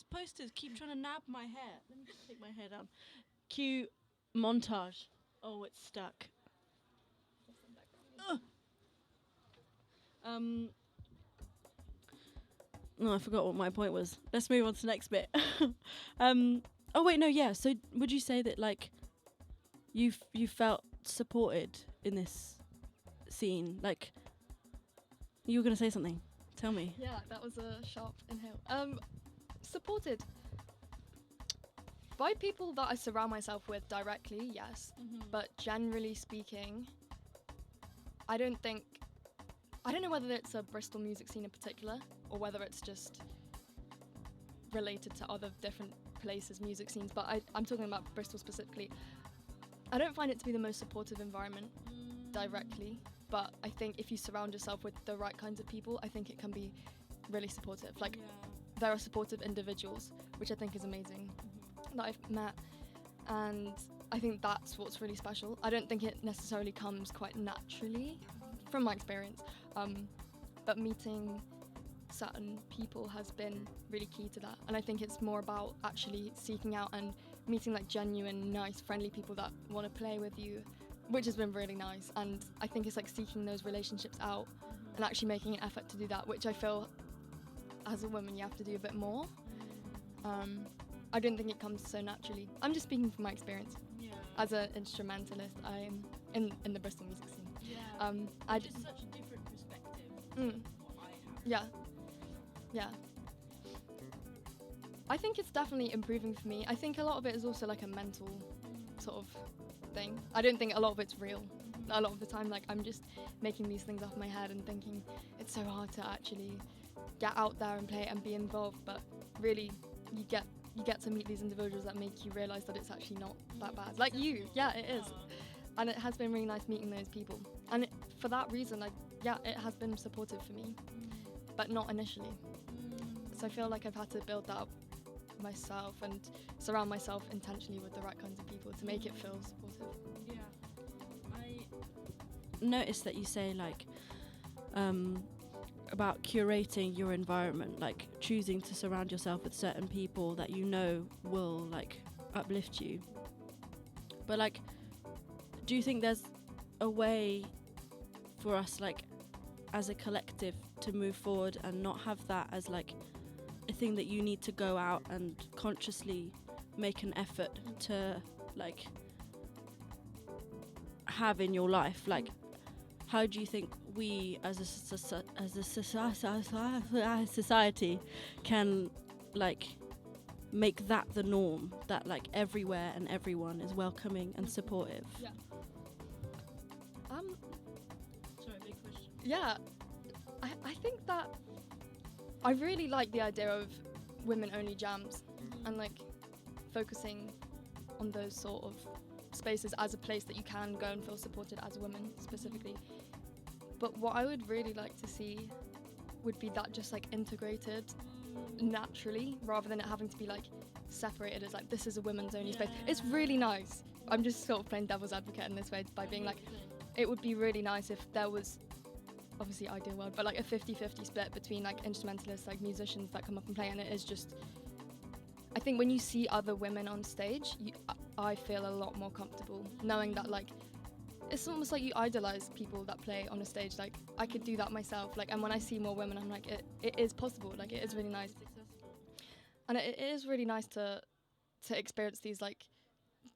posters keep trying to nab my hair. Let me just take my hair down. Cue montage. Oh, it's stuck. No, I forgot what my point was. Let's move on to the next bit. Oh wait, no, yeah. So, would you say that like you felt supported in this scene? Like, you were gonna say something. Tell me. Yeah, that was a sharp inhale. Supported by people that I surround myself with directly, yes. But generally speaking, I don't know whether it's a Bristol music scene in particular or whether it's just related to other different places' music scenes, but I'm talking about Bristol specifically. I don't find it to be the most supportive environment directly, but I think if you surround yourself with the right kinds of people, I think it can be really supportive. Like, there are supportive individuals, which I think is amazing, that I've met, and I think that's what's really special. I don't think it necessarily comes quite naturally from my experience, but meeting certain people has been really key to that, and I think it's more about actually seeking out and meeting like genuine, nice, friendly people that want to play with you, which has been really nice. And I think it's like seeking those relationships out and actually making an effort to do that, which I feel as a woman you have to do a bit more. I don't think it comes so naturally. I'm just speaking from my experience. As an instrumentalist, I'm in the Bristol music scene. It's just such a different perspective to what I have. Yeah. I think it's definitely improving for me. I think a lot of it is also like a mental sort of thing. I don't think a lot of it's real. A lot of the time, like, I'm just making these things off my head and thinking it's so hard to actually get out there and play and be involved, but really you get to meet these individuals that make you realise that it's actually not that bad. Like you, yeah, it is. And it has been really nice meeting those people. And for that reason, it has been supportive for me, but not initially. So I feel like I've had to build that up myself and surround myself intentionally with the right kinds of people to make it feel supportive. Yeah. I noticed that you say like about curating your environment, like choosing to surround yourself with certain people that you know will like uplift you. But like, do you think there's a way for us like as a collective to move forward and not have that as like a thing that you need to go out and consciously make an effort to like have in your life? Like, how do you think we as a society can like make that the norm, that like everywhere and everyone is welcoming and supportive? Yeah. Sorry, big question. Yeah, I think that I really like the idea of women-only jams and like focusing on those sort of spaces as a place that you can go and feel supported as a woman specifically. But what I would really like to see would be that just like integrated naturally, rather than it having to be like separated as like this is a women's only space. It's really nice. I'm just sort of playing devil's advocate in this way by being like, it would be really nice if there was, obviously ideal world, but like a 50-50 split between like instrumentalists, like musicians that come up and play. And it is just, I think when you see other women on stage, I feel a lot more comfortable knowing that like it's almost like you idolize people that play on a stage. Like I could do that myself. Like, and when I see more women, I'm like, it is possible. Like it is really nice, and it is really nice to experience these. Like,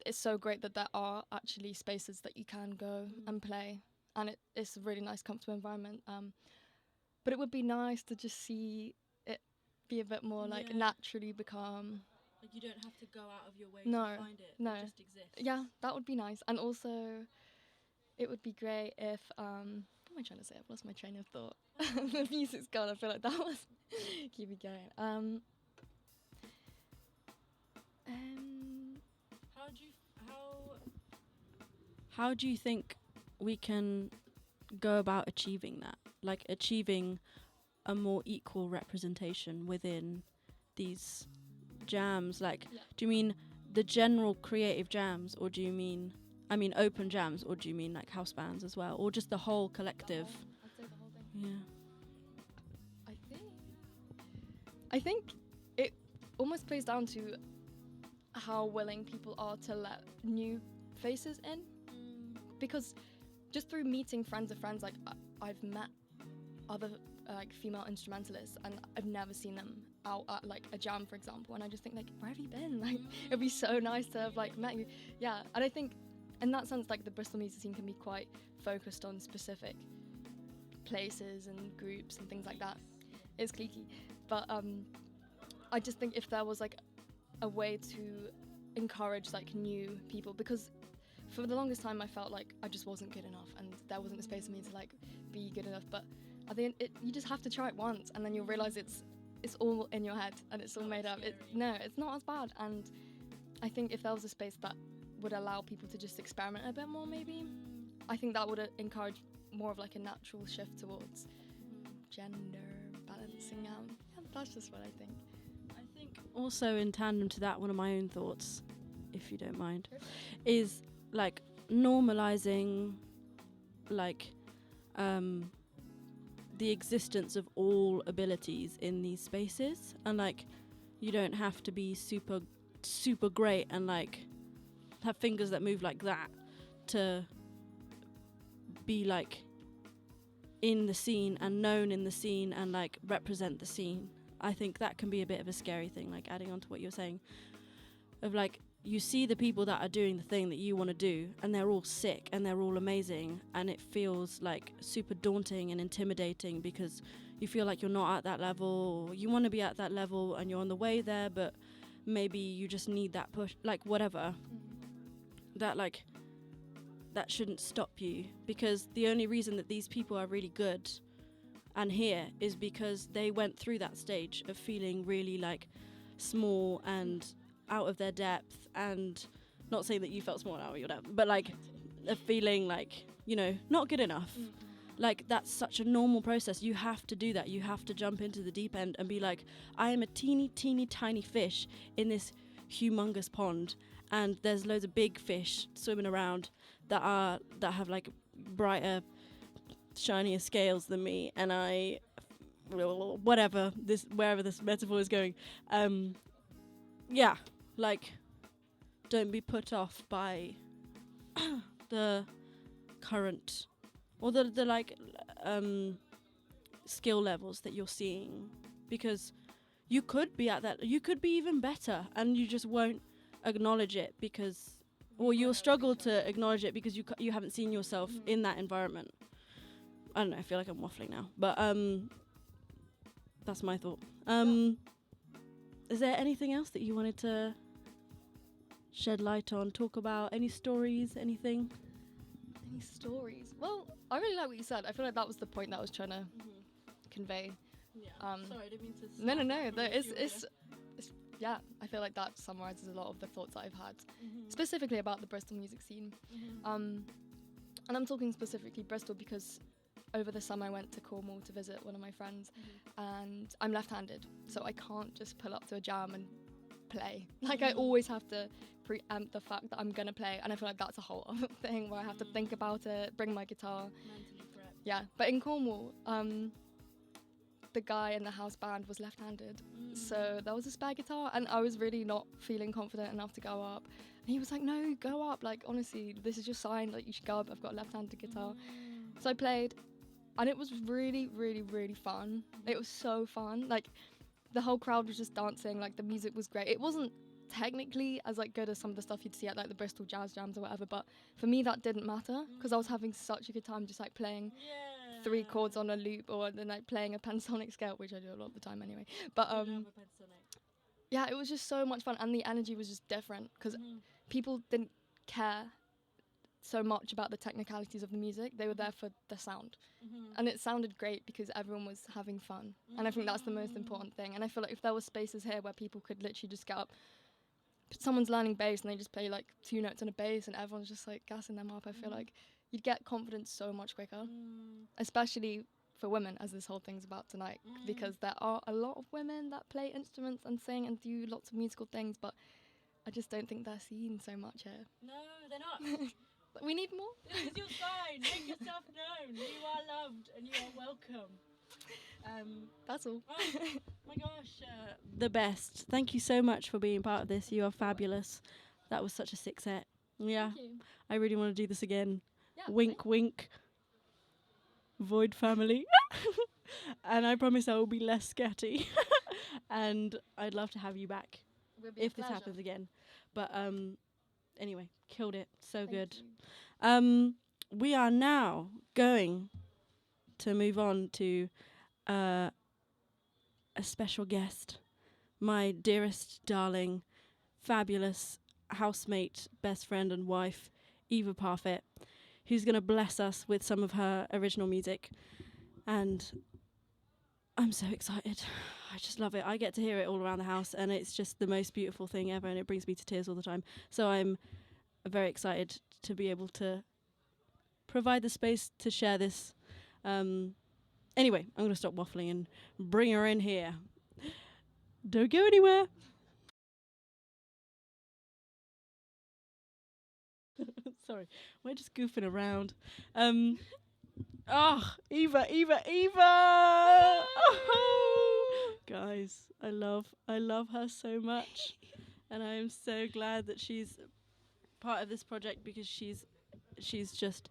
it's so great that there are actually spaces that you can go and play, and it's a really nice, comfortable environment. But it would be nice to just see it be a bit more like naturally become. Like you don't have to go out of your way No, to find it. no. It just exists. Yeah, that would be nice. And also, it would be great if, what am I trying to say? I've lost my train of thought. The music's gone. I feel like that was, keep me going. How do you think we can go about achieving that? Like achieving a more equal representation within these jams? Like, do you mean the general creative jams, or do you mean, open jams, or do you mean like house bands as well, or just the whole collective? I'd say the whole thing. Yeah. I think it almost plays down to how willing people are to let new faces in, because just through meeting friends of friends, like I've met other like female instrumentalists, and I've never seen them out at like a jam, for example, and I just think like, where have you been? Like it'd be so nice to have like met you. Yeah, and I think in that sense, like the Bristol music scene can be quite focused on specific places and groups and things like that. It's cliquey, but I just think if there was like a way to encourage like new people, because for the longest time I felt like I just wasn't good enough and there wasn't a space for me to like be good enough. But I think you just have to try it once, and then you'll realize it's all in your head and it's all made up. No, it's not as bad. And I think if there was a space that would allow people to just experiment a bit more, maybe, I think that would encourage more of like a natural shift towards gender balancing out. Yeah, that's just what I think. I think also in tandem to that, one of my own thoughts, if you don't mind, is like normalizing like the existence of all abilities in these spaces, and like you don't have to be super great and like have fingers that move like that to be like in the scene and known in the scene and like represent the scene. I think that can be a bit of a scary thing, like adding on to what you're saying, of like you see the people that are doing the thing that you want to do, and they're all sick and they're all amazing, and it feels like super daunting and intimidating because you feel like you're not at that level, or you want to be at that level and you're on the way there, but maybe you just need that push, like whatever. That like that shouldn't stop you, because the only reason that these people are really good and here is because they went through that stage of feeling really like small and out of their depth, and not saying that you felt small out of your depth, but like a feeling like, you know, not good enough. Like that's such a normal process. You have to do that. You have to jump into the deep end and be like, I am a teeny tiny fish in this humongous pond, and there's loads of big fish swimming around that have like brighter, shinier scales than me, and I wherever this metaphor is going, yeah, like don't be put off by the current or the like skill levels that you're seeing, because you could be at that. You could be even better, and you just won't acknowledge it because, or you'll struggle to acknowledge it because you haven't seen yourself in that environment. I don't know. I feel like I'm waffling now, but that's my thought. Is there anything else that you wanted to shed light on, talk about? Any stories, anything? Any stories? Well, I really like what you said. I feel like that was the point that I was trying to convey. Yeah. Sorry, I didn't mean to. No. It's yeah. I feel like that summarizes a lot of the thoughts that I've had, specifically about the Bristol music scene. And I'm talking specifically Bristol because over the summer I went to Cornwall to visit one of my friends, and I'm left-handed, so I can't just pull up to a jam and play. Like I always have to preempt the fact that I'm gonna play, and I feel like that's a whole other thing where I have to think about it, bring my guitar. Mentally prep. Yeah, but in Cornwall, the guy in the house band was left-handed, so there was a spare guitar, and I was really not feeling confident enough to go up. And he was like, "No, go up. Like honestly, this is your sign. Like you should go up. I've got a left-handed guitar." So I played, and it was really, really, really fun. It was so fun. Like the whole crowd was just dancing. Like the music was great. It wasn't technically as like good as some of the stuff you'd see at like the Bristol jazz jams or whatever, but for me that didn't matter because I was having such a good time just like playing 3 chords on a loop, or then like playing a pentatonic scale, which I do a lot of the time anyway. But yeah, it was just so much fun, and the energy was just different because people didn't care so much about the technicalities of the music. They were there for the sound, and it sounded great because everyone was having fun, and I think that's the most important thing. And I feel like if there were spaces here where people could literally just get up, someone's learning bass and they just play like 2 notes on a bass and everyone's just like gassing them up, I feel like you'd get confidence so much quicker, especially for women, as this whole thing's about tonight, because there are a lot of women that play instruments and sing and do lots of musical things, but I just don't think they're seen so much here. No, they're not. But we need more. This is your sign. Make yourself known. You are loved and you are welcome. That's all. Oh my gosh, the best. Thank you so much for being part of this. You are fabulous. That was such a sick set. Yeah, I really want to do this again. Yeah, wink, wink. Void family. And I promise I will be less scatty. And I'd love to have you back if this happens again. But anyway, killed it. So good. We are now going to move on to a special guest, my dearest, darling, fabulous housemate, best friend and wife, Eva Parfitt, who's going to bless us with some of her original music. And I'm so excited. I just love it. I get to hear it all around the house, and it's just the most beautiful thing ever, and it brings me to tears all the time. So I'm very excited to be able to provide the space to share this. Anyway, I'm going to stop waffling and bring her in here. Don't go anywhere. Sorry, we're just goofing around. Eva! Oh, guys, I love her so much, and I am so glad that she's part of this project because she's just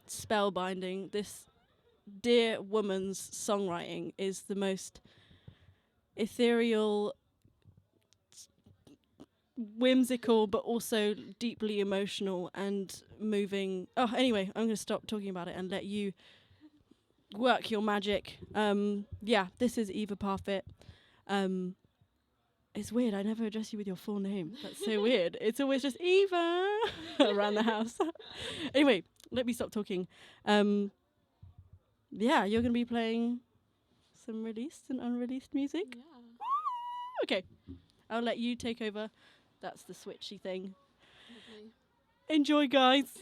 spellbinding. This dear woman's songwriting is the most ethereal, whimsical, but also deeply emotional and moving. Oh, anyway, I'm going to stop talking about it and let you work your magic. Yeah, this is Eva Parfitt. It's weird, I never address you with your full name. That's so weird. It's always just Eva around the house. Anyway, let me stop talking. Yeah, you're going to be playing some released and unreleased music? Yeah. Okay, I'll let you take over. That's the switchy thing. Lovely. Enjoy, guys.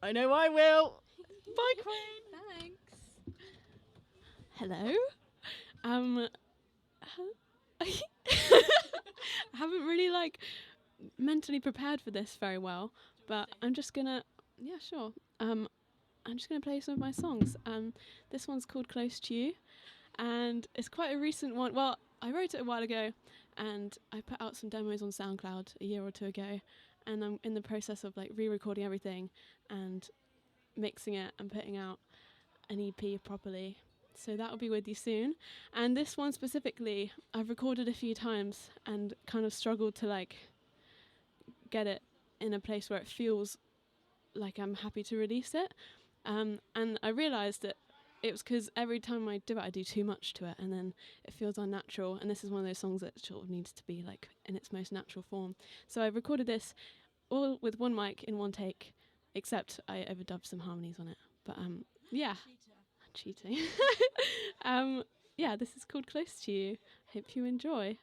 I know I will. Bye, Queen. Thanks. Hello. I haven't really mentally prepared for this very well, but I'm just gonna, yeah, sure. I'm just gonna play some of my songs. This one's called Close to You, and it's quite a recent one. Well, I wrote it a while ago, and I put out some demos on SoundCloud a year or 2 ago, and I'm in the process of re-recording everything and mixing it and putting out an EP properly. So that will be with you soon. And this one specifically, I've recorded a few times and kind of struggled to like get it in a place where it feels like I'm happy to release it. And I realised that it was because every time I do it, I do too much to it, and then it feels unnatural. And this is one of those songs that sort of needs to be like in its most natural form. So I recorded this all with one mic in one take, except I overdubbed some harmonies on it. But yeah, cheating. Yeah, this is called Close to You. Hope you enjoy.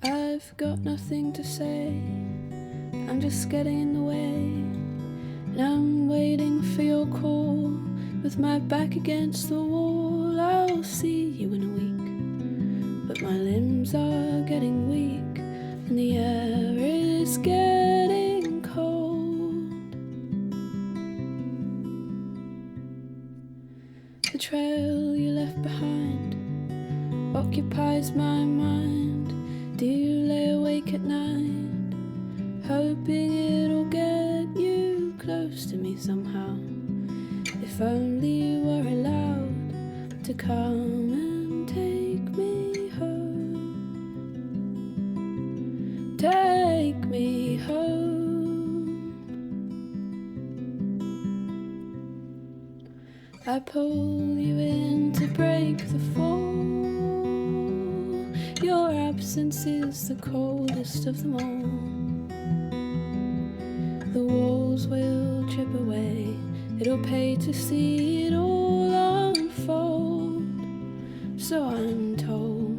I've got nothing to say, I'm just getting in the way, and I'm waiting for your call, with my back against the wall. I'll see you in a week, but my limbs are getting weak, and the air is getting cold. The trail you left behind occupies my mind. Do you lay awake at night, hoping it'll get you close to me somehow? If only you were allowed to come and take me home. Take me home. I pull you in to break the fall. Your absence is the coldest of them all. The walls will chip away, it'll pay to see it all unfold. So I'm told.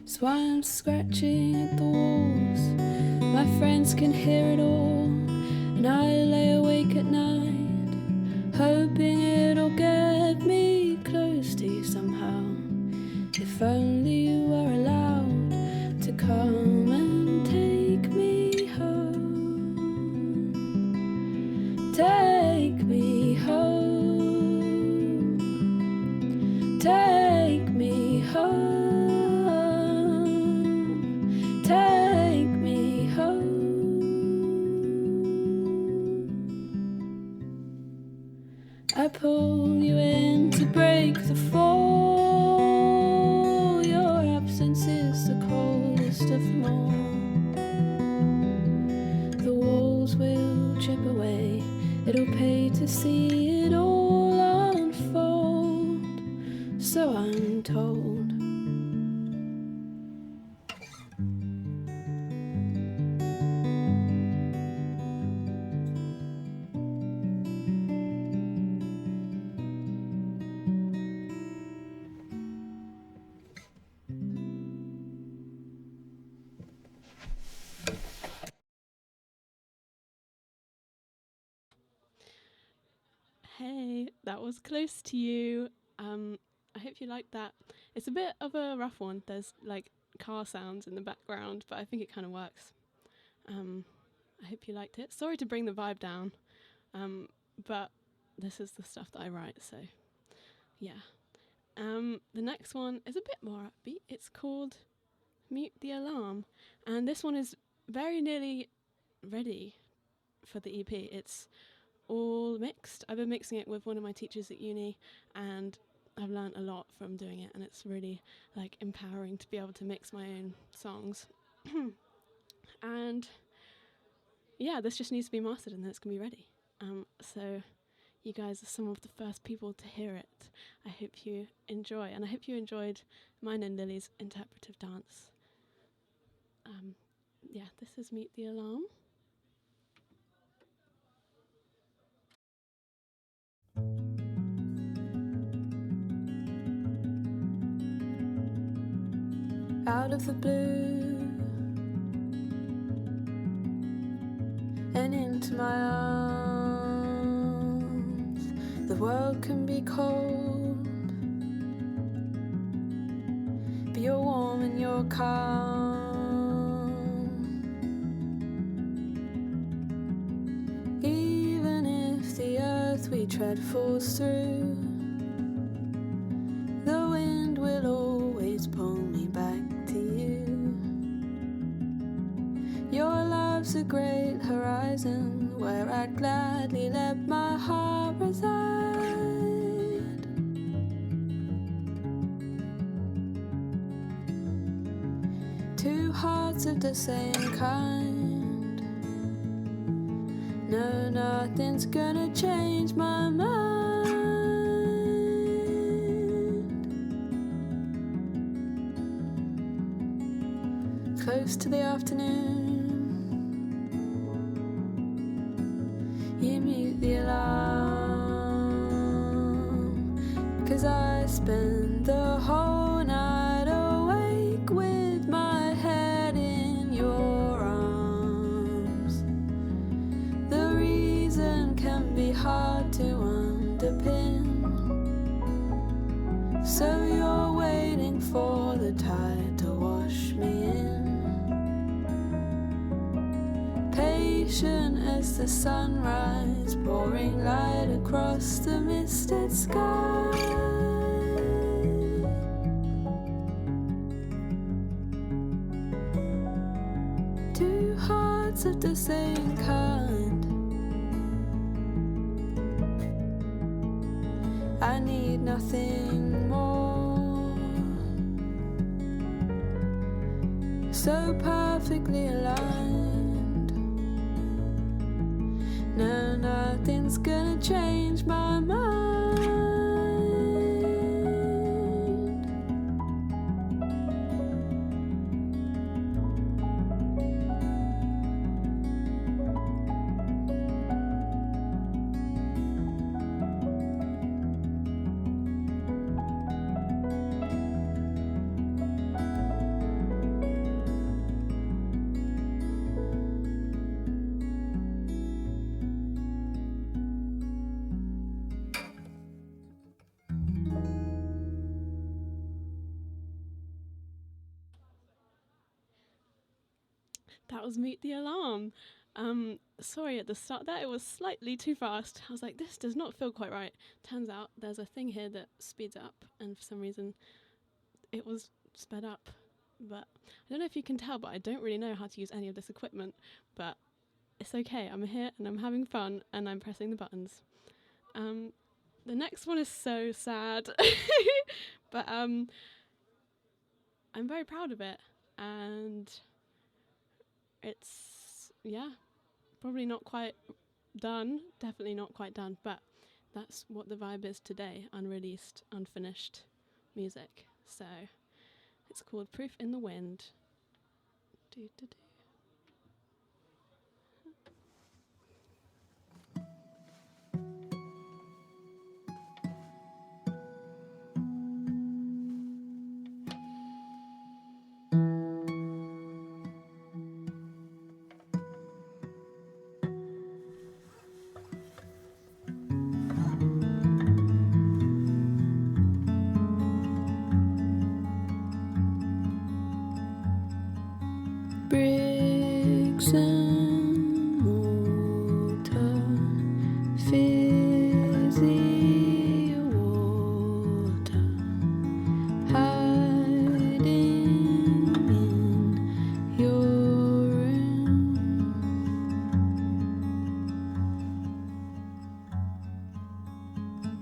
So I'm scratching at the walls, my friends can hear it all, and I lay awake at night, hoping it'll get me close to you somehow. If only you were allowed to come and take me home. Take me home. Take me home. Take me home. I pull you in to break the fall. Is the coldest of them all. The walls will chip away, it'll pay to see it all unfold. So I'm told. Hey, that was Close to You. I hope you liked that. It's a bit of a rough one. There's like car sounds in the background, but I think it kind of works. I hope you liked it. Sorry to bring the vibe down, but this is the stuff that I write, so yeah. The next one is a bit more upbeat. It's called Mute the Alarm, and this one is very nearly ready for the EP. It's all mixed. I've been mixing it with one of my teachers at uni, and I've learned a lot from doing it, and it's really like empowering to be able to mix my own songs. And yeah, this just needs to be mastered and then it's gonna be ready. So you guys are some of the first people to hear it. I hope you enjoy, and I hope you enjoyed mine and Lily's interpretive dance. Yeah, this is Meet the Alarm. Out of the blue and into my arms, the world can be cold, but you're warm and you're calm. Even if the earth we tread falls through, the wind will always pull me back to you. Your love's a great horizon where I'd gladly let my heart reside. Two hearts of the same kind. No, nothing's gonna change my mind. Close to the afternoon, you mute the alarm, 'cause I spend the whole night awake with my head in your arms. The reason can be hard to underpin, so you're waiting for the tide to wash me in. Patient as the sunrise, pouring light across the misted sky. Two hearts of the same kind. I need nothing more. So perfectly aligned. No, nothing's gonna change my mind. That was Meet the Alarm. Sorry, at the start there, it was slightly too fast. I was like, this does not feel quite right. Turns out there's a thing here that speeds up, and for some reason it was sped up. But I don't know if you can tell, but I don't really know how to use any of this equipment. But it's okay. I'm here and I'm having fun and I'm pressing the buttons. The next one is so sad, but I'm very proud of it, and it's, yeah, probably not quite done, definitely not quite done, but that's what the vibe is today, unreleased, unfinished music. So it's called Proof in the Wind. Do-do-do. Bricks and mortar, fizzy water, hiding in your room.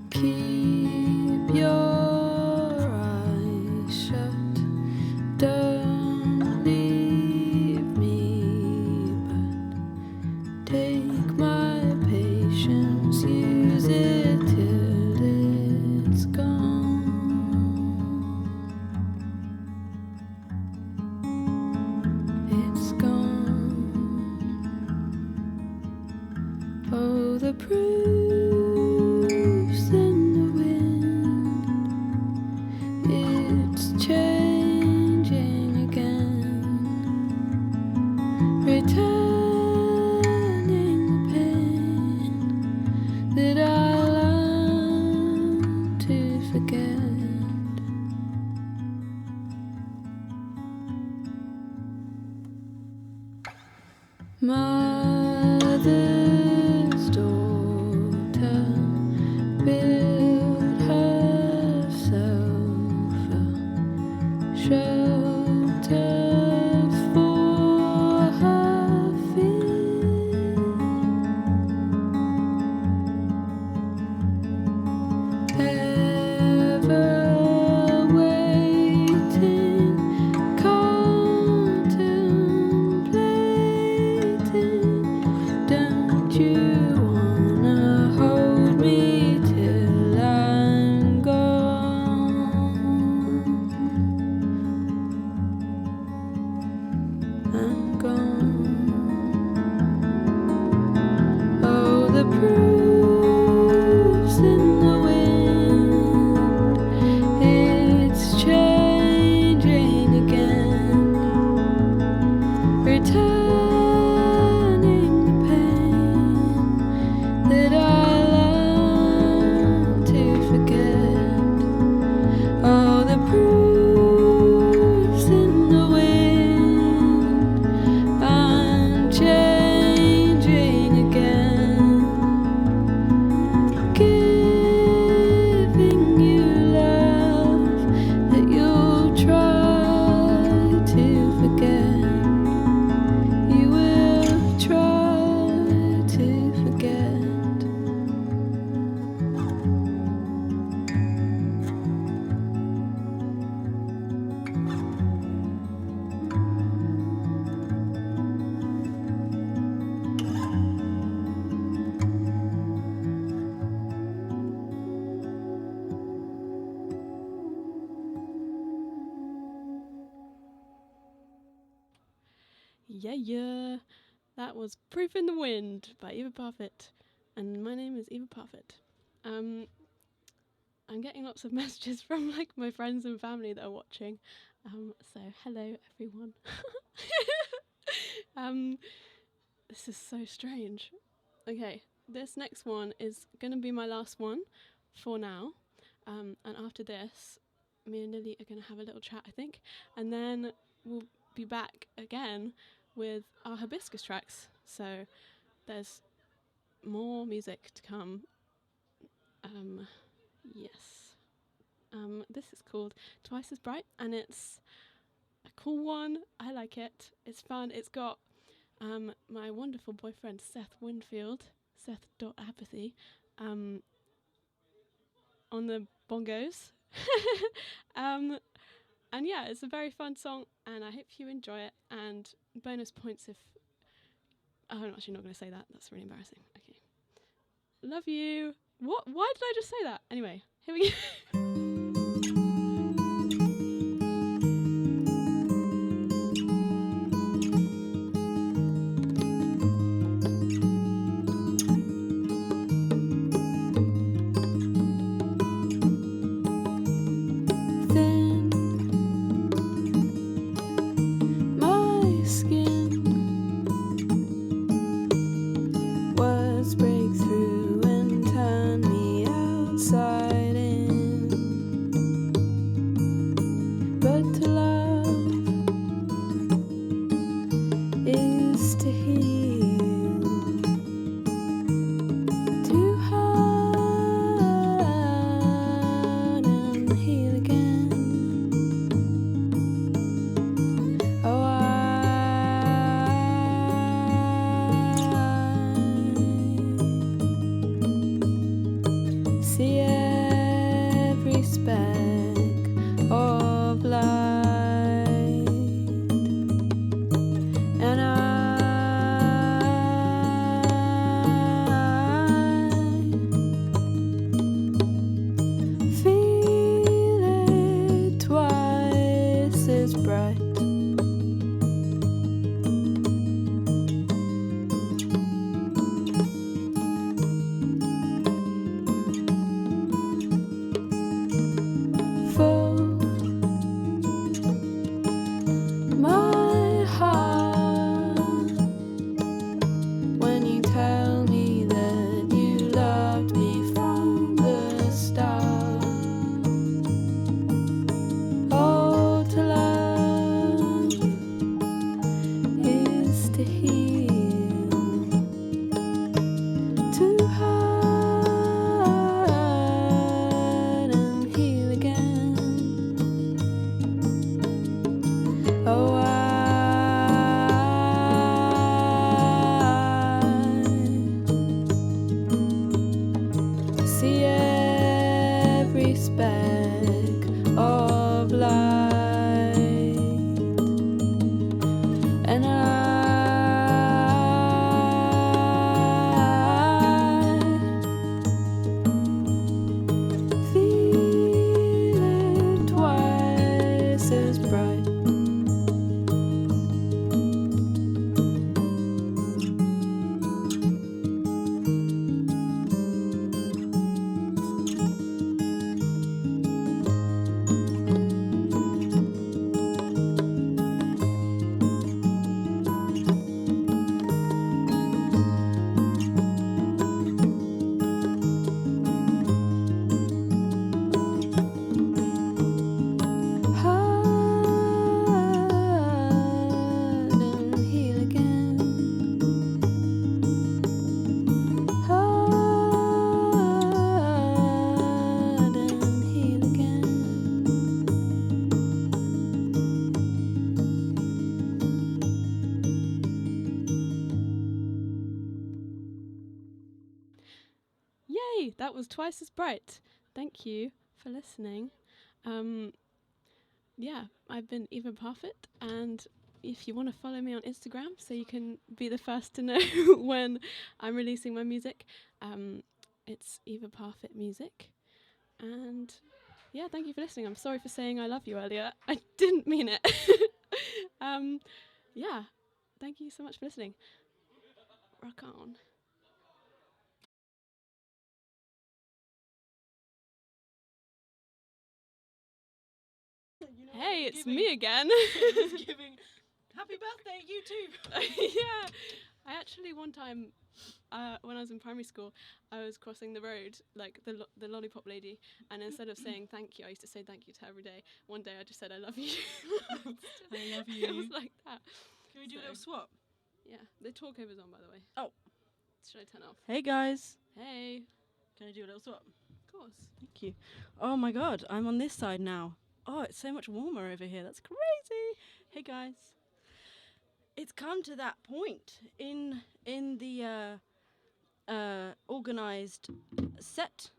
Keep your eyes shut, don't leave me, but take my patience, use it till it's gone. It's gone. Oh, the proof's in the wind, it's changing again, returning the pain that I mother's daughter built herself a shelter for her feet. Ever waiting, contemplating. Don't you wanna hold me till I'm gone? I'm gone. Oh, the proof's in the wind. It's changing again. Returning the pain that I learned to forget. Oh, the proof's in the wind. I'm changing again. Giving you love that you'll try to forget. You will try to forget. Yeah. That was Proof in the Wind by Eva Parfitt. And my name is Eva Parfitt. I'm getting lots of messages from like my friends and family that are watching. So hello everyone. This is so strange. Okay, this next one is gonna be my last one for now. And after this, me and Lily are gonna have a little chat, I think, and then we'll be back again with our Hibiscus tracks. So there's more music to come. Yes. This is called Twice as Bright, and it's a cool one. I like it. It's fun. It's got my wonderful boyfriend Seth Winfield, Seth.apathy, on the bongos. And yeah, it's a very fun song, and I hope you enjoy it. And bonus points if... Oh, I'm actually not going to say that. That's really embarrassing. Okay. Love you. What? Why did I just say that? Anyway, here we go. See ya. Hey, that was twice as bright. Thank you for listening. Yeah, I've been Eva Parfitt, and if you want to follow me on Instagram so you can be the first to know when I'm releasing my music, it's Eva Parfitt Music. And yeah, thank you for listening. I'm sorry for saying I love you earlier. I didn't mean it. Yeah, thank you so much for listening. Rock on. Hey, it's me again. Happy birthday, you too. Yeah, I actually one time, when I was in primary school, I was crossing the road, like the lollipop lady, and instead of saying thank you, I used to say thank you to her every day. One day I just said I love you. I love you. It was like that. Can we do a little swap? Yeah, the talkover's on, by the way. Oh. Should I turn off? Hey guys. Hey. Can I do a little swap? Of course. Thank you. Oh my god, I'm on this side now. Oh, it's so much warmer over here. That's crazy. Hey guys. It's come to that point in the organised set.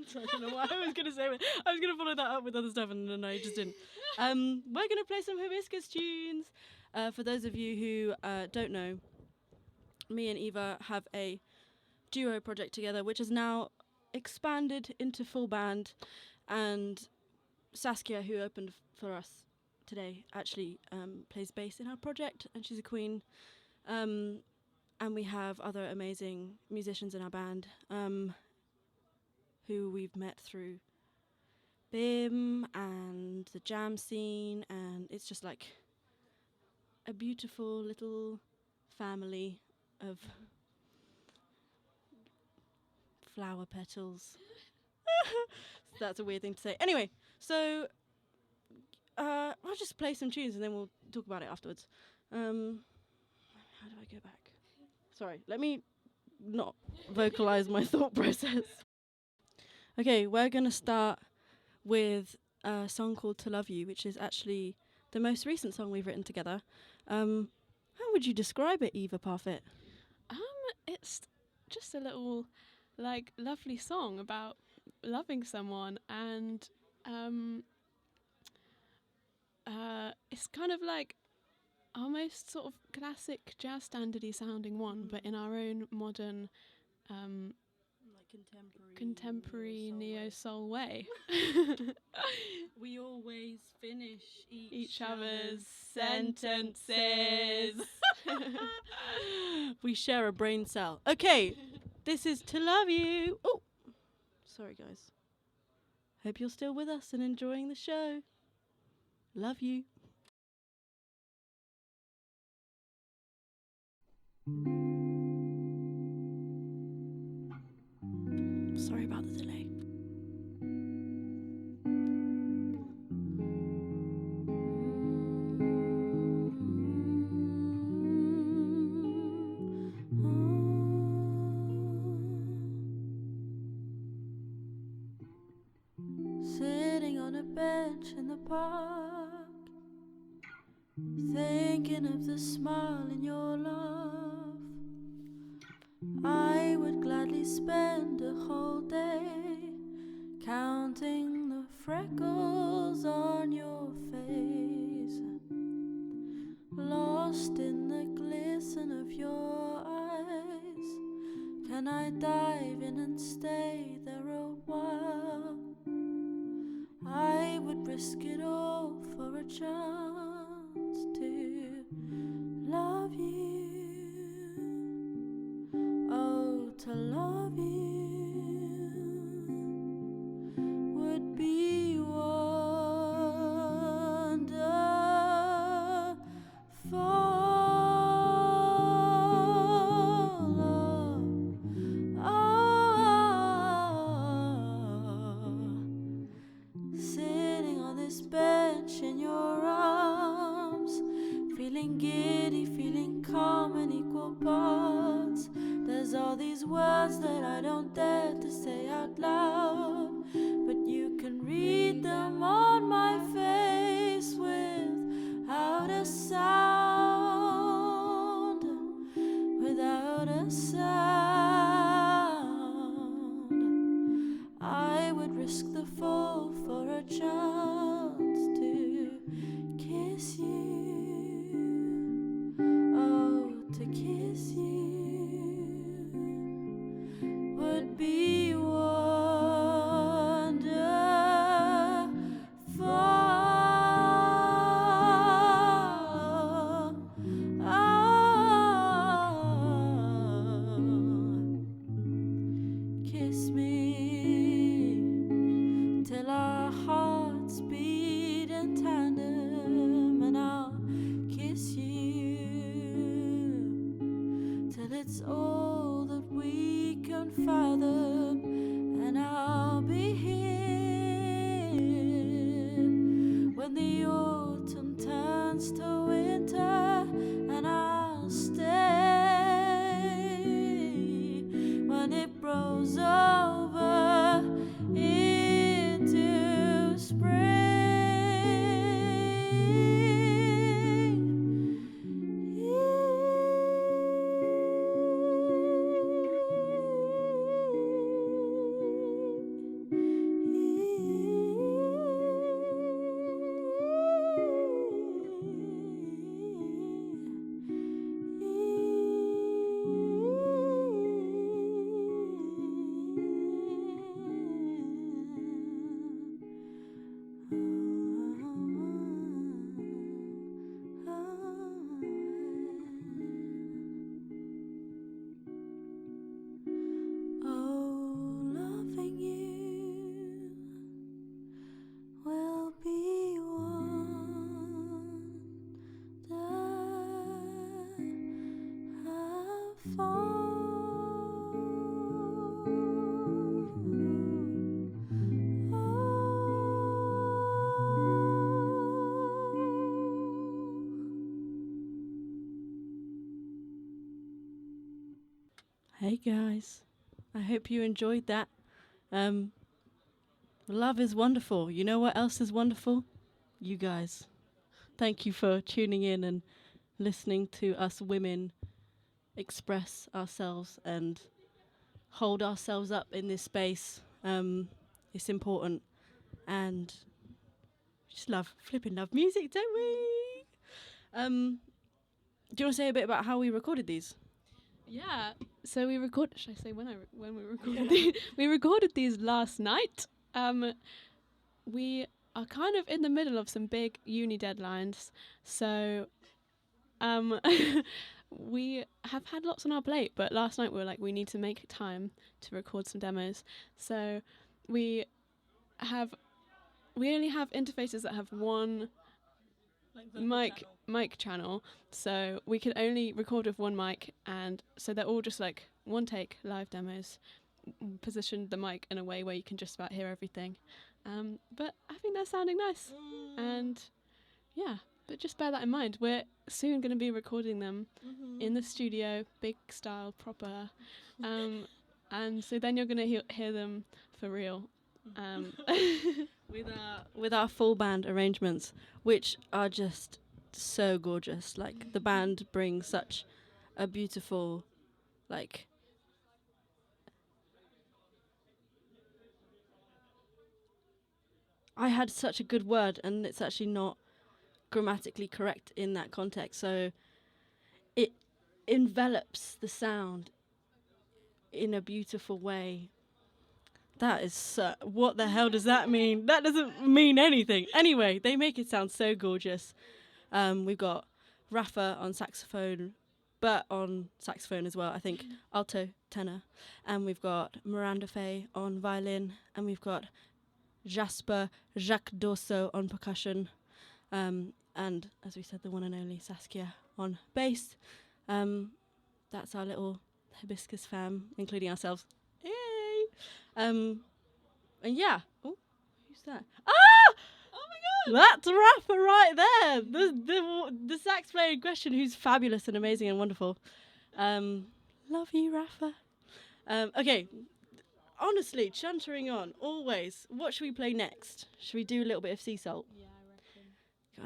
Sorry, I don't know what I was going to say. I was going to follow that up with other stuff, and no, I just didn't. We're going to play some Hibiscus tunes. For those of you who don't know, me and Eva have a duo project together, which has now expanded into full band. And Saskia, who opened for us today, actually plays bass in our project, and she's a queen. And we have other amazing musicians in our band who we've met through BIM and the jam scene, and it's just like a beautiful little family of flower petals. That's a weird thing to say. Anyway, so I'll just play some tunes and then we'll talk about it afterwards. How do I go back? Sorry, let me not vocalize my thought process. Okay, we're going to start with a song called To Love You, which is actually the most recent song we've written together. How would you describe it, Eva Parfitt? It's just a little, like, lovely song about loving someone, and it's kind of like our most sort of classic jazz standardy sounding one, but in our own modern like contemporary neo soul way. We always finish each other's sentences. We share a brain cell. Okay, this is To Love You. Oh, sorry guys. Hope you're still with us and enjoying the show. Love you. Sorry about the delay. Sitting on a bench in the park, thinking of the smile in your laugh. I would gladly spend a whole day counting the freckles on your face, lost in the glisten of your eyes. Can I dive in and stay there a while? I would risk it all for a chance to love you. Oh, to love you would be sitting on this bench in your arms, feeling giddy, feeling calm in equal parts. There's all these words that I don't dare to say out loud, but you can read them on my face without a sound, without a sound. it's all that we can fathom, and I'll be here when the autumn turns to winter, and I'll stay when it blows over into spring. Hey guys, I hope you enjoyed that. Love is wonderful. You know what else is wonderful? You guys. Thank you for tuning in and listening to us women express ourselves and hold ourselves up in this space. It's important, and we just flipping love music, don't we? Do you want to say a bit about how we recorded these? Yeah. So we recorded. Should I say when we recorded these? We recorded these last night. We are kind of in the middle of some big uni deadlines, so we have had lots on our plate. But last night we were like, we need to make time to record some demos. So we only have interfaces that have one mic channel, so we can only record with one mic, and so they're all just like one take live demos, positioned the mic in a way where you can just about hear everything, but I think they're sounding nice. And yeah, but just bear that in mind, we're soon going to be recording them in the studio, big style, proper, and so then you're going to hear them for real. With our full band arrangements, which are just so gorgeous. Like, the band brings such a beautiful, like, I had such a good word and it's actually not grammatically correct in that context, so it envelops the sound in a beautiful way. That is what the hell does that mean? That doesn't mean anything. Anyway, they make it sound so gorgeous. We've got Rafa on saxophone, Bert on saxophone as well, I think, alto, tenor. And we've got Miranda Faye on violin, and we've got Jasper Jacques Dorso on percussion, and, as we said, the one and only Saskia on bass. That's our little Hibiscus fam, including ourselves. Yay! And yeah. Oh, who's that? Ah! Oh my God! That's Rafa right there. The sax player in question, who's fabulous and amazing and wonderful. Love you, Rafa. Okay. Honestly, chuntering on, always. What should we play next? Should we do a little bit of sea salt? Yeah, I reckon.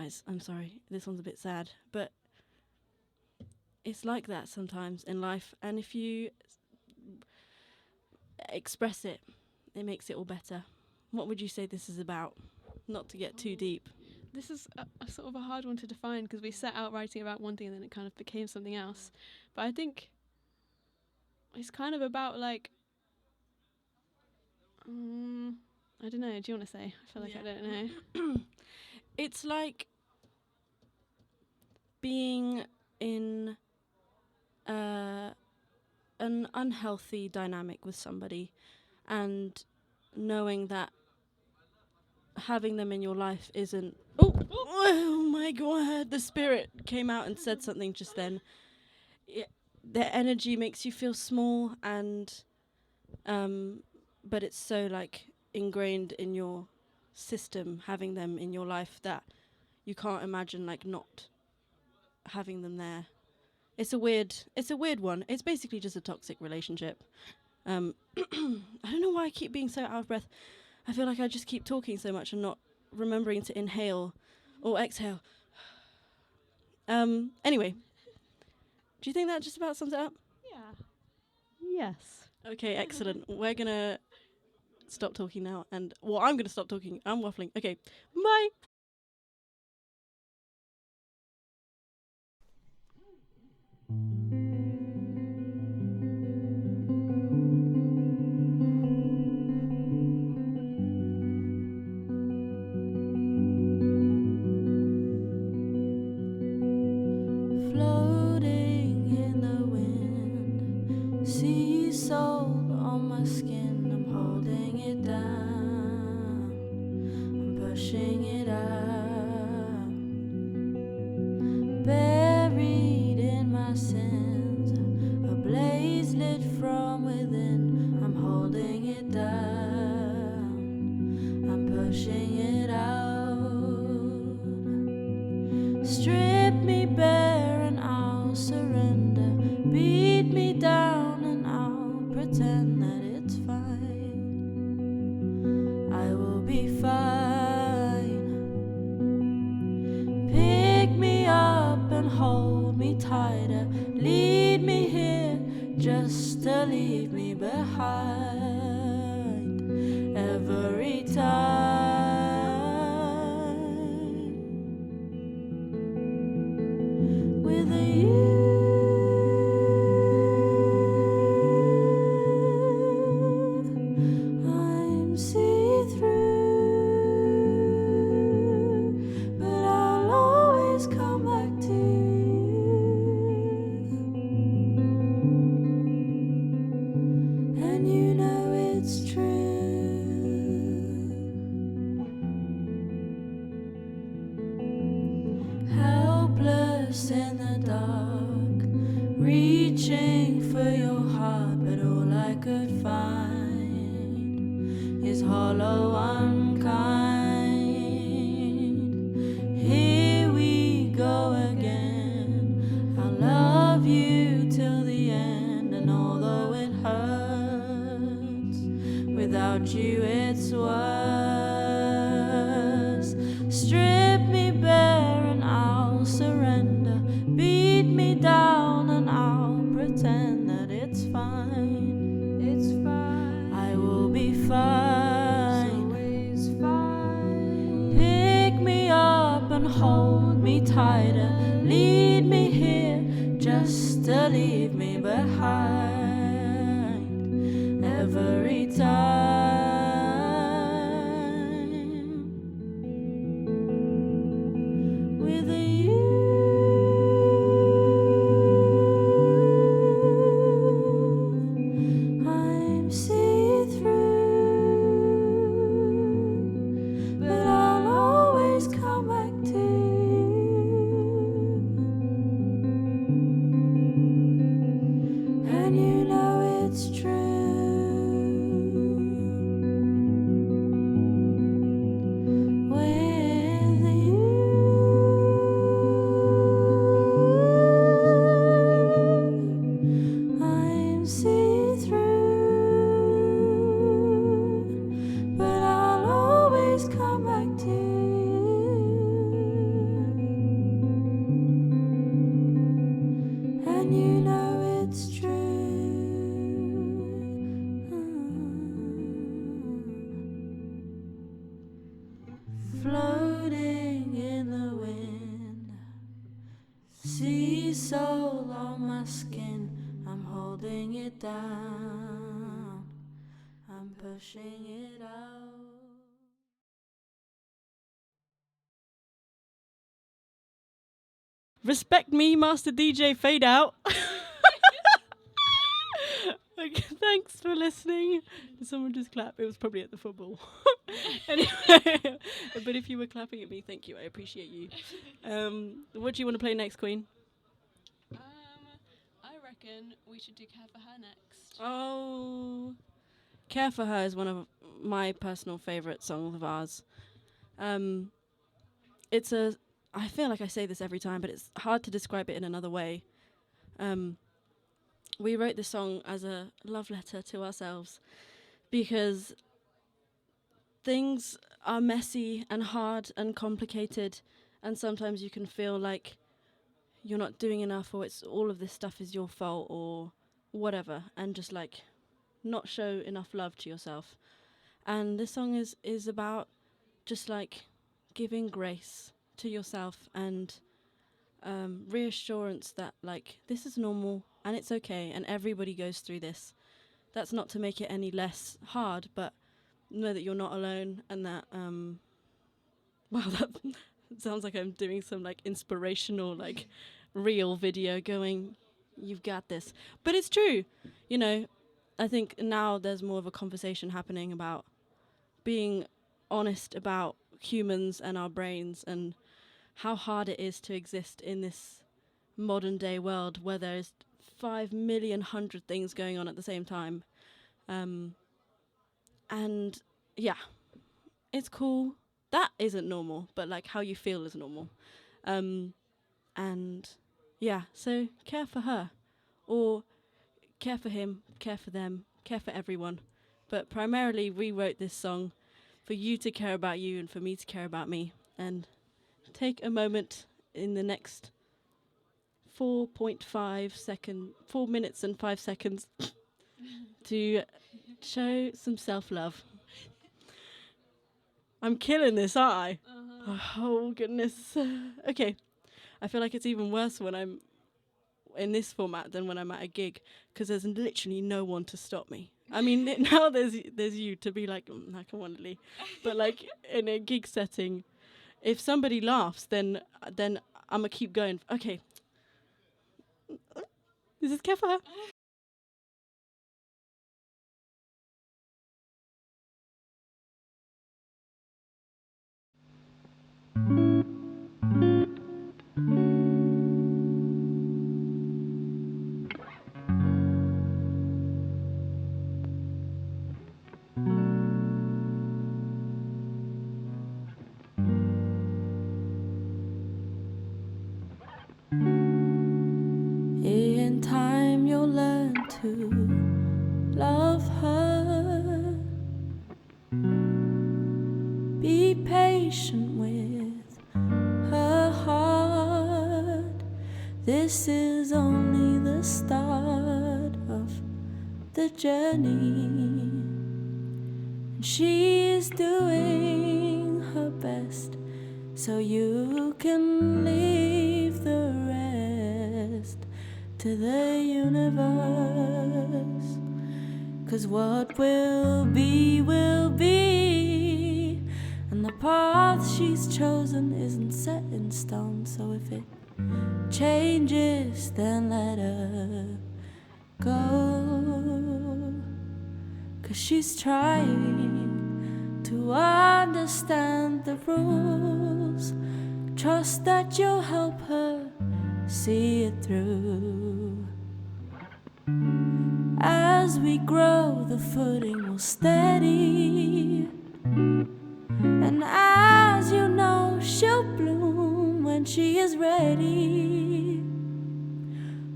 Guys, I'm sorry. This one's a bit sad, but it's like that sometimes in life. And if you express it, it makes it all better. What would you say this is about? Not to get too deep. This is a sort of a hard one to define, because we set out writing about one thing and then it kind of became something else. But I think it's kind of about, like, I don't know. Do you want to say? I feel like I don't know. It's like being in an unhealthy dynamic with somebody and knowing that having them in your life isn't... Oh my God, the spirit came out and said something just then. their energy makes you feel small, and but it's so like ingrained in your system having them in your life that you can't imagine like not having them there. It's a weird one. It's basically just a toxic relationship. I don't know why I keep being so out of breath. I feel like I just keep talking so much and not remembering to inhale or exhale. Anyway, do you think that just about sums it up? Yeah. Yes. Okay, excellent. We're gonna stop talking now, and I'm gonna stop talking. I'm waffling. Okay, bye. Floating in the wind, sea salt on my skin. I'm holding it down, I'm pushing it out. Buried in my sins, a blaze lit from within. I'm holding it down, I'm pushing it out. Strip me bare and I'll surrender. Beat me down and I'll pretend that it's fine. I will be fine. Pick me up and hold me tighter. Lead me here just to leave me behind every time. With you, I'm see-through, but I'll always come back to you, and you know it's true. Helpless in the dark, reaching for your heart, but all I could find is hollow, unkind. Here we go again. I'll love you till the end, and although it hurts, without you it's worse. Strip me bare and I'll surrender. Beat me down and I'll pretend that it's fine. It's fine. I will be fine. It's always fine. Pick me up and hold me tighter. Lead me here just to leave me behind every time. With you, I'm see-through, but I'll always come back to you, and you know it's true. With you, I'm see-through, but I'll always come back to you, and you know it's true. Floating in the wind, sea salt on my skin. I'm holding it down, I'm pushing it out. Respect me, Master DJ Fade Out. Okay, thanks for listening. Did someone just clap? It was probably at the football. Anyway, but if you were clapping at me, thank you. I appreciate you. What do you want to play next, Queen? I reckon reckon we should do Care for Her next. Oh, Care for Her is one of my personal favourite songs of ours. I feel like I say this every time, but it's hard to describe it in another way. We wrote this song as a love letter to ourselves because things are messy and hard and complicated, and sometimes you can feel like you're not doing enough, or it's all of this stuff is your fault or whatever, and just like not show enough love to yourself. And this song is about just like giving grace to yourself and reassurance that like this is normal and it's okay and everybody goes through this. That's not to make it any less hard, but know that you're not alone, and that wow, that sounds like I'm doing some like inspirational like real video going, you've got this. But it's true, you know. I think now there's more of a conversation happening about being honest about humans and our brains and how hard it is to exist in this modern day world where there's 5 million hundred things going on at the same time. And yeah, it's cool. That isn't normal, but like how you feel is normal. And yeah, so care for her, or care for him, care for them, care for everyone. But primarily we wrote this song for you to care about you and for me to care about me. And take a moment in the next 4 minutes and 5 seconds to show some self-love. I'm killing this, aren't I? Oh, goodness. Okay. I feel like it's even worse when I'm in this format than when I'm at a gig, because there's literally no one to stop me. I mean, now there's you to be like, I can want to leave. But like in a gig setting, if somebody laughs, then I'm going to keep going. Okay. This is Care for Her. In time you'll learn to love her. Be patient with her heart. This is only the start of the journey. She's doing her best so you can leave the rest to the universe. 'Cause what will be, and the path she's chosen isn't set in stone. So if it changes, then let her go. 'Cause she's trying to understand the rules. Trust that you'll help her see it through. As we grow, the footing will steady, and as you know, she'll bloom when she is ready.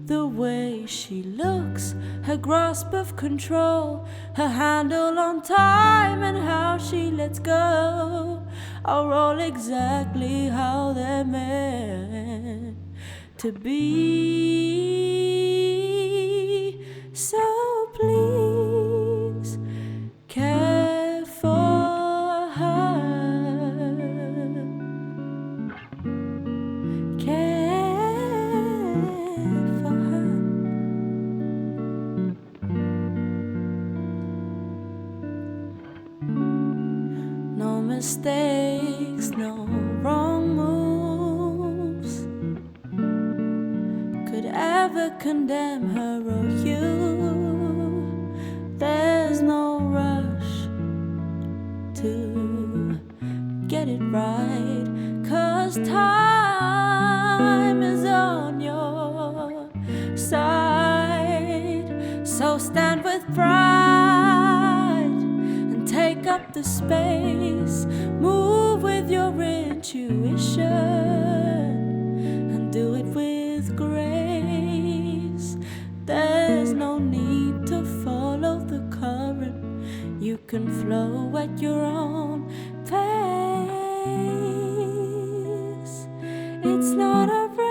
The way she looks, her grasp of control, her handle on time, and how she lets go are all exactly how they're meant to be. So please care for her. Care for her. No mistakes, no wrong moves could ever condemn her or you. There's no rush to get it right, 'cause time is on your side. So stand with pride and take up the space. Move with your intuition and do it with grace. There's no need to follow the current. You can flow at your own pace. It's not a race.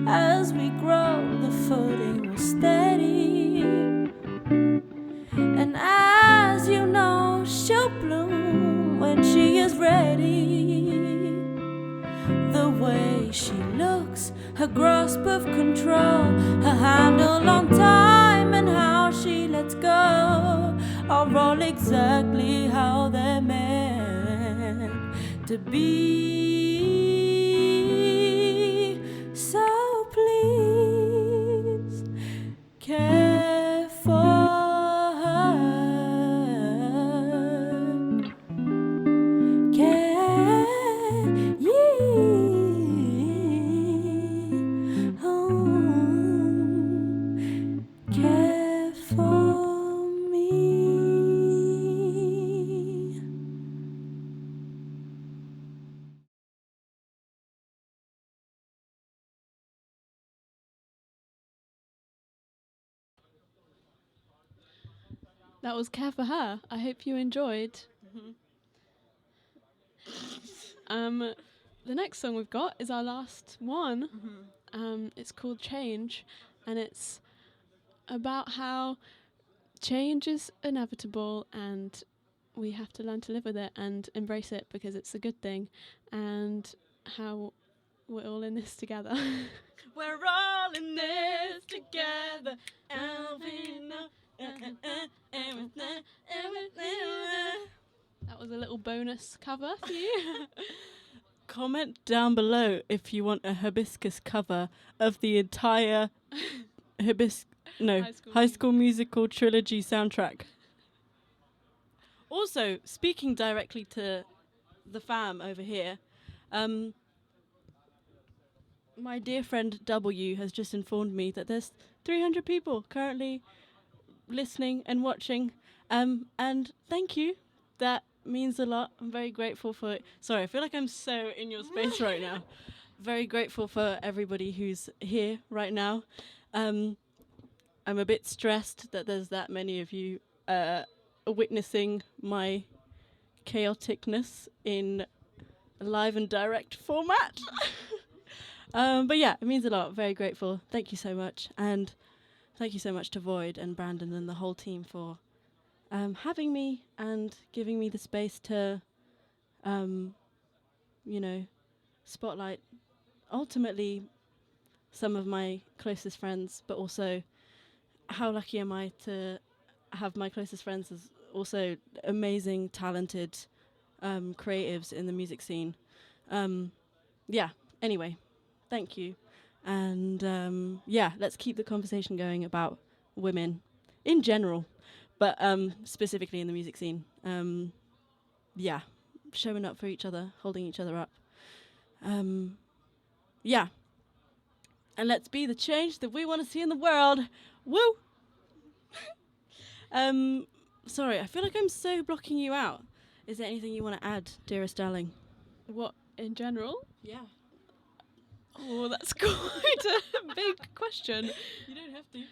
As we grow, the footing will steady. And as you know, she'll bloom when she is ready. The way she looks, her grasp of control, her handle on time, and how she lets go are all exactly how they're meant to be. So please care for her. Care ye. Care for me. That was Care for Her. I hope you enjoyed. The next song we've got is our last one. It's called Change, and it's about how change is inevitable and we have to learn to live with it and embrace it because it's a good thing, and how we're all in this together. We're all in this together. Alvina, That was a little bonus cover for you. Comment down below if you want a Hibiscus cover of the entire High School Musical trilogy soundtrack. Also, speaking directly to the fam over here, my dear friend W has just informed me that there's 300 people currently listening and watching, and thank you. That means a lot. I'm very grateful for it. Sorry, I feel like I'm so in your space right now. Very grateful for everybody who's here right now. I'm a bit stressed that there's that many of you witnessing my chaoticness in a live and direct format. But yeah, it means a lot. Very grateful. Thank you so much. And thank you so much to Void and Brandon and the whole team for having me and giving me the space to, spotlight ultimately some of my closest friends, but also how lucky am I to have my closest friends as also amazing, talented creatives in the music scene. Anyway, thank you. And let's keep the conversation going about women in general, but specifically in the music scene. Showing up for each other, holding each other up. And let's be the change that we want to see in the world. Woo! Sorry, I feel like I'm so blocking you out. Is there anything you want to add, dearest darling? What, in general? Yeah. Oh, that's quite a big question. You don't have to.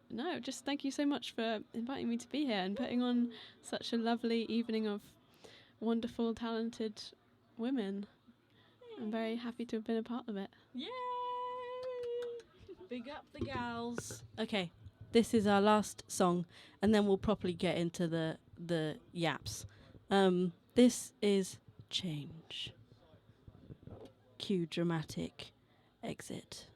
No, just thank you so much for inviting me to be here and putting on such a lovely evening of wonderful, talented women. I'm very happy to have been a part of it. Yay! Big up the gals. Okay, this is our last song, and then we'll properly get into the yaps. This is Change. Cue dramatic exit.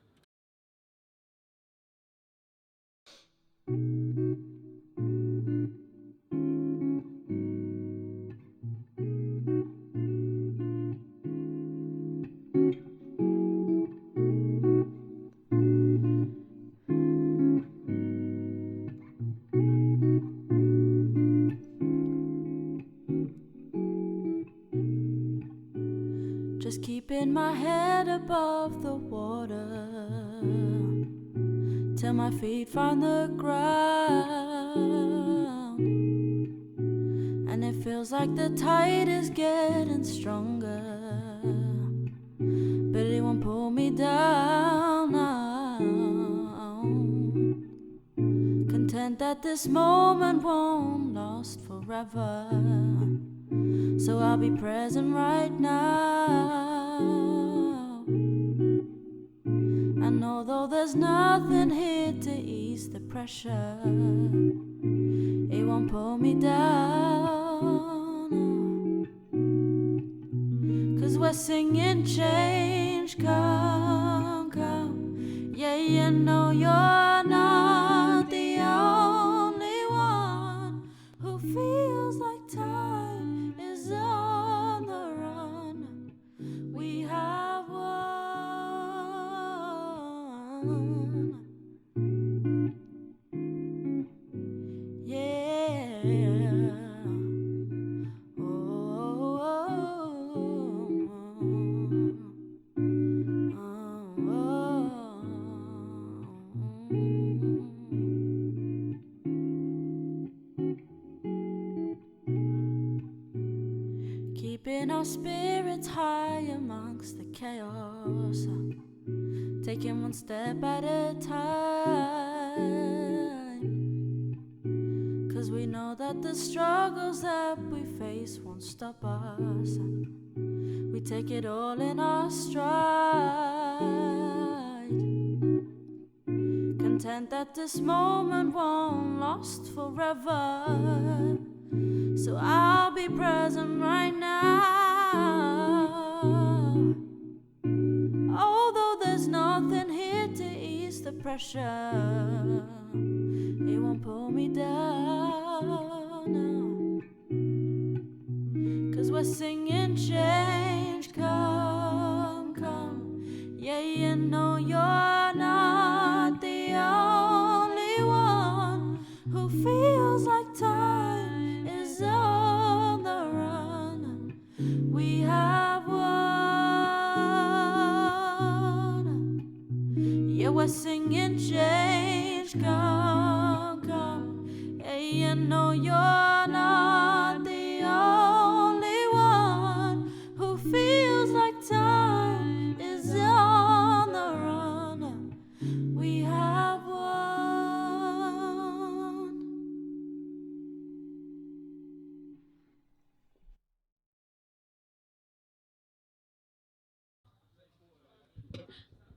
keeping my head above the water till my feet find the ground. And it feels like the tide is getting stronger, but it won't pull me down now. Content that this moment won't last forever, so I'll be present right now. And although there's nothing here to ease the pressure, it won't pull me down. 'Cause we're singing change, come, come. Yeah, you know you're not the only one who feels like time is on the run. We have won. Yeah. Keeping our spirits high amongst the chaos, taking one step at a time. 'Cause we know that the struggles that we face won't stop us. We take it all in our stride, content that this moment won't last forever, so I'll be present right now. Although there's nothing here to ease the pressure, it won't pull me down now. 'Cause we're singing change, come, come. Yeah, you know you're not the only one who feels like time is on the run. We have won. Yeah, we're singing change, come, come. Yeah, you know you're not the only one who feels like time is on the run. We have won.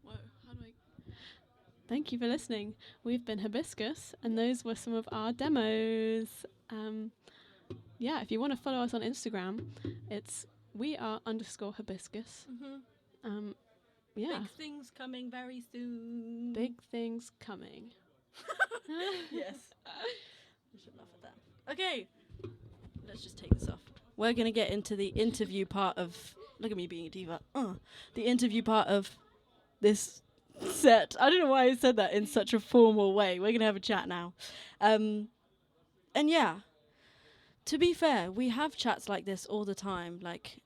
Whoa, how do I... Thank you for listening. We've been Hibiscus, and those were some of our demos. Yeah, if you want to follow us on Instagram, it's @we_are_hibiscus. Yeah. Big things coming very soon. Big things coming. Yes. I should laugh at that. Okay, let's just take this off. We're going to get into the interview part of... Look at me being a diva. The interview part of this set. I don't know why I said that in such a formal way. We're going to have a chat now. And yeah, to be fair, we have chats like this all the time, like,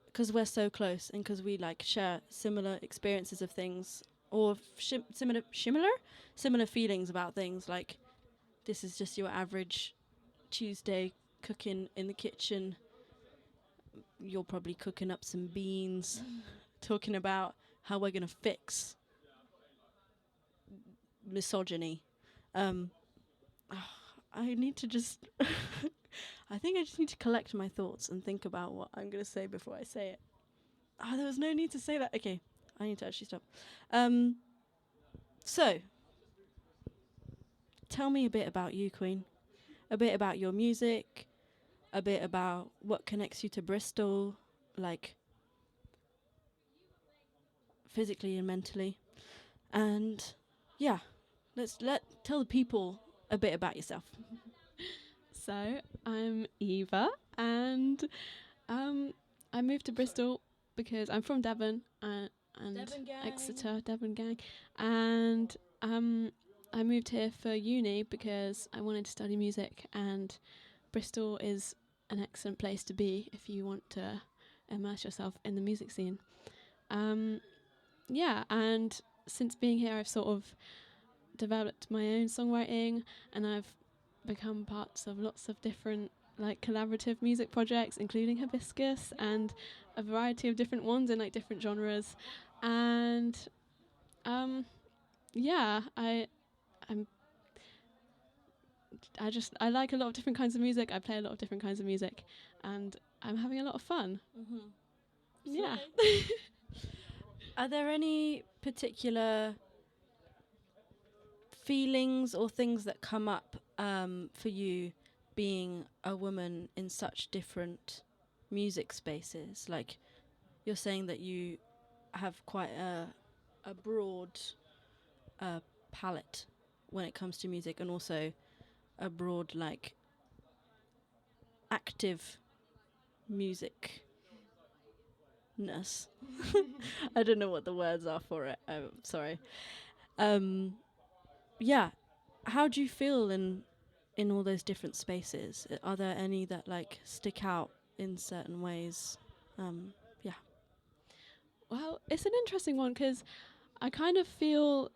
because we're so close and because we like share similar experiences of things, or similar feelings about things. Like, this is just your average Tuesday cooking in the kitchen. You're probably cooking up some beans, talking about how we're going to fix misogyny. I need to just... I think I just need to collect my thoughts and think about what I'm going to say before I say it. There was no need to say that. Okay, I need to actually stop. So, tell me a bit about you, Queen. A bit about your music. A bit about what connects you to Bristol, like, physically and mentally. And, yeah, tell the people a bit about yourself. So, I'm Eva, and I moved to Bristol because I'm from Devon and Devon gang. Exeter, Devon gang, and I moved here for uni because I wanted to study music, and Bristol is an excellent place to be if you want to immerse yourself in the music scene. Yeah, and since being here, I've sort of developed my own songwriting, and I've become parts of lots of different like collaborative music projects, including Hibiscus and a variety of different ones in like different genres. And yeah, I like a lot of different kinds of music. I play a lot of different kinds of music, and I'm having a lot of fun. Mm-hmm. Yeah. Are there any particular feelings or things that come up for you being a woman in such different music spaces? Like, you're saying that you have quite a broad palette when it comes to music, and also a broad, like, active musicness. I don't know what the words are for it. I'm sorry. Yeah. How do you feel in all those different spaces? Are there any that like stick out in certain ways? Yeah. Well, it's an interesting one because I kind of feel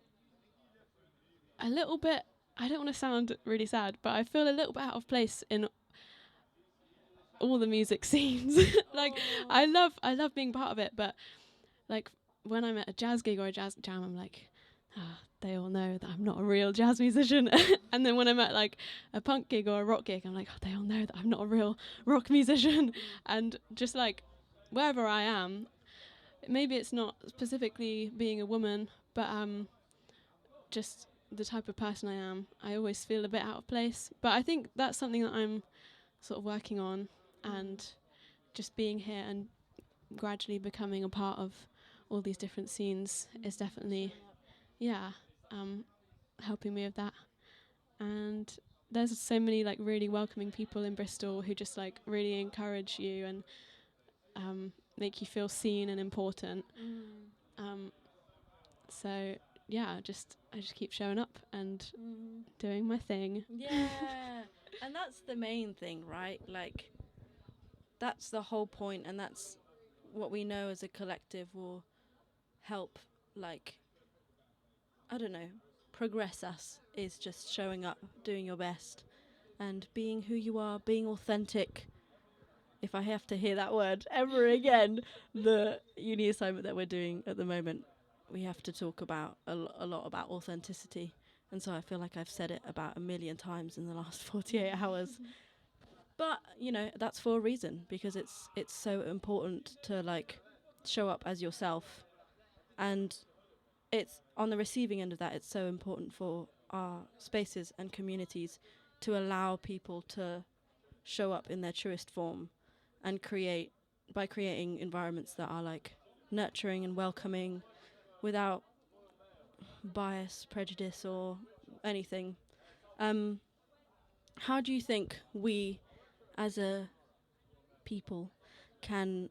a little bit, I don't want to sound really sad, but I feel a little bit out of place in all the music scenes. Like, I love being part of it, but like when I'm at a jazz gig or a jazz jam, I'm like, they all know that I'm not a real jazz musician. And then when I'm at like a punk gig or a rock gig, I'm like, they all know that I'm not a real rock musician. And just like wherever I am, maybe it's not specifically being a woman, but just the type of person I am, I always feel a bit out of place. But I think that's something that I'm sort of working on, and just being here and gradually becoming a part of all these different scenes is definitely, helping me with that. And there's so many like really welcoming people in Bristol who just like really encourage you and make you feel seen and important. So yeah, I just keep showing up and doing my thing. Yeah. And that's the main thing, right? Like, that's the whole point, and that's what we know as a collective will help, like, I don't know, progress us, is just showing up, doing your best, and being who you are, being authentic. If I have to hear that word ever again, the uni assignment that we're doing at the moment, we have to talk about a lot about authenticity. And so I feel like I've said it about 1 million times in the last 48 hours. But, you know, that's for a reason, because it's so important to, like, show up as yourself. And it's on the receiving end of that, it's so important for our spaces and communities to allow people to show up in their truest form and creating environments that are, like, nurturing and welcoming without bias, prejudice, or anything. How do you think we, as a people, can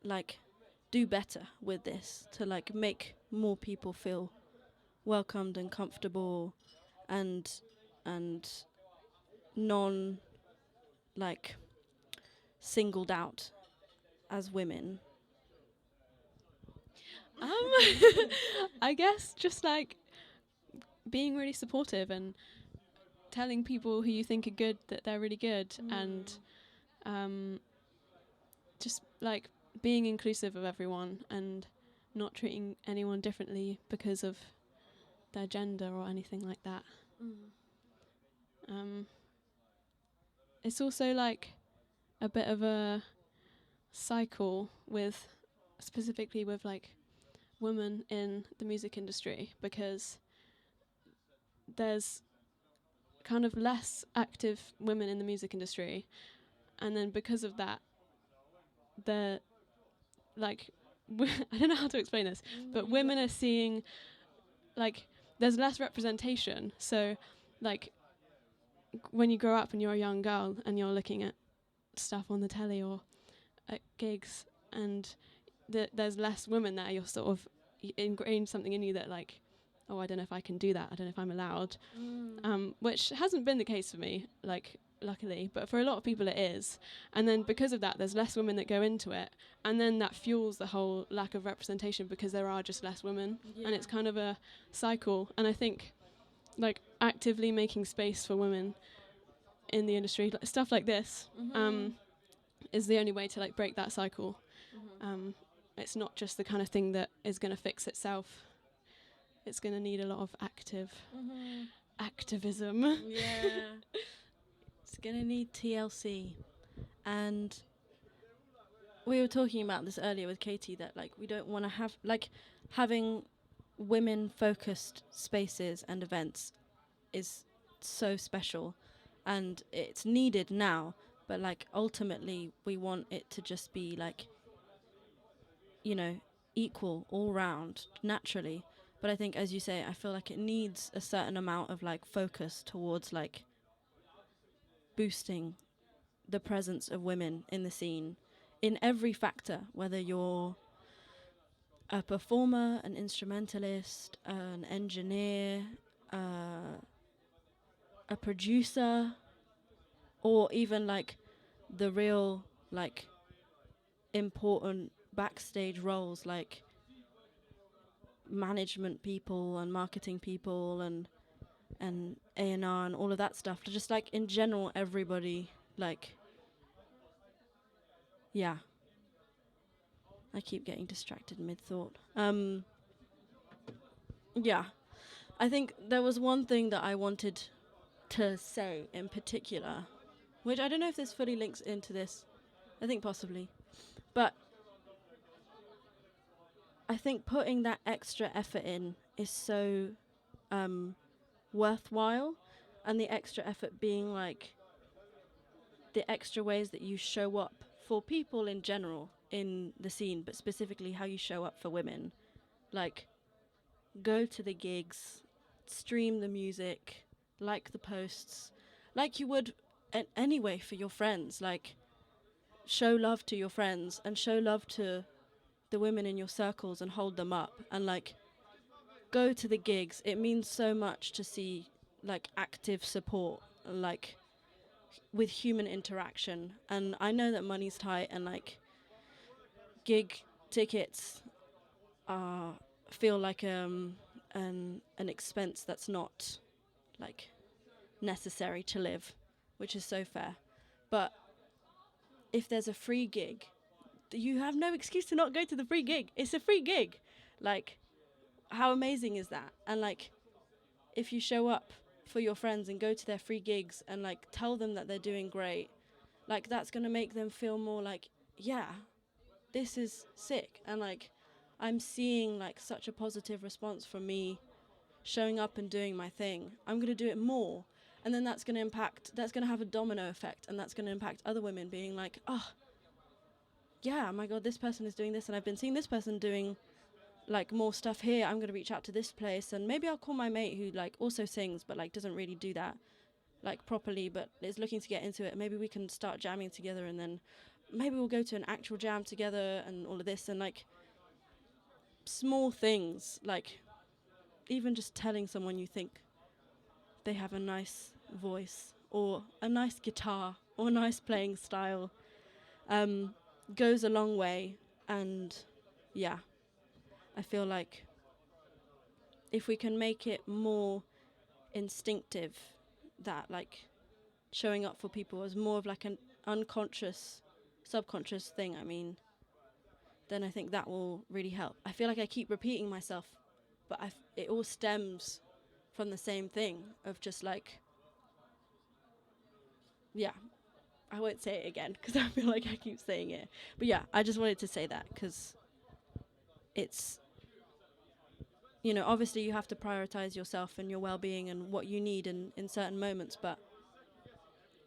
like do better with this to like make more people feel welcomed and comfortable and non like singled out as women? I guess just like being really supportive and telling people who you think are good that they're really good, and just like being inclusive of everyone and not treating anyone differently because of their gender or anything like that. It's also like a bit of a cycle with specifically with like women in the music industry, because there's kind of less active women in the music industry, and then because of that they're like I don't know how to explain this, but women are seeing like there's less representation. So like when you grow up and you're a young girl and you're looking at stuff on the telly or at gigs and there's less women there, you're sort of ingrained something in you that like, oh, I don't know if I can do that, I don't know if I'm allowed, which hasn't been the case for me. Like luckily, but for a lot of people it is. And then because of that, there's less women that go into it, and then that fuels the whole lack of representation because there are just less women, and it's kind of a cycle. And I think like actively making space for women in the industry, stuff like this, is the only way to like break that cycle. It's not just the kind of thing that is going to fix itself. It's going to need a lot of activism. Yeah. It's going to need TLC. And we were talking about this earlier with Katie, that like we don't want to have like having women focused spaces and events is so special, and it's needed now, but like ultimately we want it to just be like, you know, equal all round naturally. But I think, as you say, I feel like it needs a certain amount of like focus towards like boosting the presence of women in the scene in every factor, whether you're a performer, an instrumentalist, an engineer, a producer, or even like the real like important backstage roles like management people and marketing people and A&R and all of that stuff. Just like in general, everybody, like, yeah. I keep getting distracted mid-thought. Yeah. I think there was one thing that I wanted to say in particular, which I don't know if this fully links into this. I think possibly. But I think putting that extra effort in is so worthwhile, and the extra effort being like the extra ways that you show up for people in general in the scene, but specifically how you show up for women. Like, go to the gigs, stream the music, like the posts, like you would anyway for your friends. Like, show love to your friends and show love to the women in your circles and hold them up, and like go to the gigs. It means so much to see like active support, like with human interaction. And I know that money's tight, and like gig tickets feel like an expense that's not like necessary to live, which is so fair. But if there's a free gig, you have no excuse to not go to the free gig. It's a free gig. Like, how amazing is that? And like, if you show up for your friends and go to their free gigs and like tell them that they're doing great, like that's gonna make them feel more like, yeah, this is sick. And like, I'm seeing like such a positive response from me showing up and doing my thing. I'm gonna do it more. And then that's gonna have a domino effect, and that's gonna impact other women being like, oh, yeah, my God, this person is doing this, and I've been seeing this person doing like more stuff here. I'm gonna reach out to this place, and maybe I'll call my mate who like also sings but like doesn't really do that like properly but is looking to get into it. Maybe we can start jamming together, and then maybe we'll go to an actual jam together and all of this. And like small things, like even just telling someone you think they have a nice voice or a nice guitar or a nice playing style goes a long way. And yeah, I feel like if we can make it more instinctive, that like showing up for people as more of like an unconscious, subconscious thing, I mean, then I think that will really help. I feel like I keep repeating myself, but it all stems from the same thing of just like, yeah, I won't say it again because I feel like I keep saying it. But yeah, I just wanted to say that because it's, you know, obviously you have to prioritize yourself and your well-being and what you need in certain moments, but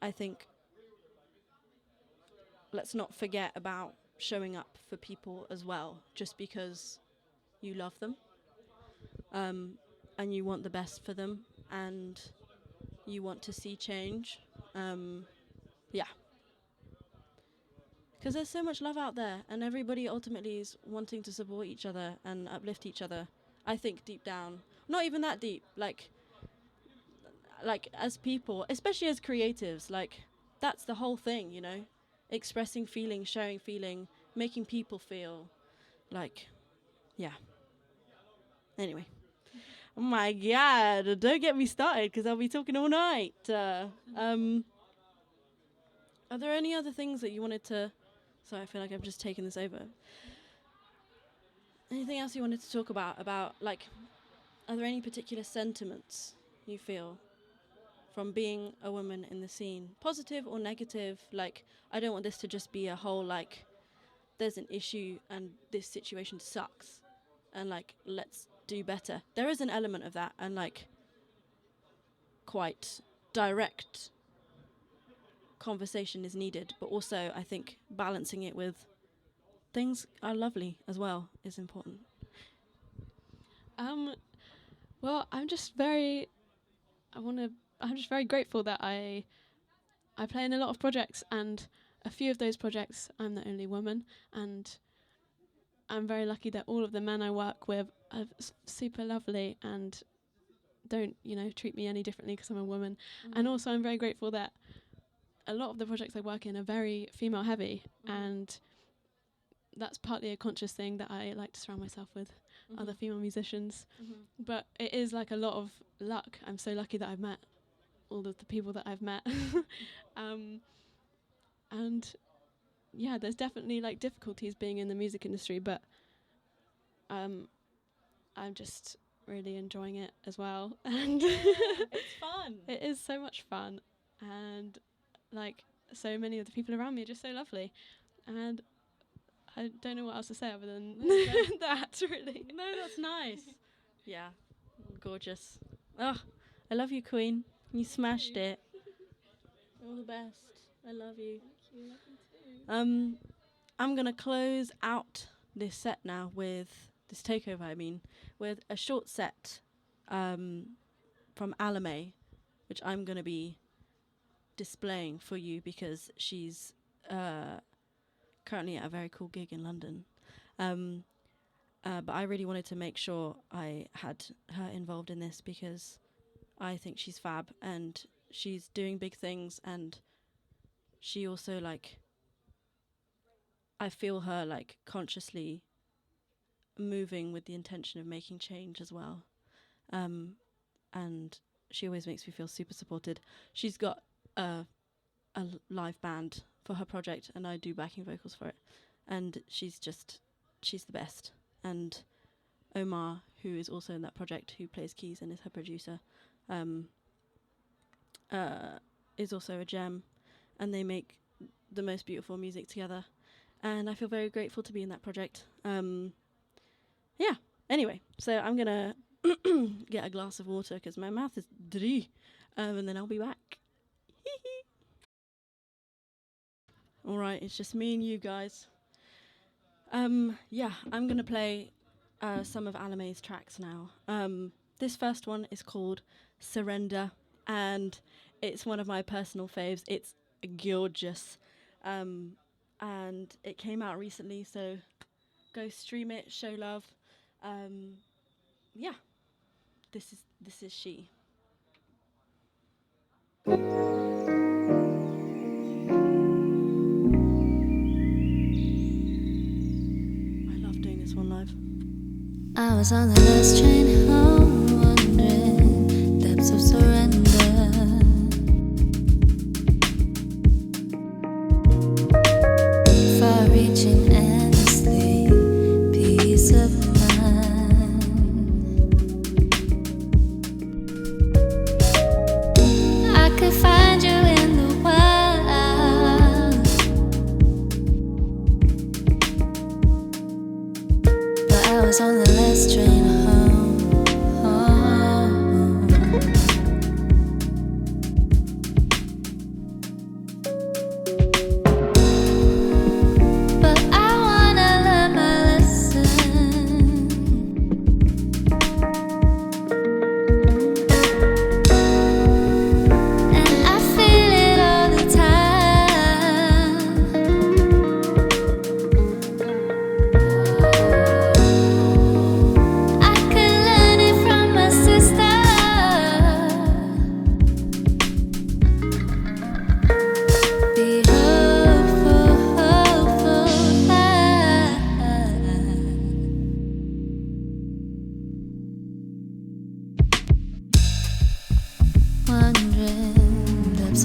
I think let's not forget about showing up for people as well, just because you love them and you want the best for them and you want to see change. Yeah. Because there's so much love out there, and everybody ultimately is wanting to support each other and uplift each other. I think deep down, not even that deep, like like as people, especially as creatives, like that's the whole thing, you know, expressing feeling, sharing feeling, making people feel like, yeah. Anyway. Oh my God, don't get me started because I'll be talking all night. Are there any other things that you wanted to... Sorry, I feel like I've just taken this over. Anything else you wanted to talk about, like, are there any particular sentiments you feel from being a woman in the scene? Positive or negative? Like, I don't want this to just be a whole, like, there's an issue and this situation sucks. And, like, let's do better. There is an element of that and, like, quite direct conversation is needed. But also, I think balancing it with things are lovely as well is important. Well, I'm just very grateful that I play in a lot of projects, and a few of those projects I'm the only woman, and I'm very lucky that all of the men I work with are super lovely and don't, you know, treat me any differently because I'm a woman. And also I'm very grateful that a lot of the projects I work in are very female heavy, and that's partly a conscious thing that I like to surround myself with other female musicians. But it is like a lot of luck. I'm so lucky that I've met all of the people that I've met. And yeah, there's definitely like difficulties being in the music industry, but I'm just really enjoying it as well. And It's fun. It is so much fun, and like so many of the people around me are just so lovely, and I don't know what else to say other than that, really. No, that's nice. Yeah, gorgeous. Oh, I love you, Queen. You smashed it. All the best. I love you. I'm gonna close out this set now with this takeover. I mean, with a short set from Alamay, which I'm gonna be displaying for you because she's currently at a very cool gig in London. But I really wanted to make sure I had her involved in this because I think she's fab and she's doing big things, and she also, like, I feel her like consciously moving with the intention of making change as well. And she always makes me feel super supported. She's got a live band for her project and I do backing vocals for it. And she's the best. And Omar, who is also in that project, who plays keys and is her producer, is also a gem, and they make the most beautiful music together. And I feel very grateful to be in that project. Yeah, anyway, so I'm going to get a glass of water because my mouth is dry, and then I'll be back. All right, it's just me and you guys. Yeah, I'm going to play some of Alamay's tracks now. This first one is called Surrender, and it's one of my personal faves. It's gorgeous. And it came out recently, so go stream it, show love. Yeah, this is she. I love doing this one live. I was on the last train home, wondering depths of surrender. Far-reaching endlessly, peace of mind. I could find you in the wild, but I was on the last train home. I could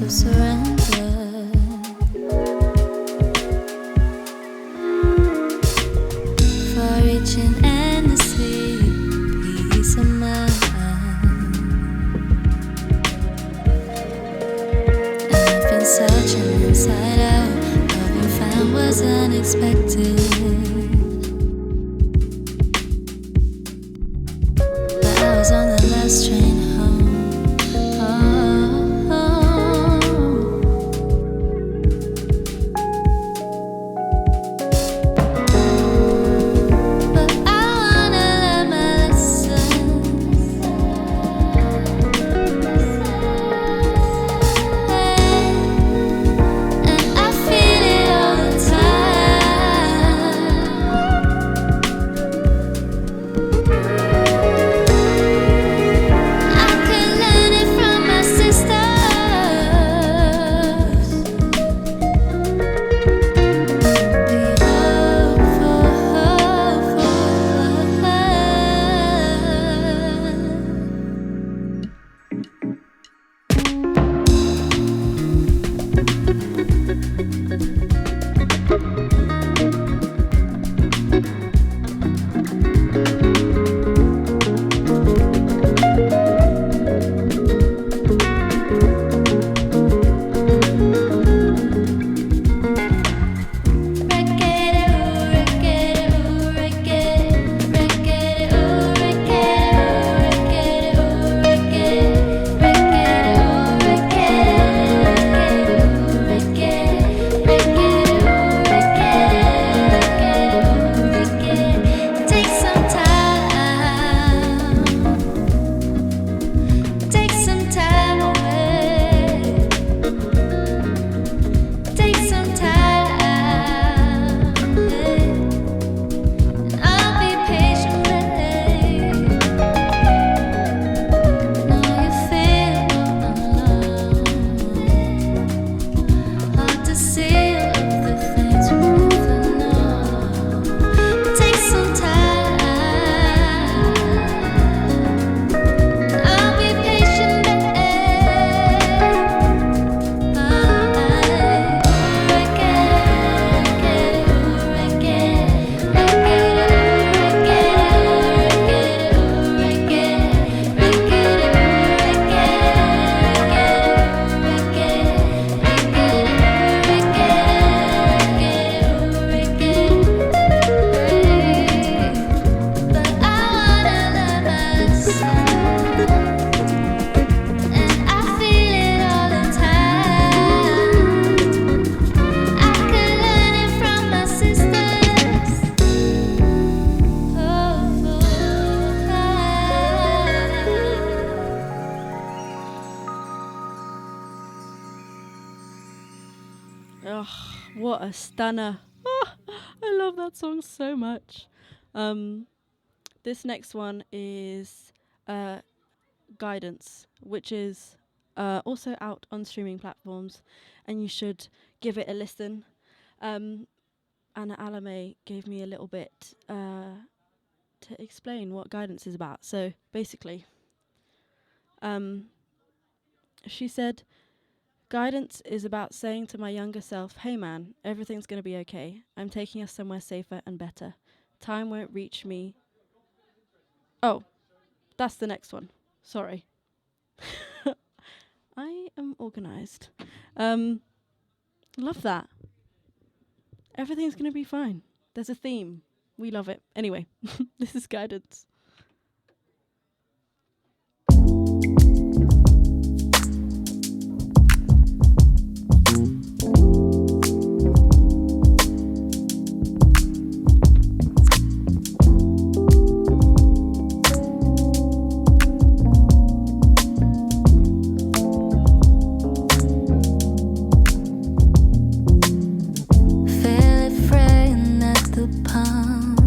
of surrender. Far reaching endlessly, peace of mind. And I've been searching inside out, love you found was unexpected. But I was on the last train home. What a stunner. I love that song so much. This next one is Guidance, which is also out on streaming platforms, and you should give it a listen. Anna Alamay gave me a little bit to explain what Guidance is about. So basically, she said, Guidance is about saying to my younger self, hey man, everything's going to be okay. I'm taking us somewhere safer and better. Time won't reach me. Oh, that's the next one. Sorry. I am organised. Love that. Everything's going to be fine. There's a theme. We love it. Anyway, this is Guidance. Feel it fraying at the palms.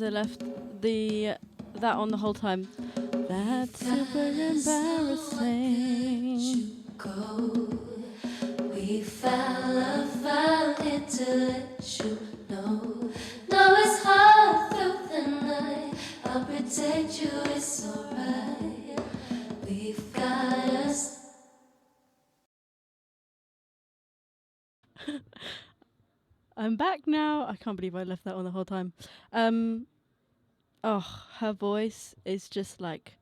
realize I left that on the whole time. That's super embarrassing. We found it to let you know. No, it's hard through the night. I'll protect you, it's alright. We've got us. I'm back now. I can't believe I left that on the whole time. Her voice is just like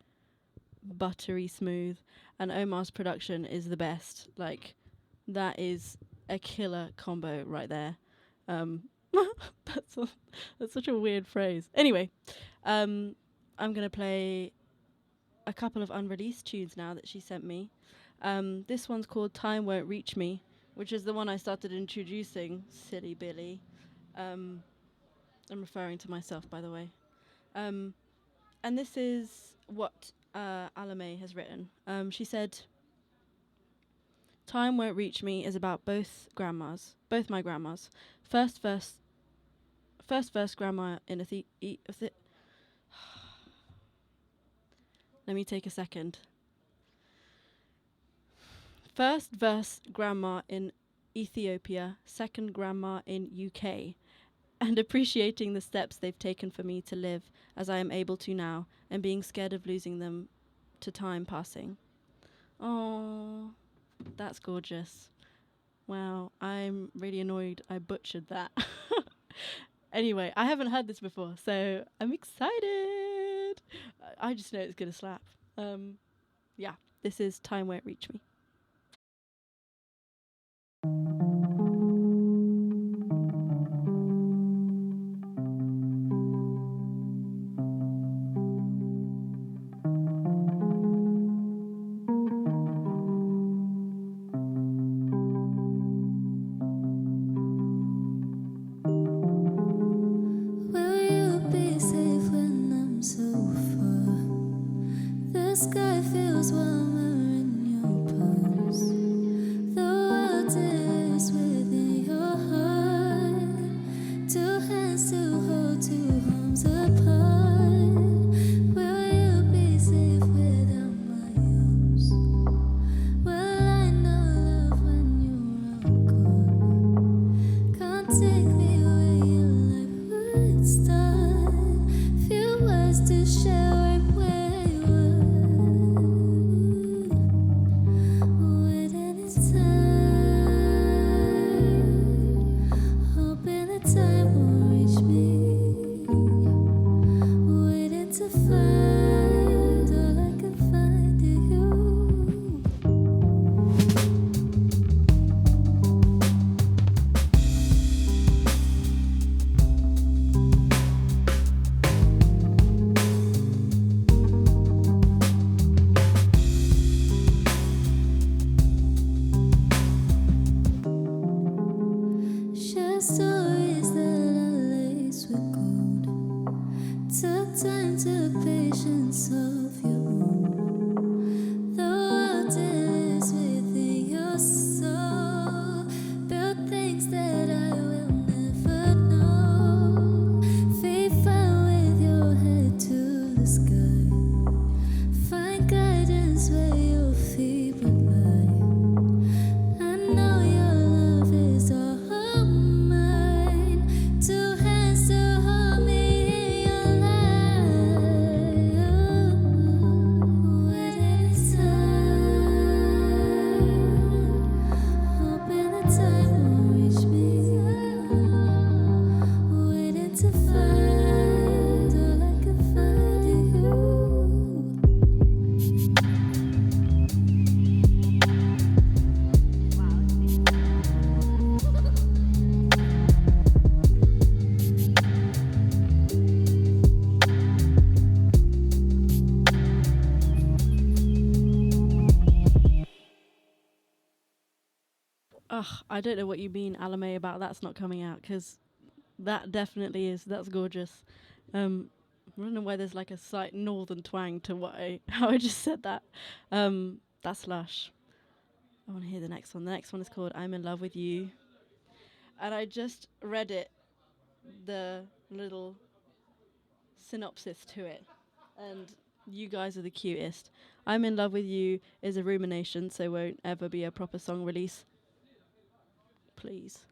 buttery smooth, and Omar's production is the best. Like, that is a killer combo right there. That's such a weird phrase. Anyway, I'm gonna play a couple of unreleased tunes now that she sent me. This one's called Time Won't Reach Me, which is the one I started introducing, Silly Billy. I'm referring to myself, by the way. And this is what Alamay has written. She said, Time Won't Reach Me is about both my grandmas. First verse grandma in let me take a second. First verse grandma in Ethiopia, second grandma in UK, and appreciating the steps they've taken for me to live as I am able to now, and being scared of losing them to time passing. Oh, that's gorgeous. Wow, I'm really annoyed I butchered that. Anyway, I haven't heard this before, so I'm excited. I just know it's gonna slap. Yeah, this is Time Won't Reach Me. I don't know what you mean, Alamay, about that's not coming out, because that definitely is. That's gorgeous. I don't know why there's like a slight northern twang to how I just said that. That's lush. I want to hear the next one. The next one is called I'm in Love with You. And I just read it, the little synopsis to it, and you guys are the cutest. I'm in Love with You is a rumination, so won't ever be a proper song release. Please.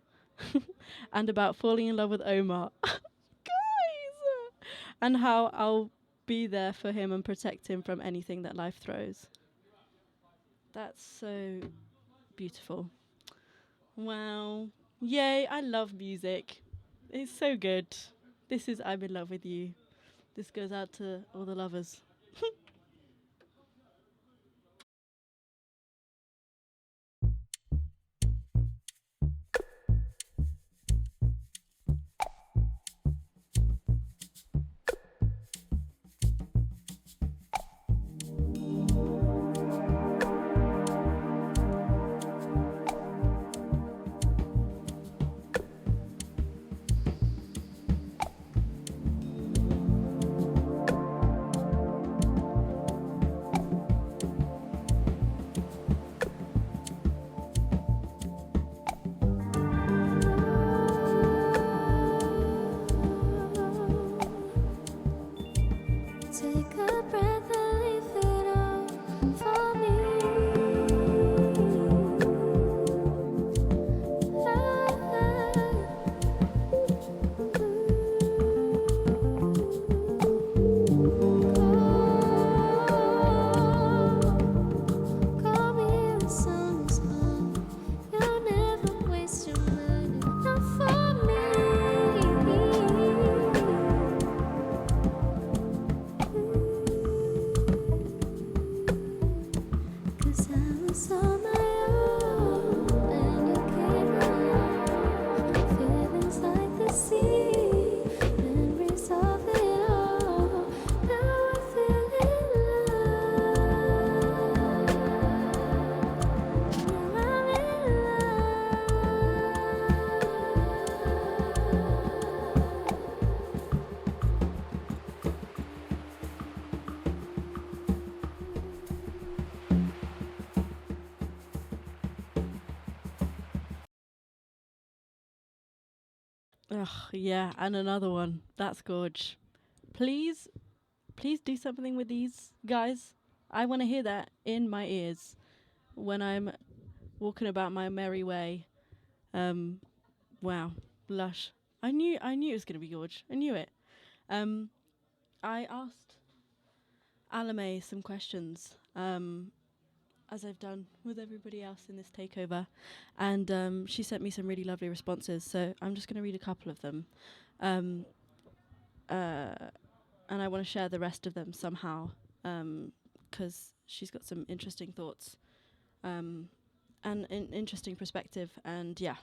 And about falling in love with Omar. Guys! And how I'll be there for him and protect him from anything that life throws. That's so beautiful. Wow. Yay, I love music. It's so good. This is I'm in Love with You. This goes out to all the lovers. Take a breath and leave it all for me. Call me when the sun is high. You'll never waste your money, not for me. 'Cause I was on my own and you came along. Feelings like the sea, memories of it all. Now I feel in love. Now I'm in Ugh, yeah, and another one. That's gorge. Please do something with these guys. I want to hear that in my ears when I'm walking about my merry way. Wow, lush. I knew it was gonna be gorge. I knew it. I asked Alamay some questions, as I've done with everybody else in this takeover, and she sent me some really lovely responses. So I'm just gonna read a couple of them, and I want to share the rest of them somehow, 'cause she's got some interesting thoughts, and an interesting perspective, and yeah.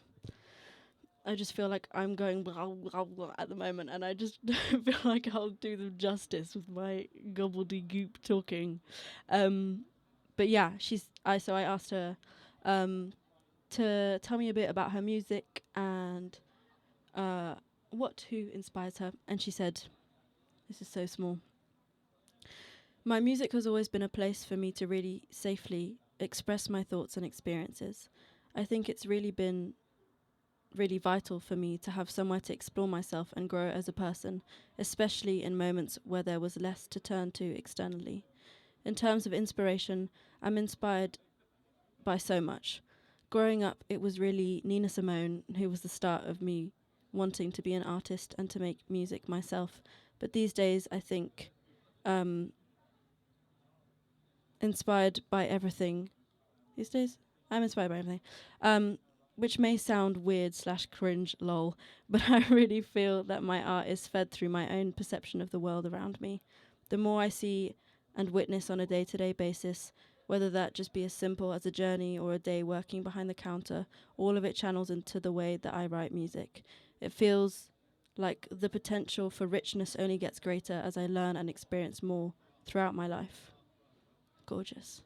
I just feel like I'm going blah, blah, blah at the moment, and I just don't feel like I'll do them justice with my gobbledygook talking. But yeah, so I asked her to tell me a bit about her music and who inspires her, and she said, this is so small. My music has always been a place for me to really safely express my thoughts and experiences. I think it's really been really vital for me to have somewhere to explore myself and grow as a person, especially in moments where there was less to turn to externally. In terms of inspiration, I'm inspired by so much. Growing up, it was really Nina Simone who was the start of me wanting to be an artist and to make music myself. But these days, I think inspired by everything. These days, I'm inspired by everything. Which may sound weird / cringe, lol, but I really feel that my art is fed through my own perception of the world around me. The more I see and witness on a day-to-day basis, whether that just be as simple as a journey or a day working behind the counter, all of it channels into the way that I write music. It feels like the potential for richness only gets greater as I learn and experience more throughout my life. Gorgeous.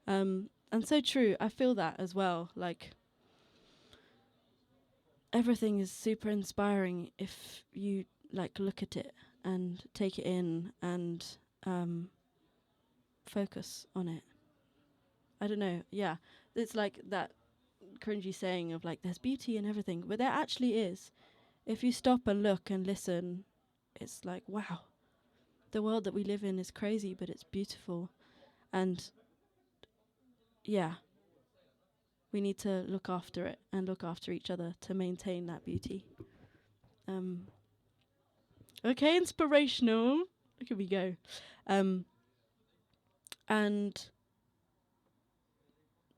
And so true. I feel that as well. Like, everything is super inspiring if you look at it and take it in and focus on it. I don't know. Yeah, it's like that cringy saying of there's beauty in everything, but there actually is. If you stop and look and listen, it's like, wow, the world that we live in is crazy, but it's beautiful. And yeah, we need to look after it and look after each other to maintain that beauty. Okay, inspirational. Look at me go. And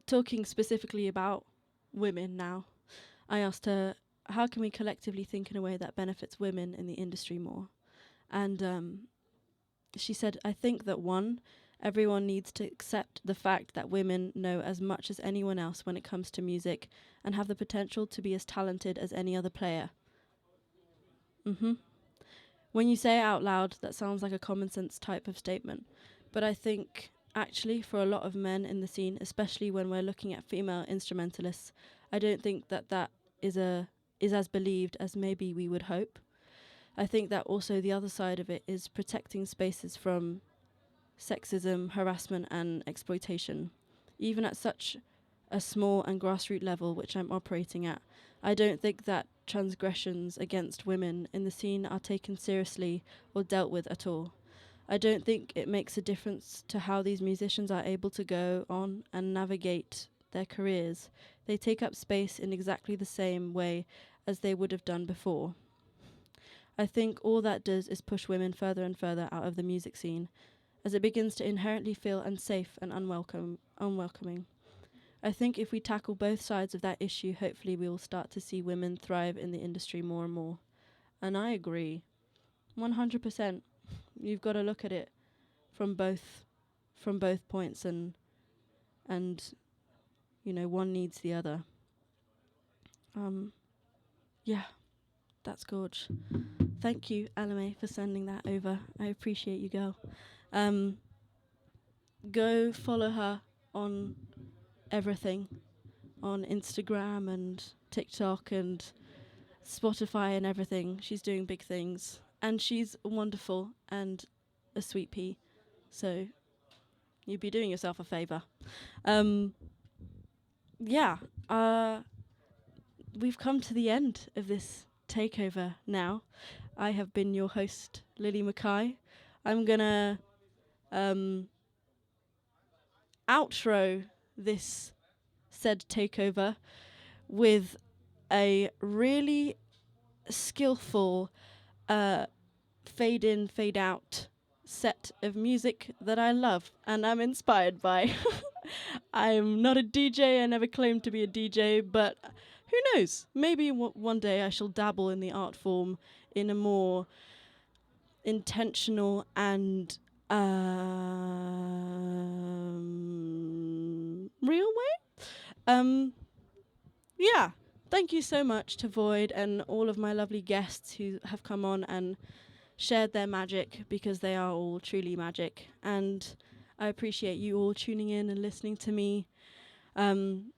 talking specifically about women now, I asked her, how can we collectively think in a way that benefits women in the industry more? And she said, I think that everyone needs to accept the fact that women know as much as anyone else when it comes to music and have the potential to be as talented as any other player. When you say it out loud, that sounds like a common sense type of statement. But I think actually for a lot of men in the scene, especially when we're looking at female instrumentalists, I don't think that is as believed as maybe we would hope. I think that also the other side of it is protecting spaces from sexism, harassment and exploitation. Even at such a small and grassroots level, which I'm operating at, I don't think that transgressions against women in the scene are taken seriously or dealt with at all. I don't think it makes a difference to how these musicians are able to go on and navigate their careers. They take up space in exactly the same way as they would have done before. I think all that does is push women further and further out of the music scene, as it begins to inherently feel unsafe and unwelcoming. I think if we tackle both sides of that issue, hopefully we will start to see women thrive in the industry more and more. And I agree, 100%. You've got to look at it from both points, and you know, one needs the other. Yeah, that's gorge. Thank you, Alamay, for sending that over. I appreciate you, girl. Go follow her on everything, on Instagram and TikTok and Spotify and everything. She's doing big things, and she's wonderful and a sweet pea. So you'd be doing yourself a favour. We've come to the end of this takeover now. I have been your host, Lily Mackay. I'm gonna outro this said takeover with a really skillful fade in, fade out set of music that I love and I'm inspired by. I'm not a DJ, I never claimed to be a DJ, but who knows? Maybe one day I shall dabble in the art form in a more intentional and real way. Yeah, thank you so much to Void and all of my lovely guests who have come on and shared their magic, because they are all truly magic. And I appreciate you all tuning in and listening to me. And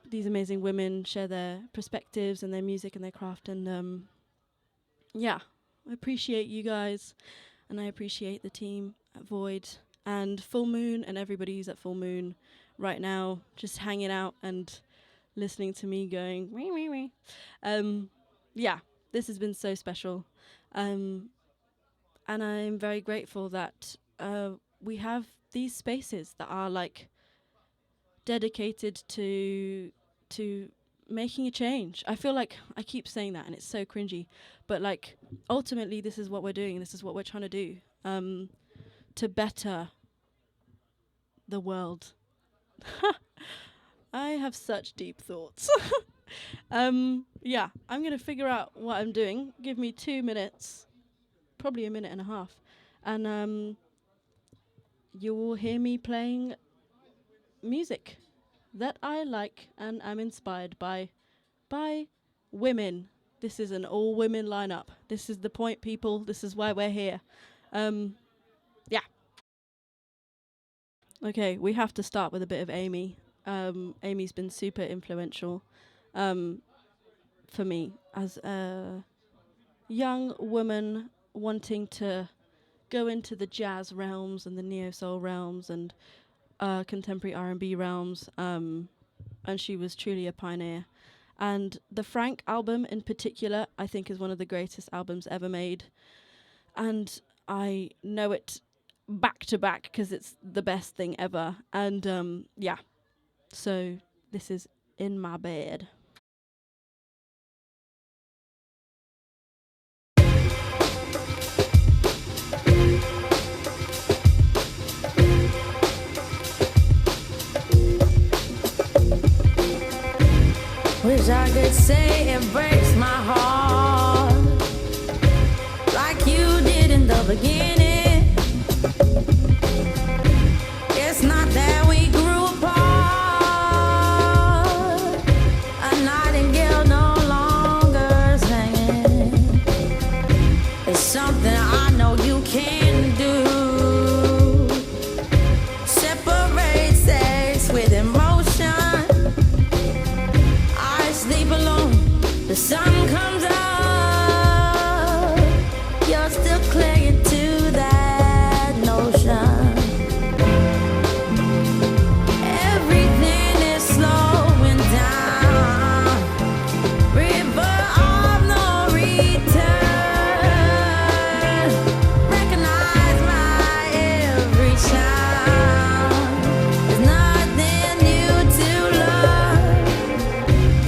these amazing women share their perspectives and their music and their craft. And yeah, I appreciate you guys. And I appreciate the team at Void and Full Moon and everybody who's at Full Moon right now, just hanging out and listening to me going, wee, wee, wee. Yeah, this has been so special. And I'm very grateful that we have these spaces that are like dedicated to making a change. I feel like I keep saying that and it's so cringy, but like ultimately this is what we're doing. This is what we're trying to do to better the world. I have such deep thoughts. Yeah, I'm going to figure out what I'm doing. Give me 2 minutes, probably a minute and a half. And you will hear me playing music that I like and I'm inspired by women. This is an all-women lineup. This is the point, people. This is why we're here. Yeah. Okay, we have to start with a bit of Amy. Amy's been super influential for me as a young woman wanting to go into the jazz realms and the neo-soul realms and contemporary R&B realms, and she was truly a pioneer. And the Frank album in particular, I think, is one of the greatest albums ever made. And I know it back to back because it's the best thing ever. And yeah, so this is In My Bed. Wish I could say it breaks my heart like you did in the beginning. It's not that we grew apart. A nightingale no longer singing. It's something I know you can do. Separate sex with emotion. Sleep alone, the sun comes up. You're still clinging to that notion. Everything is slowing down. River of no return. Recognize my every sound. There's nothing new to learn.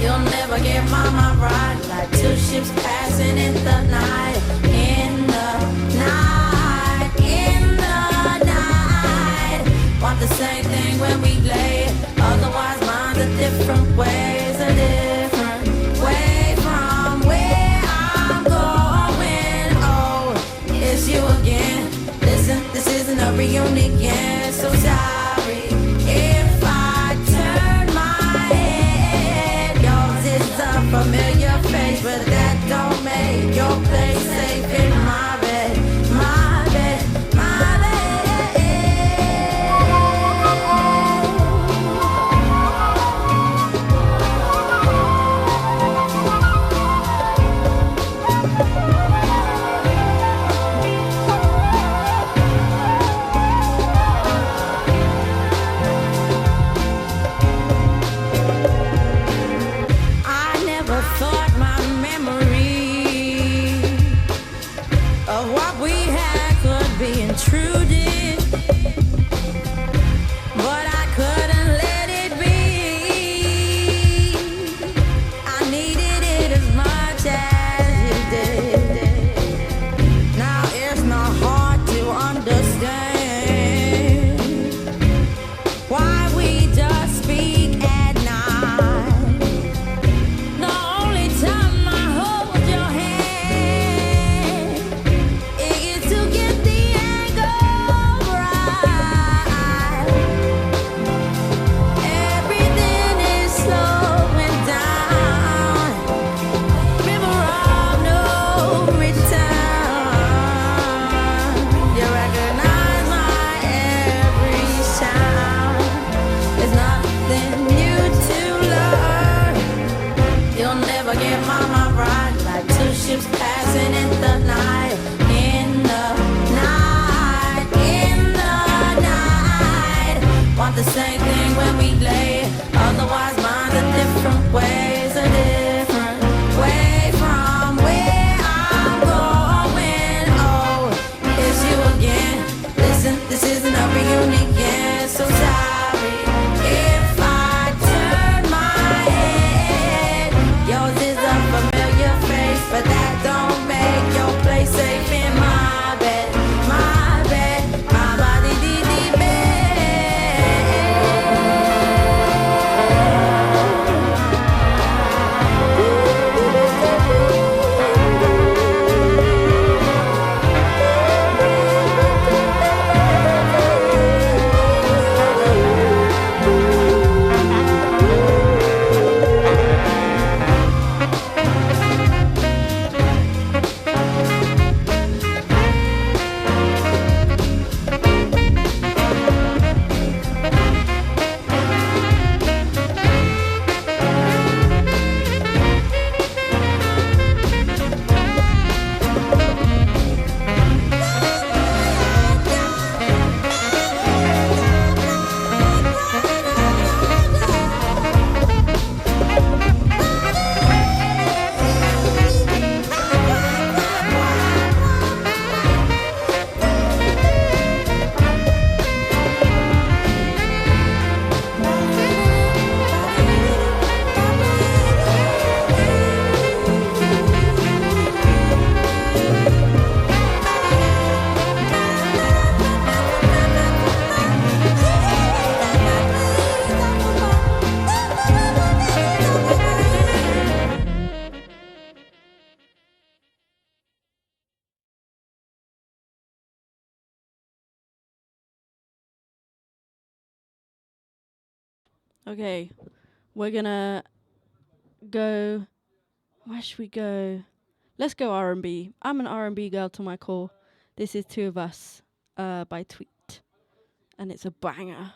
You'll never get my mind right, like two ships passing in the night, in the night, in the night. Want the same thing when we lay, otherwise minds are different ways, a different way from where I'm going. Oh, it's you again. Listen, this isn't a reunion, so sorry if I turn my head. Yours is a familiar face, but that don't make your place safe in my bed, my bed, my bed. I never thought my memory of what we had could be intruded, but I couldn't let it be. I needed it as much as you did. Now it's not hard to understand why we just speak at night. The only time I hold your hand is to get the angle right. Okay, we're gonna go. Where should we go? Let's go R&B. I'm an R&B girl to my core. This is Two of Us by Tweet, and it's a banger.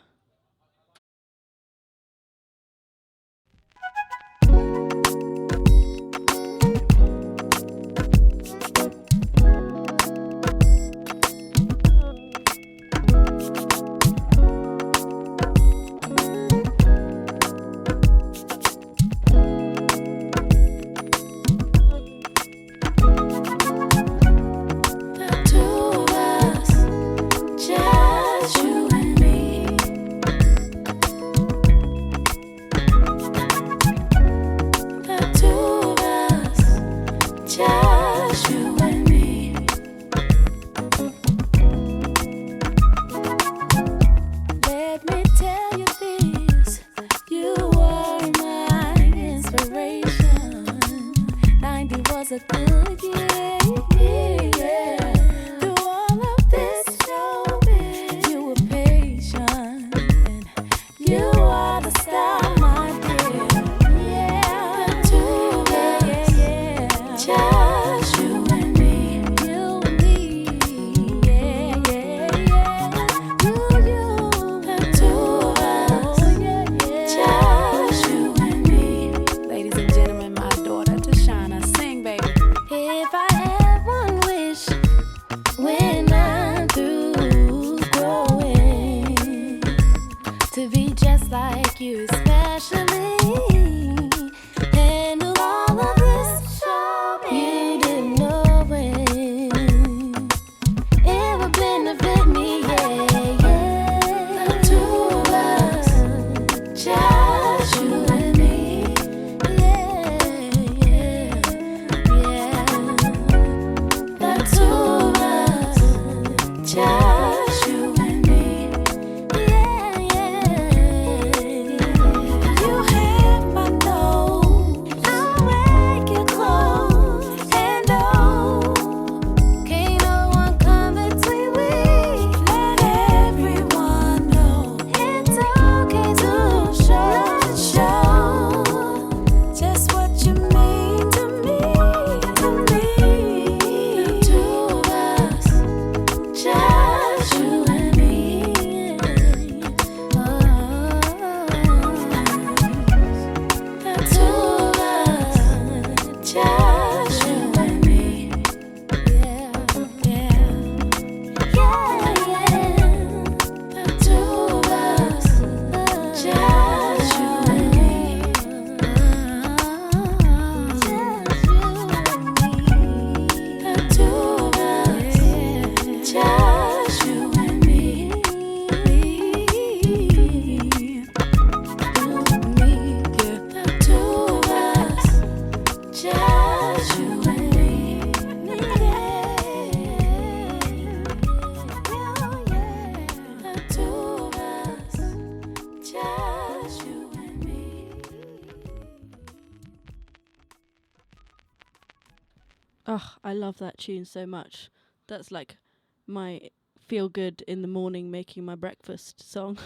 Oh, I love that tune so much. That's like my feel good in the morning making my breakfast song.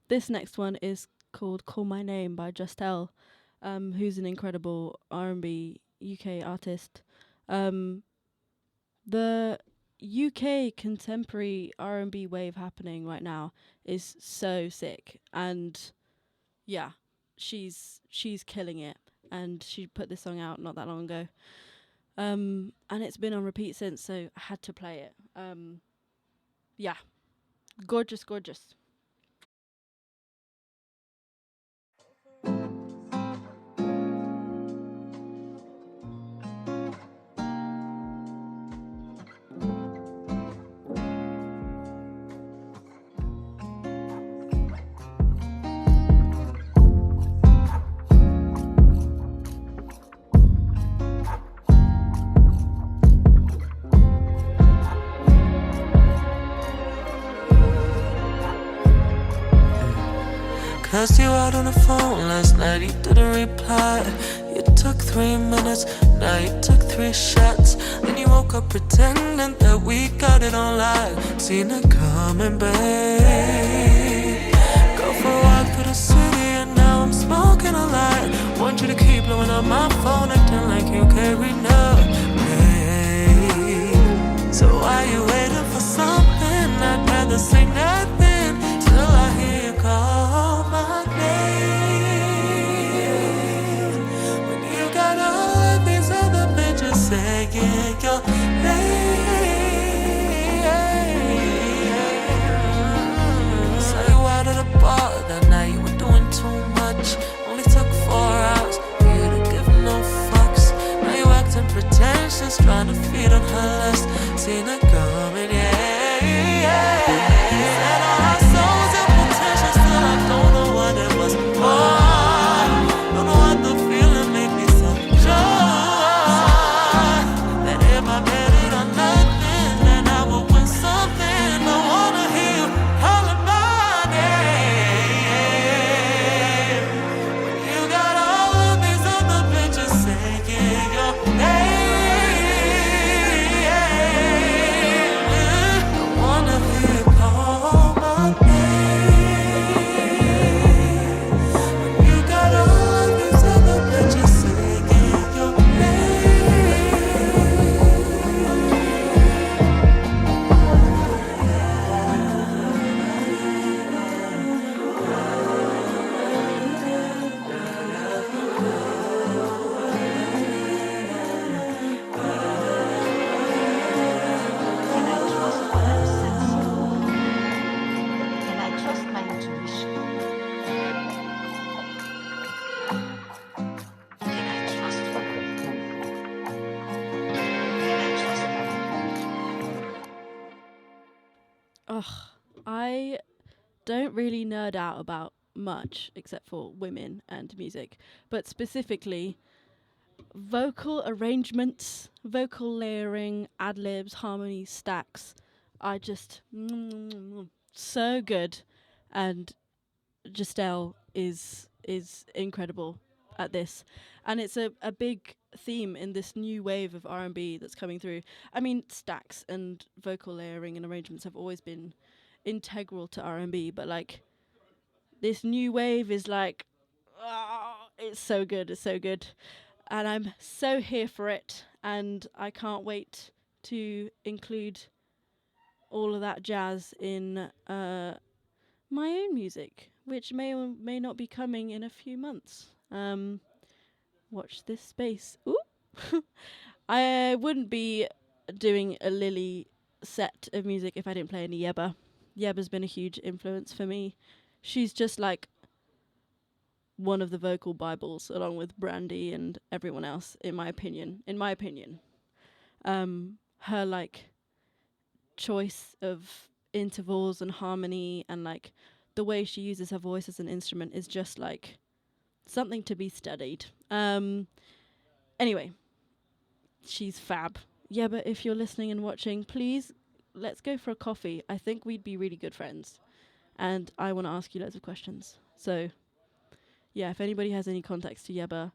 This next one is called Call My Name by Justel, who's an incredible R&B UK artist. The UK contemporary R&B wave happening right now is so sick, and yeah, she's killing it. And she put this song out not that long ago, and it's been on repeat since, so I had to play it. Yeah, gorgeous. 'Cause you out on the phone last night, you didn't reply. You took 3 minutes, now you took 3 shots. Then you woke up pretending that we got it on live. Seen it coming, babe. Go for a walk talking a lot. Want you to keep blowing up my phone, acting like you carry no pain. So why you waiting for something? I'd rather say nothing till I hear you call my name. When you got all of these other bitches saying your name. Saw you out of the bar that night, you were doing too much. Only took 4 hours for you to give no fucks. Now you acting pretentious, trying to feed on her lust. Seen it coming, yeah. Said all our souls are potential, still I don't know what it was for. Don't know what the feeling made me so sure that if I bet it on nothing, then I would win something. I wanna hear you calling my name. When you got all of these other bitches saying your name. I wanna hear you call my name. When you got all of these other bitches saying your Can I trust my intuition? Can I trust what I feel? Can I trust I don't really nerd out about much except for women and music, but specifically vocal arrangements, vocal layering, ad-libs, harmonies, stacks. I just so good, and Giselle is incredible at this, and it's a big theme in this new wave of R&B that's coming through. I mean, stacks and vocal layering and arrangements have always been integral to R&B, but like this new wave is like, it's so good, and I'm so here for it, and I can't wait to include all of that jazz in my own music, which may or may not be coming in a few months. Watch this space. Ooh. I wouldn't be doing a Lily set of music if I didn't play any Yeba. Yeba's been a huge influence for me. She's just like one of the vocal bibles, along with Brandy and everyone else, in my opinion. Her like choice of intervals and harmony, and like the way she uses her voice as an instrument is just like something to be studied. Anyway, she's fab. Yeah, but if you're listening and watching, please let's go for a coffee. I think we'd be really good friends, and I want to ask you loads of questions. So yeah, if anybody has any contacts to Yeba,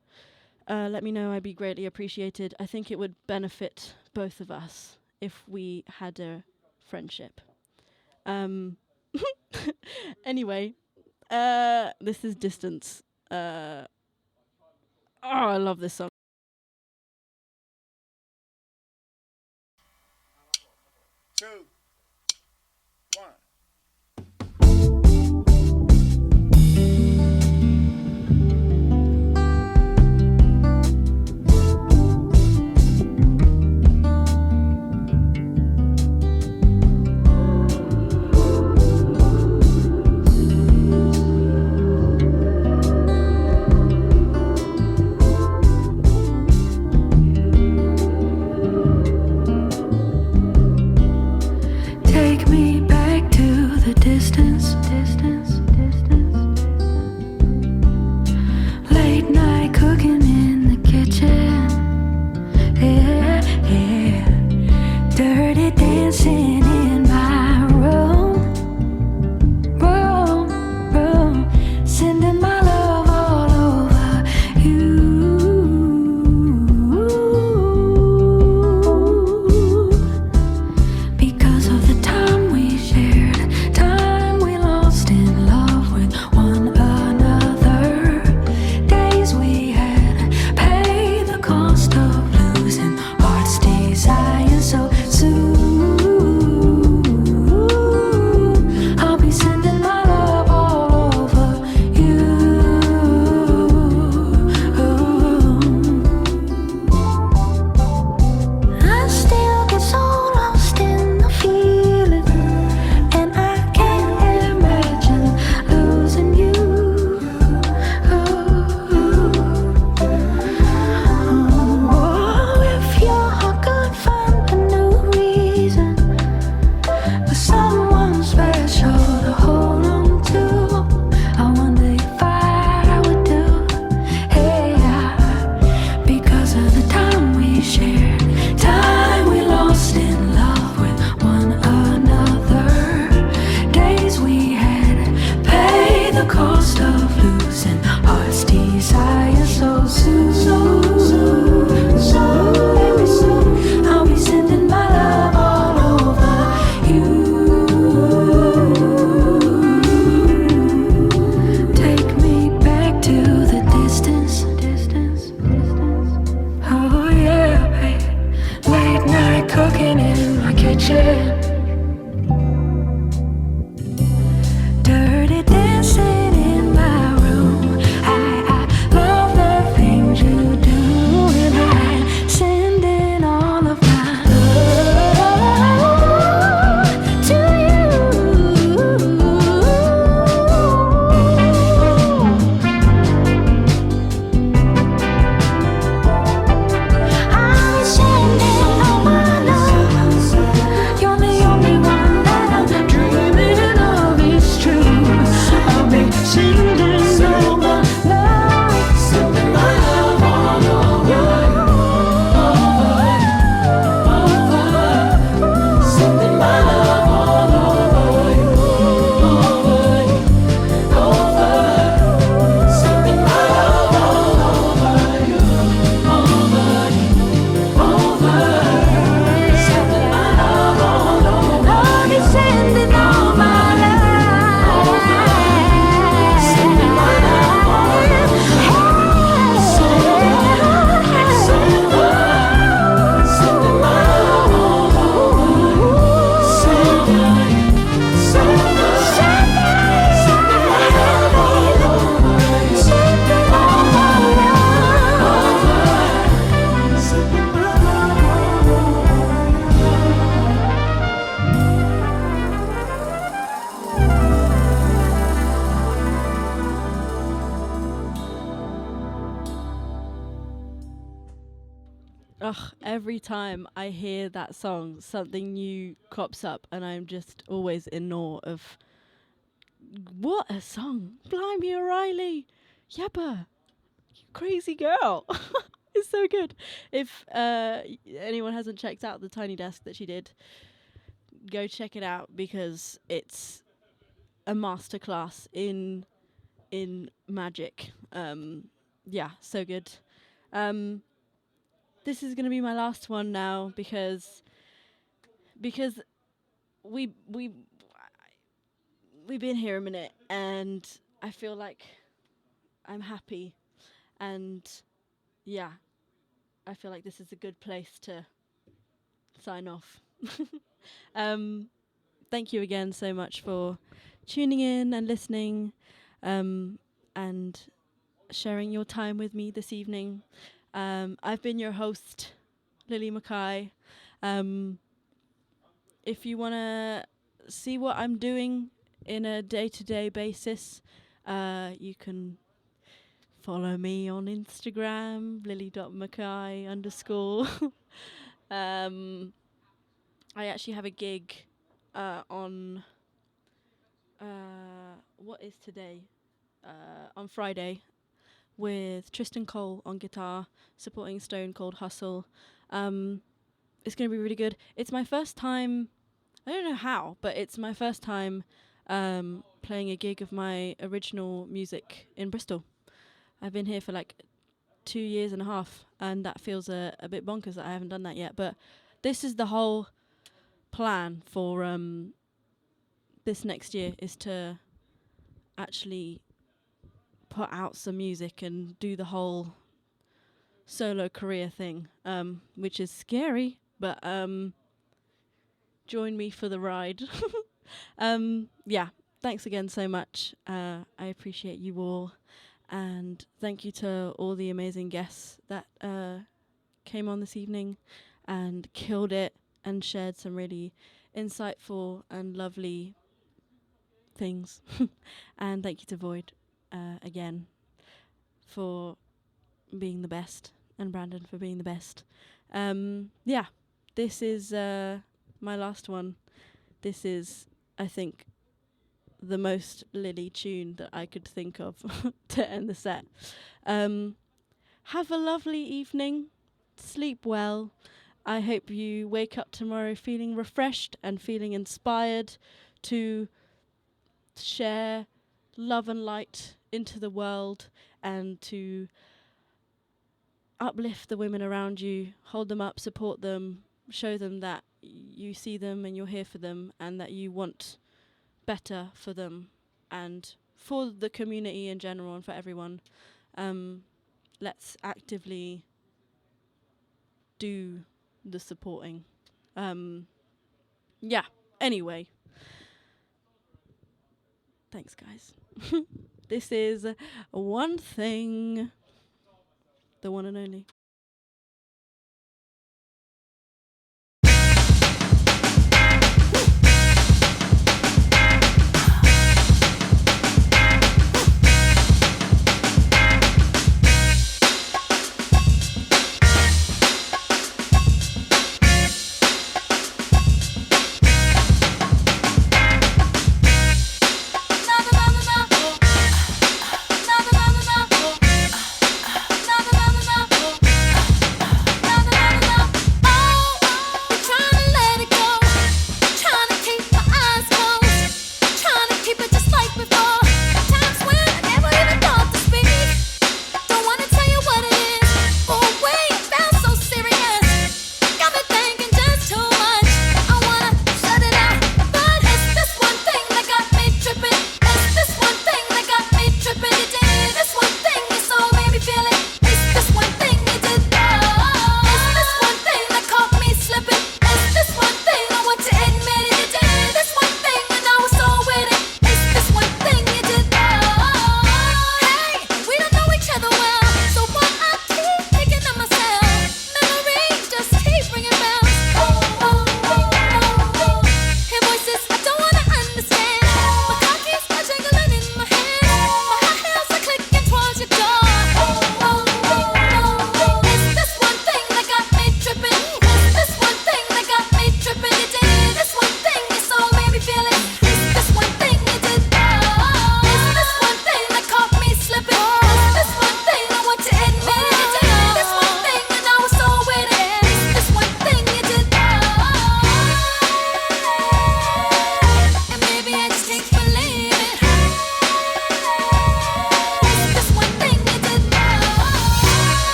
let me know. I'd be greatly appreciated. I think it would benefit both of us if we had a friendship. Anyway, this is Distance. I love this song. Two, one. someone special to hold on to. I wonder if I would do. Hey, because of the time we shared, time we lost in love with one another. Days we had paid the cost of losing heart's desire so soon. So very soon I'll be sending my love all over you. Take me back to the distance. Oh yeah, babe. Late night cooking in my kitchen. Dirty dancing in my room. I love the things you do, and I'm sending all of my love to you. I'm sending all my love. You're the only one that I'm dreaming of. It's true. I'll be sending all my love, sending my love all over you, sending my love all over you, sending my love all over you, sending my love all over. I'll be sending all my love, sending my love all over. Sending my love all Ugh, every time I hear that song, something new crops up, and I'm just always in awe of what a song. Blimey O'Reilly. Yabba. You crazy girl. It's so good. If anyone hasn't checked out the Tiny Desk that she did, go check it out because it's a masterclass in magic. Yeah, so good. This is going to be my last one now because we've been here a minute and I feel like I'm happy, and yeah, I feel like this is a good place to sign off. Thank you again so much for tuning in and listening, and sharing your time with me this evening. I've been your host, Lily Mackay. If you want to see what I'm doing in a day-to-day basis, you can follow me on Instagram, lily.mackay_. I actually have a gig on what is today? On Friday, with Tristan Cole on guitar, supporting Stone Cold Hustle. It's going to be really good. It's my first time, I don't know how, but it's my first time playing a gig of my original music in Bristol. I've been here for like 2 years and a half, and that feels a bit bonkers that I haven't done that yet. But this is the whole plan for this next year, is to actually put out some music and do the whole solo career thing, which is scary, but join me for the ride. Yeah, thanks again so much. I appreciate you all, and thank you to all the amazing guests that came on this evening and killed it and shared some really insightful and lovely things. And thank you to Void again for being the best, and Brandon for being the best. Yeah, this is my last one. this is, I think, the most Lily tune that I could think of to end the set. Have a lovely evening. Sleep well. I hope you wake up tomorrow feeling refreshed and feeling inspired to share love and light into the world and to uplift the women around you, hold them up, support them, show them that you see them and you're here for them and that you want better for them and for the community in general and for everyone. Let's actively do the supporting. Yeah, anyway. Thanks, guys. This is One Thing, the one and only.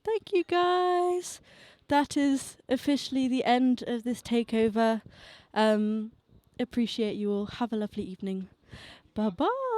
Thank you, guys. that is officially the end of this takeover. Appreciate you all. Have a lovely evening. Bye bye.